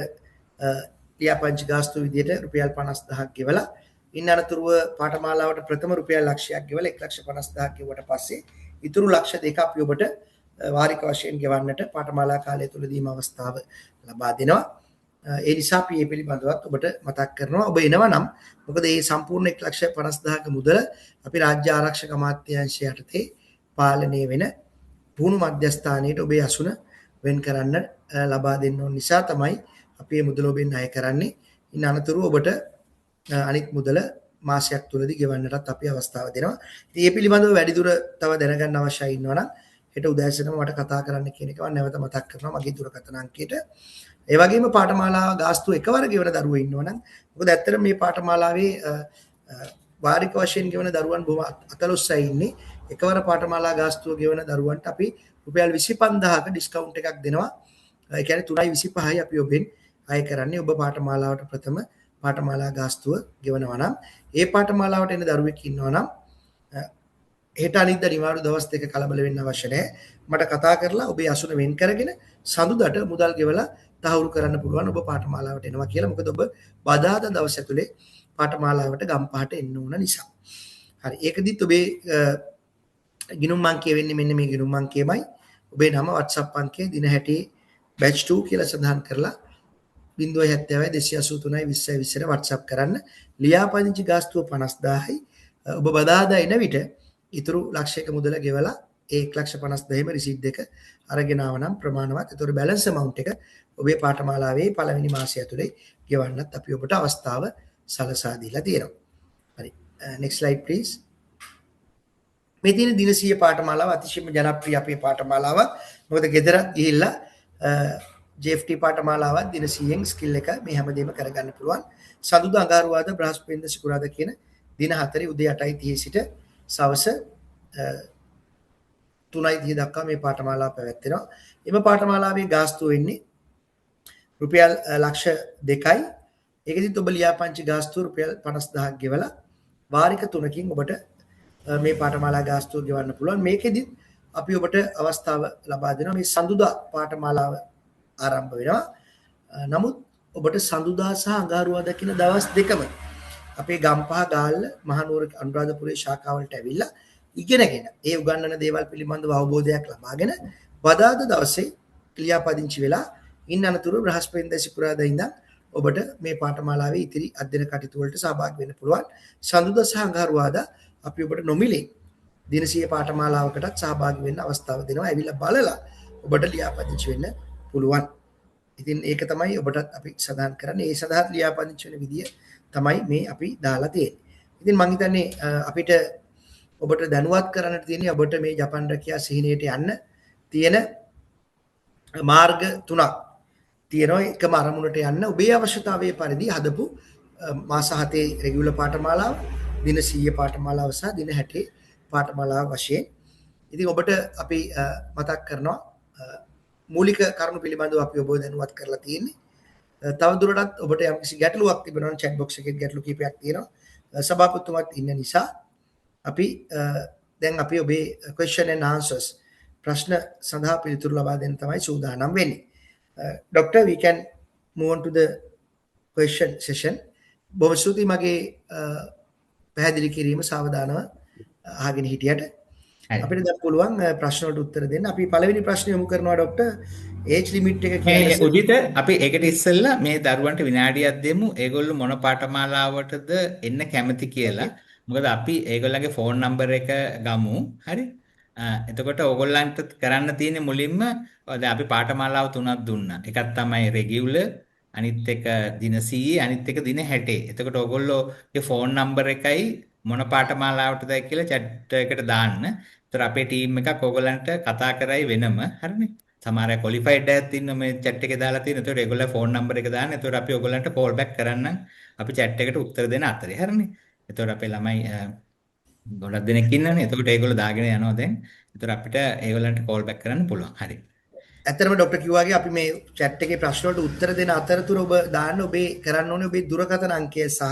S1: ලියාපදිංචි ගාස්තු විදියට රුපියල් 50,000ක් ගෙවලා ඉන්න අනතුරුව පාඨමාලාවට ප්‍රථම රුපියල් ලක්ෂයක් ගෙවලා 1,50,000ක් ගෙවුවට පස්සේ ඉතුරු ලක්ෂ 2ක් අපි ඔබට වාරික වශයෙන් ගෙවන්නට පාඨමාලා කාලය තුලදීම අවස්ථාව ලබා දෙනවා. ඒ නිසා අපි මේ පිළිබඳවත් ඔබට මතක් කරනවා. ඔබ එනවා නම් මොකද මේ සම්පූර්ණ 1,50,000ක මුදල අපි රාජ්‍ය ආරක්ෂක අමාත්‍යාංශය යටතේ පාලනය වෙන පුහුණු මධ්‍යස්ථානයේට ඔබේ අසුන වෙන් කරන්න ලබා දෙන්න ඕන නිසා තමයි අපි මේ මුදල ඔබෙන් ණය කරන්නේ. ඉන්න අනතුරුව ඔබට අනිත් මුදල මාසයක් තුලදී ගෙවන්නටත් අපි අවස්ථාව දෙනවා. ඉතින් මේ පිළිබඳව වැඩිදුර තව දැනගන්න අවශ්‍යයි ඉන්නවා නම් හෙට උදෑසනම මට කතා කරන්න කියන එක මම නැවත මතක් කරනවා මගේ දුරකථන අංකයට. ඒ වගේම පාඨමාලාව ගාස්තුව එකවර ගෙවන දරුවෝ ඉන්නවනම් මොකද ඇත්තටම මේ පාඨමාලාවේ වාරික වශයෙන් ගෙවන දරුවන් බොහොම 14යි ඉන්නේ. එකවර පාඨමාලා ගාස්තුව ගෙවන දරුවන්ට අපි රුපියල් 25000ක ඩිස්කවුන්ට් එකක් දෙනවා. ඒ කියන්නේ 3.25යි අපි ඔබෙන් අය කරන්නේ. ඔබ පාඨමාලාවට ප්‍රථම පාඨමාලා ගාස්තුව ගෙවනවා නම් ඒ පාඨමාලාවට එන දරුවෙක් ඉන්නවා නම් හෙට අනිද්දා නිවාඩු දවස් දෙක කලබල වෙන්න අවශ්‍ය නැහැ. මට කතා කරලා ඔබේ අසුන වෙන් කරගෙන සඳුදාට මුදල් ගෙවලා තහවුරු කරන්න පුළුවන් ඔබ පාඨමාලාවට එනවා කියලා. මොකද ඔබ බදාදා දවස් ඇතුලේ පාඨමාලාවට ගම්පහට එන්න ඕන නිසා. හරි. ඒකදිත් ඔබේ ගිණුම් අංකය වෙන්නේ මෙන්න මේ ගිණුම් අංකයමයි. ඔබේ නම WhatsApp අංකය දින 60 batch 2 කියලා සඳහන් කරලා 070 283 20 20ට WhatsApp කරන්න. ලියාපදිංචි ගාස්තුව 50000යි. ඔබ බදාදා එන විට ඉතුරු ලක්ෂයක මුදල ගෙවලා ඒ 1,50,000ම රිසීට් දෙක අරගෙන ආව නම් ප්‍රමාණවත්. ඒතකොට බැලන්ස් amount එක ඔබේ පාඨමාලාවේ පළවෙනි මාසය ඇතුලේ ගෙවන්නත් අපි ඔබට අවස්ථාව සලසා දීලා තියෙනවා. හරි. next slide please. මේ තියෙන දින 100 පාඨමාලාව අතිශයම ජනප්‍රිය අපේ පාඨමාලාවක්. මොකද ගෙදර ගිහිල්ලා JFT පාඨමාලාවත් දින 100න් ස්කිල් එක මේ හැමදේම කරගන්න පුළුවන්. සඳුදා අඟහරුවාදා බ්‍රහස්පතින්දා සිකුරාදා කියන දින 4 උදේ 8:30 සිට සවස 3:30 දක්වා මේ පාඨමාලාව පැවැත්වෙනවා. එම පාඨමාලාවේ ගාස්තුව වෙන්නේ රුපියල් ලක්ෂ 2යි. ඒකෙදිත් ඔබ ලියාපදිංචි ගාස්තුව රුපියල් 50000ක් ගෙවලා වාරික 3කින් ඔබට මේ පාඨමාලා ගාස්තුව ගෙවන්න පුළුවන්. මේකෙදිත් අපි ඔබට අවස්ථාව ලබා දෙනවා මේ සඳුදා පාඨමාලාව ආරම්භ වෙනවා. නමුත් ඔබට සඳුදා සහ අඟහරුවාදා කියන දවස් දෙකම අපේ ගම්පහ ගාල්ල මහනුවර අනුරාධපුරයේ ශාඛාවලට ඇවිල්ලා ඉගෙනගෙන ඒ උගන්වන දේවල් පිළිබඳව අවබෝධයක් ලබාගෙන බදාදා දවසේ ලියාපදිංචි වෙලා ඉන්න අනතුරු බ්‍රහස්පතින්දා සිකුරාදා ඉඳන් ඔබට මේ පාඨමාලාවේ ඉතිරි අධ්‍යයන කටයුතු වලට සහභාගී වෙන්න පුළුවන්. සඳුදා සහ අඟහරුවාදා අපි ඔබට නොමිලේ දින 100 පාඨමාලාවකටත් සහභාගී වෙන්න අවස්ථාව දෙනවා. ඇවිල්ලා බලලා ඔබට ලියාපදිංචි වෙන්න පුළුවන්. ඉතින් ඒක තමයි ඔබටත් අපි සඳහන් කරන්නේ. ඒ සඳහා ලියාපදිංචි වෙන විදිය තමයි මේ අපි දාලා තියෙන්නේ. ඉතින් මම හිතන්නේ අපිට ඔබට දැනුවත් කරන්නට තියෙන්නේ ඔබට මේ ජපන් රැකියා සිහිනයට යන්න තියෙන මාර්ග තුනක් තියෙනවා. එකම අරමුණට යන්න ඔබේ අවශ්‍යතාවයේ පරිදි හදපු මාස 7 රෙගියුලර් පාඨමාලාව, දින 100 පාඨමාලාව සහ දින 60 පාඨමාලාව වශයෙන්. ඉතින් ඔබට අපි මතක් කරනවා මූලික කරුණු පිළිබඳව අපි ඔබව දැනුවත් කරලා තියෙන්නේ. තවදුරටත් ඔබට යම්කිසි ගැටලුවක් තිබෙනවා නම් chat box එකේ ගැටලු කීපයක් තියෙනවා. සභාපතිතුමාත් ඉන්න නිසා අපි දැන් අපි ඔබේ question and answers ප්‍රශ්න සඳහා පිළිතුරු ලබා දෙන්න තමයි සූදානම් වෙන්නේ. Doctor, we can move on to the question session. බොහොම ස්තුතියි මගේ පැහැදිලි කිරීම සාවධානව අහගෙන හිටියට. අපිට දැන් පුළුවන් ප්‍රශ්න වලට උත්තර දෙන්න. අපි පළවෙනි ප්‍රශ්නේ යොමු කරනවා ડોක්ටර්. ඒජ් ලිමිට් එක කියන්නේ
S2: උදිත අපි ඒකට ඉස්සෙල්ලා මේ දරුවන්ට විනාඩියක් දෙමු. ඒගොල්ලෝ මොන පාඨමාලාවටද එන්න කැමති කියලා. මොකද අපි ඒගොල්ලන්ගේ ෆෝන් නම්බර් එක ගමු. හරි? එතකොට ඕගොල්ලන්ට කරන්න තියෙන්නේ මුලින්ම දැන් අපි පාඨමාලාව තුනක් දුන්නා. එකක් තමයි රෙගියුලර්, අනිත් එක දින 100, අනිත් එක දින 60. එතකොට ඕගොල්ලෝගේ ෆෝන් නම්බර් එකයි මොන පාඨමාලාවටද කියලා chat එකට දාන්න. ඒතර අපේ ටීම් එකක් ඕගොල්ලන්ට කතා කරයි වෙනම. හරිනේ? සමහර අය qualified අයත් ඉන්න මේ chat එකේ දාලා තියෙන. ඒතකොට ඒගොල්ලෝ ෆෝන් නම්බර් එක දාන්න. ඒතකොට අපි ඕගොල්ලන්ට call back කරන්නම්. අපි chat එකට උත්තර දෙන අතරේ. හරිනේ? ඒතකොට අපේ ළමයි ගොඩක් දෙනෙක් ඉන්නවනේ. එතකොට ඒගොල්ලෝ දාගෙන යනවා දැන්. ඒතර අපිට ඒගොල්ලන්ට කෝල් බෑක් කරන්න පුළුවන්. හරි.
S1: ඇත්තටම ડોක්ටර් කිව්වාගේ අපි මේ chat එකේ ප්‍රශ්න වලට උත්තර දෙන අතරතුර ඔබ දාන්න ඔබේ කරන්න ඕනේ ඔබේ දුරකථන අංකය සහ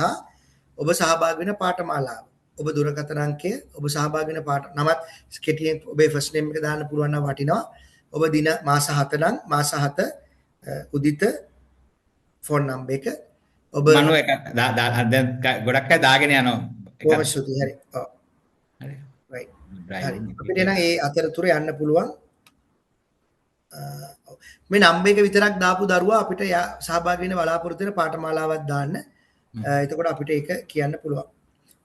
S1: ඔබ සහභාගී වෙන පාඨමාලාව. ඔබ දුරකථන අංකය, ඔබ සහභාගී වෙන පාඨ නමත් කෙටියෙන් ඔබේ ෆස්ට් නේම් එක දාන්න පුළුවන් නම් වටිනවා. ඔබ දින මාස 7 නම් මාස 7 උදිත ෆෝන් නම්බර් එක ඔබ
S2: මනෝ එක දැන් ගොඩක් අය දාගෙන යනවා.
S1: කොහොමද සුති හරි. ඔව්.
S2: හරි.
S1: right. අපිට නම් ඒ අතරතුර යන්න පුළුවන්. මේ නම්බර් එක විතරක් දාපු දරුවා අපිට සහභාගී වෙන්න බලාපොරොත්තු වෙන පාඨමාලාවක් දාන්න. එතකොට අපිට ඒක කියන්න පුළුවන්.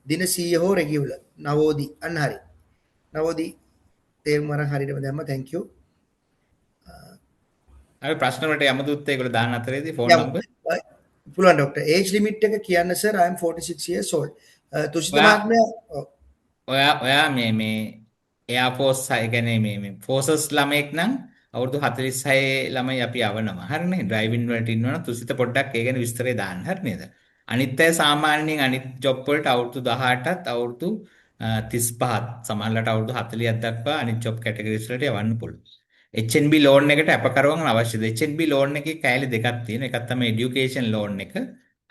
S1: දින 100 හෝ රෙගියුලර් නවෝදි අන්න හරි. නවෝදි තේරුම් අරන් හරියටම දැම්මා. thank you.
S2: අපි ප්‍රශ්න වලට යමුදුත් ඒගොල්ලෝ දාන්න අතරේදී ෆෝන් නම්බර්
S1: පුළුවන් ડોක්ටර්. ඒජ් ලිමිට් එක කියන්න sir I am 46 years old. තුෂිත මහත්මයා
S2: ඔයා මේ එයාෆෝස් ඒ කියන්නේ මේ ෆෝසස් ළමයෙක් නම් අවුරුදු 46 ළමයි අපි යවනවා. හරිනේ. ඩ්‍රයිවිං වලට ඉන්නවනම් තුසිත පොඩ්ඩක් ඒ ගැන විස්තරය දාන්න. හරි නේද? අනිත් අය සාමාන්‍යයෙන් අනිත් ජොබ් වලට අවුරුදු 18ත් අවුරුදු 35ත් සමහරවිට අවුරුදු 40ක් දක්වා අනිත් ජොබ් කැටගරිස් වලට යවන්න පුළුවන්. HNB ලෝන් එකට අපකරුවන් අවශ්‍යද? HNB ලෝන් එකේ කෑලි දෙකක් තියෙනවා. එකක් තමයි এডুকেෂන් ලෝන් එක.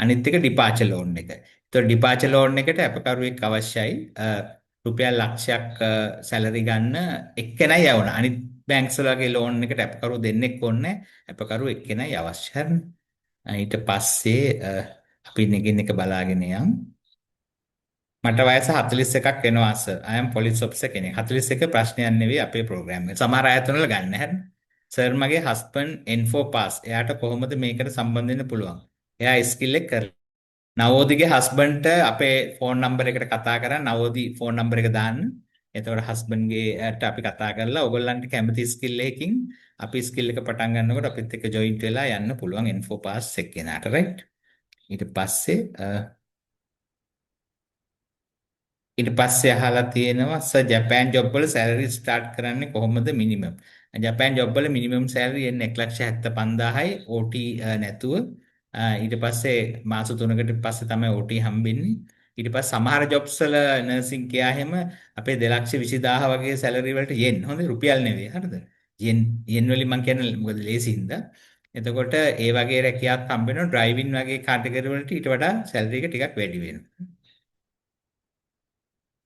S2: අනිත් එක ඩිපාචර් ලෝන් එක. ඒතකොට ඩිපාචර් ලෝන් එකට අපකරුවෙක් අවශ්‍යයි. රුපියල් ලක්ෂයක් සැලරි ගන්න එක්කෙනයි යවන. අනිත් බැංක්ස් වලගේ ලෝන් එකට අපකරුවෝ දෙන්නෙක් ඕනේ. අපකරුවෝ එක්කෙනයි අවශ්‍ය. හරිනේ. ඊට පස්සේ අපි නෙගින් එක බලාගෙන යමු. මට වයස 41ක් වෙනවා sir. I am police officer කෙනෙක්. 41 ප්‍රශ්නයක් නෙවෙයි අපේ ප්‍රෝග්‍රෑම් එක. සමහර ආයතන වල ගන්න හැරෙන. සර් මගේ husband N4 pass. එයාට කොහොමද මේකට සම්බන්ධ වෙන්න පුළුවන්? එයා ස්කිල් එක කරලා. නවෝදිගේ හස්බන්ඩ්ට අපේ ෆෝන් නම්බර් එකට කතා කරා. නවෝදි ෆෝන් නම්බර් එක දාන්න. එතකොට හස්බන්ඩ්ගේට අපි කතා කරලා ඔයගොල්ලන්ට කැමති ස්කිල් එකකින් අපි ස්කිල් එක පටන් ගන්නකොට අපිත් එක්ක ජොයින්ට් වෙලා යන්න පුළුවන් N4 pass එක කෙනාට රයිට්. ඊට පස්සේ අහලා තියෙනවා සර් ජපාන් ජොබ් වල සැලරි ස්ටාර්ට් කරන්නේ කොහොමද මිනිමම්? ජපාන් ජොබ් වල මිනිමම් සැලරි එන්නේ 1,75,000යි OT නැතුව. ඊට පස්සේ මාස 3කට පස්සේ තමයි OT හම්බෙන්නේ. ඊට පස්සේ සමහර ජොබ්ස් වල නර්සින් කියා හැම අපේ 2,20,000 වගේ සැලරි වලට යෙන්. හොඳ රුපියල් නෙවෙයි. හරිද? යෙන් වලින් මම කියන්නේ මොකද ලේසියින්ද? එතකොට ඒ වගේ රැකියාවක් හම්බ වෙනවා ඩ්‍රයිවිං වගේ කාටගරි වලට ඊට වඩා සැලරි එක ටිකක් වැඩි වෙනවා.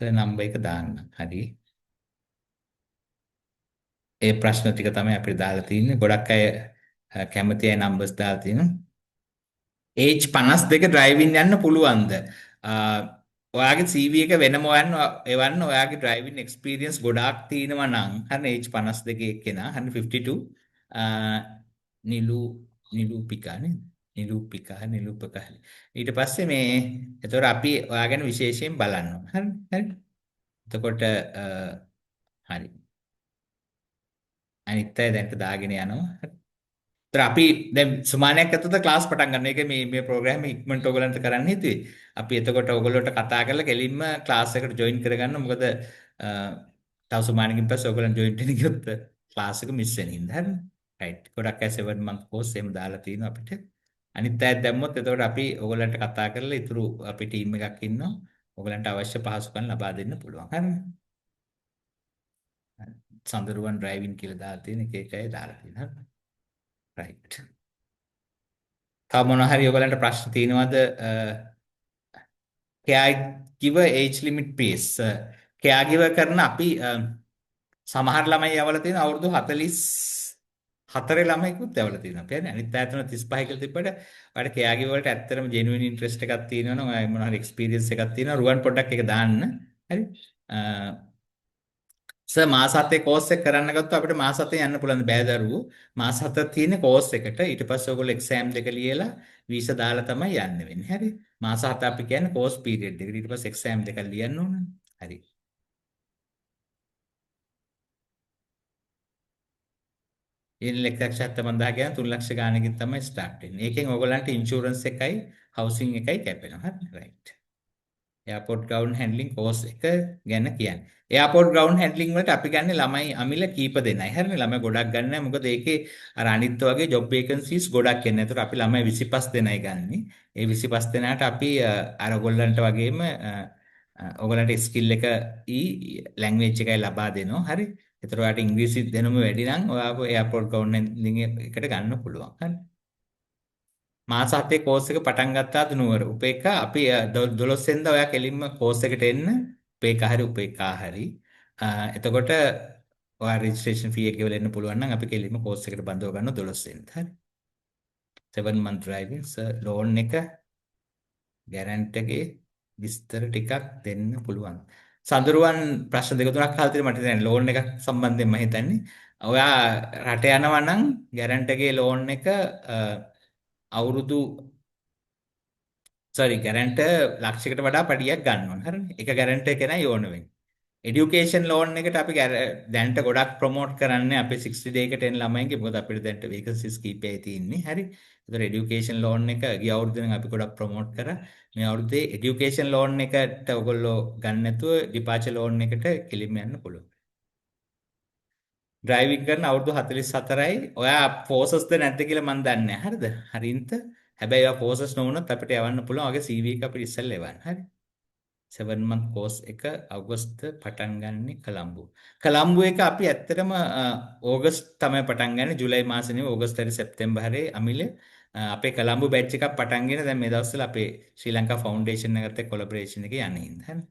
S2: නම්බර් එක දාන්න. හරි. ඒ ප්‍රශ්න ටික තමයි අපිට දාලා තියෙන්නේ. ගොඩක් අය කැමති අය නම්බර්ස් දාලා තියෙනවා. ඒජ් 52 ඩ්‍රයිවිං යන්න පුළුවන්ද? ඔයාගේ CV එක වෙනම එවන්න ඔයාගේ ඩ්‍රයිවිං එක්ස්පීරියන්ස් ගොඩාක් තියෙනවා නම් හරිනේ ඒජ් 52 එක්කෙනා 152 නිලු නිලූපිකා නේද? නිලූපිකා ඊට පස්සේ මේ එතකොට අපි ඔයා ගැන විශේෂයෙන් බලන්න ඕන. හරි. එතකොට හරි. අනිත් අය දැන්ට දාගෙන යනවා. ඒතර අපි දැන් සුමානයක් ඇතුළත ක්ලාස් පටන් ගන්න. ඒක මේ ප්‍රෝග්‍රෑම් එක ඉක්මනට ඔයගලන්ට කරන්න හිතුවේ. අපි එතකොට ඔයගොල්ලෝට කතා කරලා කෙලින්ම ක්ලාස් එකට ජොයින් කරගන්න. මොකද තව සුමානකින් පස්සේ ඔයගලන් ජොයින් වෙන්න ගියොත් ක්ලාස් එක මිස් වෙන හින්දා. හරිද? රයිට්. ගොඩක් අය 7 month course එහෙම දාලා තිනවා අපිට. අනිත් අයත් දැම්මොත් එතකොට අපි ඔයගලන්ට කතා කරලා ඉතුරු අපි ටීම් එකක් ඉන්නවා. ඔයගලන්ට අවශ්‍ය පහසුකම් ලබා දෙන්න පුළුවන්. හරිද? සඳරුවන් ඩ්‍රයිවිං කියලා දාලා තියෙන එක එකයි දාලා තියෙනවා. රයිට්. තව මොනවා හරි ඔයගලන්ට ප්‍රශ්න තියෙනවද? caregiver age limit please. caregiver කරන අපි සමහර ළමයි යවලා තියෙන අවුරුදු 44 ළමයිකුත් යවලා තියෙනවා. අපි හරිනේ අනිත් අයතන 35 කියලා තිබ්බට ඔයාලට caregiver වලට ඇත්තටම genuine interest එකක් තියෙනවනම් ඔයා මොනවා හරි experience එකක් තියෙනවා රුවන් පොඩ්ඩක් ඒක දාන්න. හරි. සර් මාස 7 කෝස් එක කරන්න ගත්තොත් අපිට මාස 7 යන්න පුළුවන් බෑ දරුවෝ. මාස 7 තියෙන කෝස් එකට ඊට පස්සේ ඔයගොල්ලෝ එක්සෑම් දෙක ලියලා වීසා දාලා තමයි යන්න වෙන්නේ. හරි. මාස 7 අපි කියන්නේ කෝස් පීරියඩ් එකට. ඊට පස්සේ එක්සෑම් දෙක ලියන්න ඕනනේ. හරි. ඊළ 1,75,000 කියන 3 ලක්ෂ ගානකින් තමයි ස්ටාර්ට් වෙන්නේ. ඒකෙන් ඔයගොල්ලන්ට ඉන්ෂුරන්ස් එකයි හවුසින් එකයි කැපෙනවා. හරි. රයිට්. එයාපෝට් ග්‍රවුන්ඩ් හැන්ඩ්ලින් කෝස් එක ගැන කියන්නේ. එයාපෝට් ග්‍රවුන්ඩ් හැන්ඩ්ලින් වලට අපි ගන්නේ ළමයි අමිල කීප දෙනයි. හරිනේ ළමයි ගොඩක් ගන්න නැහැ. මොකද ඒකේ අර අනිත් වගේ ජොබ් වේකන්සිස් ගොඩක් එන්නේ. ඒතර අපි ළමයි 25 දෙනයි ගන්නේ. ඒ 25 දෙනාට අපි අර ඔයගොල්ලන්ට වගේම ඔයගොල්ලන්ට ස්කිල් එක ලැන්ග්වේජ් එකයි ලබා දෙනවා. හරි. ඒතර ඔයාලට ඉංග්‍රීසි දැනුම වැඩි නම් ඔයාව එයාපෝට් ග්‍රවුන්ඩ් හැන්ඩ්ලින් එකට ගන්න පුළුවන්. හරි. මාස 7 කෝස් එක පටන් ගත්තාද නුවර උපේක්ඛා අපි 12 වෙනිදා ඔයා කෙලින්ම කෝස් එකට එන්න උපේක්ඛා හරි එතකොට ඔයා රෙජිස්ට්‍රේෂන් ෆී එක ගෙවලා එන්න පුළුවන් නම් අපි කෙලින්ම කෝස් එකට බඳව ගන්න 12 වෙනිදා හරි 7 month driving ලෝන් එක ගැරන්ට් එකේ විස්තර ටිකක් දෙන්න පුළුවන් සඳරුවන් ප්‍රශ්න දෙක තුනක් අහලා තියෙනවා මට දැන් ලෝන් එකක් සම්බන්ධයෙන් මම හිතන්නේ ඔයා රට යනවා නම් ගැරන්ට් එකේ ලෝන් එක අවුරුදු ගැරන්ටර් ලක්ෂයකට වඩා පඩියක් ගන්න ඕන. හරිනේ. එක ගැරන්ටර් කෙනයි ඕන වෙන්නේ. এডুকেෂන් ලෝන් එකට අපි දැන්ට ගොඩක් ප්‍රොමෝට් කරන්නේ අපේ 60 day එකට එන ළමයින්ගේ මොකද අපිට දැන්ට වේකන්සිස් කීපයයි තියෙන්නේ. හරි. ඒතර এডুকেෂන් ලෝන් එක ගිය අවුරුද්දෙන් අපි ගොඩක් ප්‍රොමෝට් කරා. මේ අවුරුද්දේ এডুকেෂන් ලෝන් එකට ඔයගොල්ලෝ ගන්න නැතුව ඩිපාචර් ලෝන් එකට කෙලින්ම යන්න පුළුවන්. ඩ්‍රයිවිං කරන අවුරුදු 44යි. ඔයා ෆෝසස්ද නැද්ද කියලා මන් දන්නේ නැහැ. හරිද? හරින්ත. හැබැයි ඔයා ෆෝසස් නොවුනොත් අපිට යවන්න පුළුවන්. ඔගේ CV එක අපිට ඉස්සෙල්ලා එවන්න. හරි. 7 month course එක අගෝස්ත පටන් ගන්නෙ කොළඹ. කොළඹ එක අපි ඇත්තටම ඕගස්ට් තමයි පටන් ගන්නෙ. ජූලයි මාසේ නෙවෙයි ඕගස්ට් හරි සැප්තැම්බර් හරි අමිලේ අපේ කොළඹ බැච් එකක් පටන් ගෙන දැන් මේ දවස්වල අපේ ශ්‍රී ලංකා ෆවුන්ඩේෂන් එකත් එක්ක කොලැබොරේෂන් එකේ යන්නේ ඉන්න. හරි.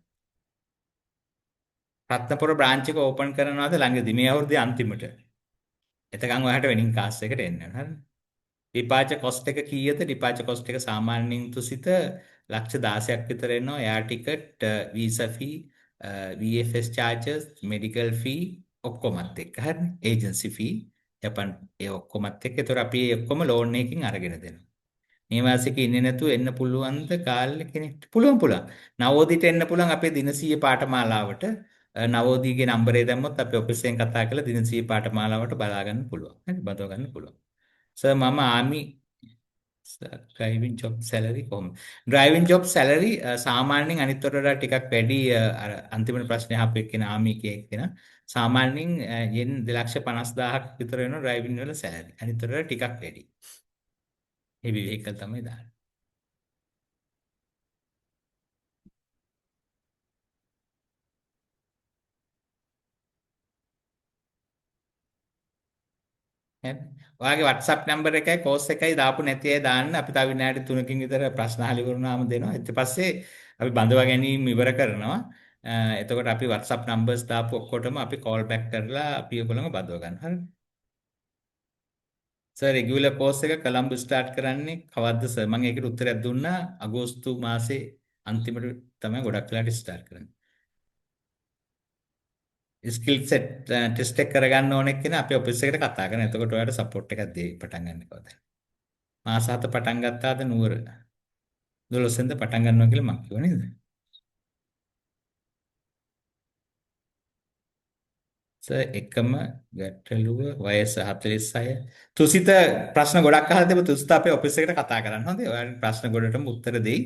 S2: රත්නපුර බ්‍රාන්ච් එක ඕපන් කරනවාද ළඟදී මේ අවුරුද්දේ අන්තිමට. එතකන් ඔයාලට වෙනින් කාස් එකට එන්න ඕන. හරි. ඩිපාචර් කොස්ට් එක කීයද? ඩිපාචර් කොස්ට් එක සාමාන්‍යයෙන් තුසිත ලක්ෂ 16ක් විතර එනවා. Air ticket, visa fee, VFS charges, medical fee ඔක්කොමත් එක්ක. හරිනේ. ඒජන්සි ෆී, ජපන් ඒ ඔක්කොමත් එක්ක. ඒතර අපි ඒ ඔක්කොම ලෝන් එකකින් අරගෙන දෙනවා. මේ මාසෙක ඉන්නේ නැතුව එන්න පුළුවන්ද කාලේ කෙනෙක්ට? පුළුවන්. නවෝදීට එන්න පුළුවන් අපේ දිනසීය පාඨමාලාවට. නවෝදීගේ නම්බරේ දැම්මොත් අපි ඔෆිස් එකෙන් කතා කරලා දිනසීය පාඨමාලාවට බලා ගන්න පුළුවන්. හරි බදව ගන්න පුළුවන්. සර් මම ආමි ඩ්‍රයිවිං ජොබ් සැලරි කොහොමද? ඩ්‍රයිවිං ජොබ් සැලරි සාමාන්‍යයෙන් අනිත් වලට ටිකක් වැඩි අර අන්තිම ප්‍රශ්නේ අහපු එක්කෙනා ආමි කෙනා සාමාන්‍යයෙන් යෙන් 2,50,000ක් විතර වෙන ඩ්‍රයිවිං වල සැලරි. අනිත් වලට ටිකක් වැඩි. heavy vehicle තමයි දාන්නේ. හරි. ඔයාගේ WhatsApp නම්බර් එකයි කෝස් එකයි දාපු නැති අය දාන්න අපි තව විනාඩි 3කින් විතර ප්‍රශ්න අහලා ඉවරුනාම දෙනවා. ඊට පස්සේ අපි බඳවා ගැනීම ඉවර කරනවා. එතකොට අපි WhatsApp numbers දාපු ඔක්කොටම අපි call back කරලා අපි ඔයගොල්ලන්ව බඳව ගන්න. හරිද? සර් රෙගියුලර් කෝස් එක කොළඹ ස්ටාර්ට් කරන්නේ කවද්ද සර්? මම ඒකට උත්තරයක් දුන්නා අගෝස්තු මාසේ අන්තිමට තමයි ගොඩක් වෙලාට ස්ටාර්ට් කරන්නේ. ස්කිල් සෙට් ටෙස්ට් එක කරගන්න ඕනෙක් කෙනා අපේ ඔෆිස් එකට කතා කරනවා. එතකොට ඔයාලට සපෝට් එකක් දෙයි පටන් ගන්න කවදාද. මාස 7 පටන් ගත්තාද නුවර 12 වෙනිදා පටන් ගන්නවා කියලා මම කිව්වා නේද? සර් එකම ගැටලුව වයස 46. තුසිත ප්‍රශ්න ගොඩක් අහලා තිබ්බ තුසිත අපේ ඔෆිස් එකට කතා කරන්න. හොඳයි. ඔයාලට ප්‍රශ්න ගොඩටම උත්තර දෙයි.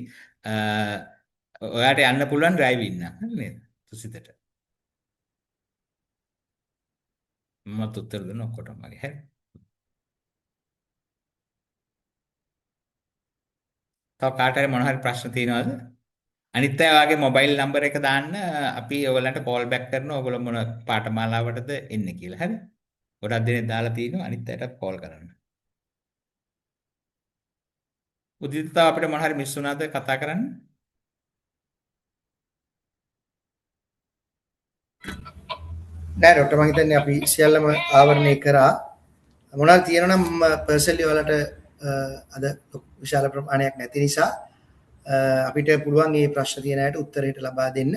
S2: ඔයාලට යන්න පුළුවන් ඩ්‍රයිවිං නම්. හරි නේද? තුසිතට. මමත් උත්තර දුන්න ඔක්කොටම වගේ. හරි. තව කාට හරි මොන හරි ප්‍රශ්න තියෙනවද? අනිත් අය වාගේ මොබයිල් නම්බර එක දාන්න අපි ඔයගලන්ට කෝල් බෑක් කරනවා ඔයගොල්ලෝ මොන පාඨමාලාවටද එන්නේ කියලා. හරි. ගොඩක් දෙනෙක් දාලා තියෙනවා අනිත් අයටත් කෝල් කරන්න. උදිත තව අපිට මොන හරි මිස් වුණාද කතා කරන්න?
S1: නෑ ඩොක්ටර් මම හිතන්නේ අපි සියල්ලම ආවරණය කරා. මොනවාද තියෙනවා නම් පර්සනලි ඔයාලට අද විශාල ප්‍රමාණයක් නැති නිසා අපිට පුළුවන් මේ ප්‍රශ්න තියෙන අයට උත්තරයට ලබා දෙන්න.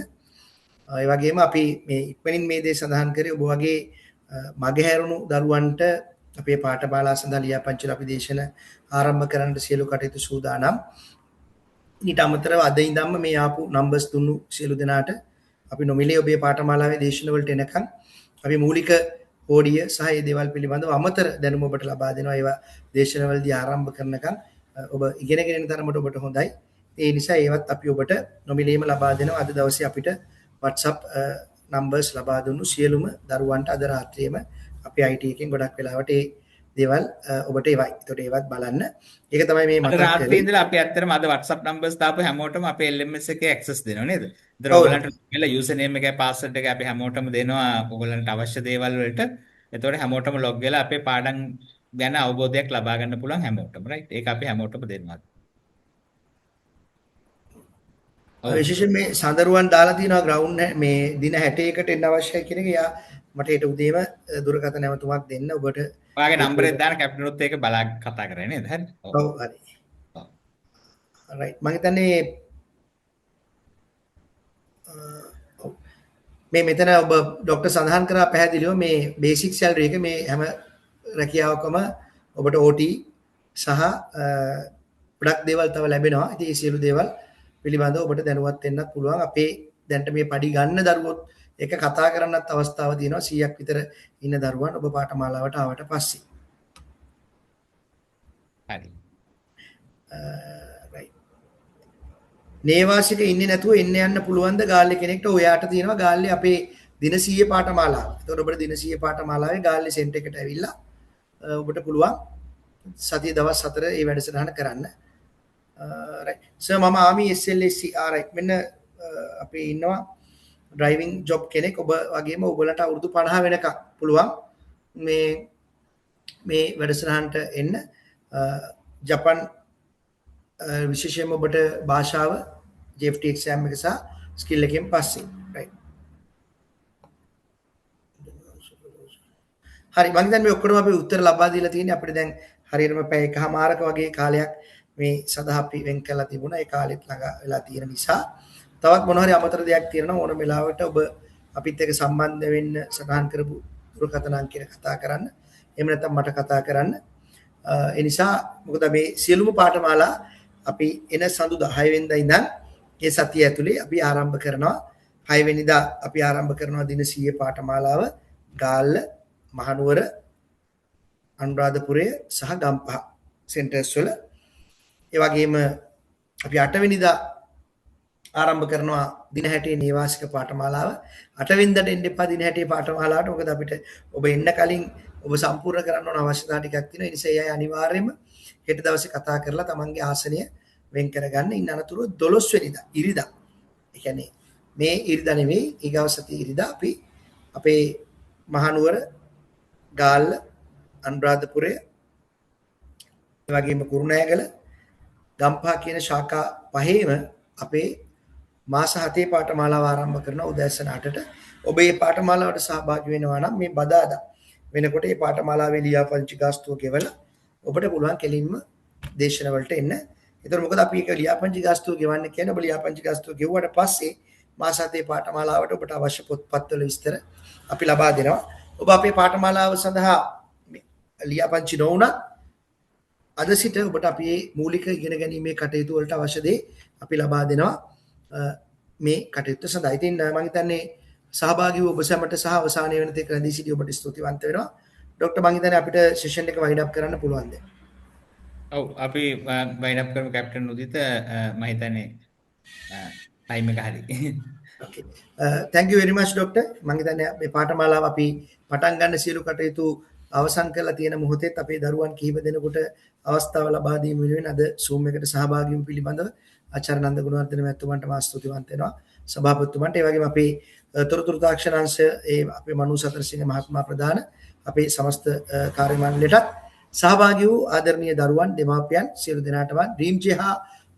S1: ඒ වගේම අපි මේ ඉක්මනින් මේ දේ සඳහන් කරේ ඔබ වගේ මගහැරුණු දරුවන්ට අපේ පාඨමාලා සඳහා ලියාපදිංචි අපි දේශන ආරම්භ කරන්න සියලු කටයුතු සූදානම්. ඊට අමතරව අද ඉඳන්ම මේ ආපු නම්බර්ස් දුන්නු සියලු දෙනාට අපි නොමිලේ ඔබේ පාඨමාලාවේ දේශන වලට එනකන් අපි මූලික ඕඩිය සහ ඒ දේවල් පිළිබඳව අමතර දැනුම ඔබට ලබා දෙනවා. ඒවා දේශනවලදී ආරම්භ කරනකන් ඔබ ඉගෙනගෙන යන තරමට ඔබට හොඳයි. ඒ නිසා ඒවත් අපි ඔබට නොමිලේම ලබා දෙනවා. අද දවසේ අපිට WhatsApp numbers ලබා දුන්නු සියලුම දරුවන්ට අද රාත්‍රියේම අපි IT එකෙන් ගොඩක් වෙලාවට ඒ දේවල් ඔබට එවයි. ඒතකොට ඒවත් බලන්න. ඒක තමයි මේ මතක්
S2: අද
S1: කරේ.
S2: රාත්‍රියේ ඉඳලා අපි ඇත්තටම අද WhatsApp numbers දාපු හැමෝටම අපේ LMS එකේ access දෙනවා නේද? ඉතින් ඔයගලන්ට කියලා user name එකයි password එකයි අපි හැමෝටම දෙනවා ඔයගලන්ට අවශ්‍ය දේවල් වලට. එතකොට හැමෝටම log වෙලා අපේ පාඩම් ගැන අවබෝධයක් ලබා ගන්න පුළුවන් හැමෝටම right? ඒක අපි හැමෝටම දෙනවා.
S1: විශේෂයෙන් මේ සඳරුවන් දාලා තියෙනවා ග්‍රවුන්ඩ් මේ දින 61කට එන්න අවශ්‍යයි කියන එක. යා මට ඊට උදේම දුරකථන නැවතුමක් දෙන්න ඔබට.
S2: ඔයාගේ නම්බර් එක දාන්න කැප්ටන් උත් ඒක බලා කතා කරන්නේ නේද? හරි.
S1: ඔව් හරි. right මම හිතන්නේ මේ මෙතන ඔබ ડોක්ටර් සඳහන් කරා පැහැදිලිව මේ බේසික් සැලරි එක මේ හැම රැකියාවකම ඔබට OT සහ ගොඩක් දේවල් තව ලැබෙනවා. ඉතින් මේ සියලු දේවල් පිළිබඳව ඔබට දැනුවත් වෙන්නත් පුළුවන්. අපේ දැන්ට මේ පඩි ගන්න දරුවොත් ඒක කතා කරන්නත් අවස්ථාව තියෙනවා. 100ක් විතර ඉන්න දරුවන් ඔබ පාඨමාලාවට ආවට පස්සේ.
S2: හරි.
S1: right. නේවාසික ඉන්නේ නැතුව එන්න යන්න පුළුවන්ද ගාල්ලේ කෙනෙක්ට? ඔයාට තියෙනවා ගාල්ලේ අපේ දින 100 පාඨමාලාව. එතකොට ඔබට දින 100 පාඨමාලාවේ ගාල්ලේ සෙන්ටර් එකට ඇවිල්ලා ඔබට පුළුවන් සතිය දවස් 4 ඒ වැඩසටහන කරන්න. right. සර් මම ආමි SLSC right. මෙන්න අපි ඉන්නවා ඩ්‍රයිවිං ජොබ් කෙනෙක් ඔබ වගේම ඔයගලන්ට අවුරුදු 50 වෙනකම් පුළුවන් මේ වැඩසටහනට එන්න. ජපන් විශේෂයෙන්ම ඔබට භාෂාව JFT exam එක සහ ස්කිල් එකෙන් පස්සේ right. හරි මම දැන් මේ ඔක්කොම අපි උත්තර ලබා දීලා තියෙන්නේ අපිට දැන් හරියටම පැය එකමාරක වගේ කාලයක් මේ සඳහා අපි වෙන් කරලා තිබුණා. ඒ කාලෙත් ළඟා වෙලා තියෙන නිසා තවත් මොන හරි අමතර දෙයක් තියෙනවා ඕන වෙලාවට ඔබ අපිත් එක්ක සම්බන්ධ වෙන්න සටහන් කරපු දුරකථන අංකයට කතා කරන්න. එහෙම නැත්නම් මට කතා කරන්න. ඒ නිසා මොකද මේ සියලුම පාඨමාලා අපි එන සඳුදා 6 වෙනිදා ඉඳන් මේ සතිය ඇතුලේ අපි ආරම්භ කරනවා. 6 වෙනිදා අපි ආරම්භ කරනවා දින 100 පාඨමාලාව ගාල්ල මහනුවර අනුරාධපුරය සහ ගම්පහ සෙන්ටර්ස් වල. ඒ වගේම අපි 8 වෙනිදා ආරම්භ කරනවා දින 60 නේවාසික පාඨමාලාව. 8 වෙනිදාට එන්න එපා දින 60 පාඨමාලාවට. මොකද අපිට ඔබ එන්න කලින් ඔබ සම්පූර්ණ කරන්න ඕන අවශ්‍යතා ටිකක් තියෙනවා. ඒ නිසා ඒ අය අනිවාර්යයෙන්ම හෙට දවසේ කතා කරලා තමන්ගේ ආසනය වෙන් කරගන්න. ඉන්න අනතුරු 12 වෙනිදා ඉරිදා. ඒ කියන්නේ මේ ඉරිදා නෙමෙයි ඊගව සතිය ඉරිදා අපි අපේ මහනුවර ගාල්ල අනුරාධපුරය ඒ වගේම කුරුණෑගල ගම්පහ කියන ශාඛා පහේම අපේ මාස 7 පාඨමාලාව ආරම්භ කරන උදෑසන 8ට ඔබ මේ පාඨමාලාවට සහභාගී වෙනවා නම් මේ බදාදා වෙනකොට මේ පාඨමාලාවේ ලියාපදිංචි ගාස්තුව ගෙවලා ඔබට පුළුවන් කෙලින්ම දේශන වලට එන්න. ඒතර මොකද අපි ඒක ලියාපදිංචි ගාස්තුව ගෙවන්න කියන්නේ ඔබ ලියාපදිංචි ගාස්තුව ගෙවුවට පස්සේ මාස 7 පාඨමාලාවට ඔබට අවශ්‍ය පොත්පත්වල විස්තර අපි ලබා දෙනවා. ඔබ අපේ පාඨමාලාව සඳහා ලියාපදිංචි නොවුණත් අද සිට ඔබට අපි මේ මූලික ඉගෙන ගැනීමේ කටයුතු වලට අවශ්‍ය දේ අපි ලබා දෙනවා මේ කටයුත්ත සඳහා. ඉතින් මම හිතන්නේ සහභාගී වූ ඔබ සැමට සහ අවසානයේ වෙන තෙක් රැඳී සිටි ඔබට ස්තුතිවන්ත වෙනවා. ડોක්ටර් මම හිතන්නේ අපිට සෙෂන් එක වයින්ඩ් අප් කරන්න පුළුවන්ද?
S2: ඔව් අපි වයින්ඩ් අප් කරමු කැප්ටන් උදිත මම හිතන්නේ ටයිම් එක හරි.
S1: Okay. Thank you very much doctor. මම හිතන්නේ මේ පාඨමාලාව අපි පටන් ගන්න සියලු කටයුතු අවසන් කරලා තියෙන මොහොතේත් අපේ දරුවන් කිහිප දෙනෙකුට අවස්ථාව ලබා දීම වෙනුවෙන් අද Zoom එකට සහභාගී වීම පිළිබඳව ආචාර්ය නන්ද ගුණවර්ධන මහත්මයාට මා ස්තුතිවන්ත වෙනවා. සභාපතිතුමන්ට ඒ වගේම අපේ තොරතුරු තාක්ෂණාංශ අපේ මනු සතරසිංහ මහත්මයා ප්‍රධාන අපේ සමස්ත කාර්ය මණ්ඩලයටත් සහභාගී වූ ආදරණීය දරුවන් දෙමාපියන් සියලු දෙනාටම ඩ්‍රීම් ජේ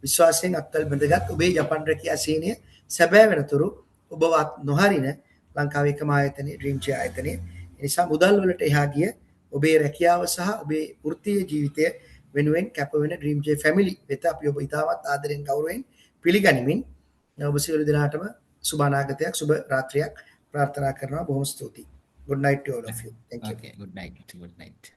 S1: විශ්වාසයෙන් අත්වල බඳගත් ඔබේ ජපන් රැකියා සේනය සැබෑ වෙනතුරු ඔබවත් නොහරින ලංකාවේ එකම ආයතනයේ ඩ්‍රීම් ජේ ආයතනයේ. ඒ නිසා මුදල් වලට එහා ගිය ඔබේ රැකියාව සහ ඔබේ වෘත්තීය ජීවිතය වෙනුවෙන් කැප වෙන ඩ්‍රීම් ජේ ෆැමිලි වෙත අපි ඔබ ඉතාමත් ආදරෙන් ගෞරවයෙන් පිළිගනිමින් ඔබ සියලු දෙනාටම සුබ අනාගතයක් සුබ රාත්‍රියක් ප්‍රාර්ථනා කරනවා. බොහොම ස්තුතියි. Good night to all of you. Thank you.
S2: Okay, good night.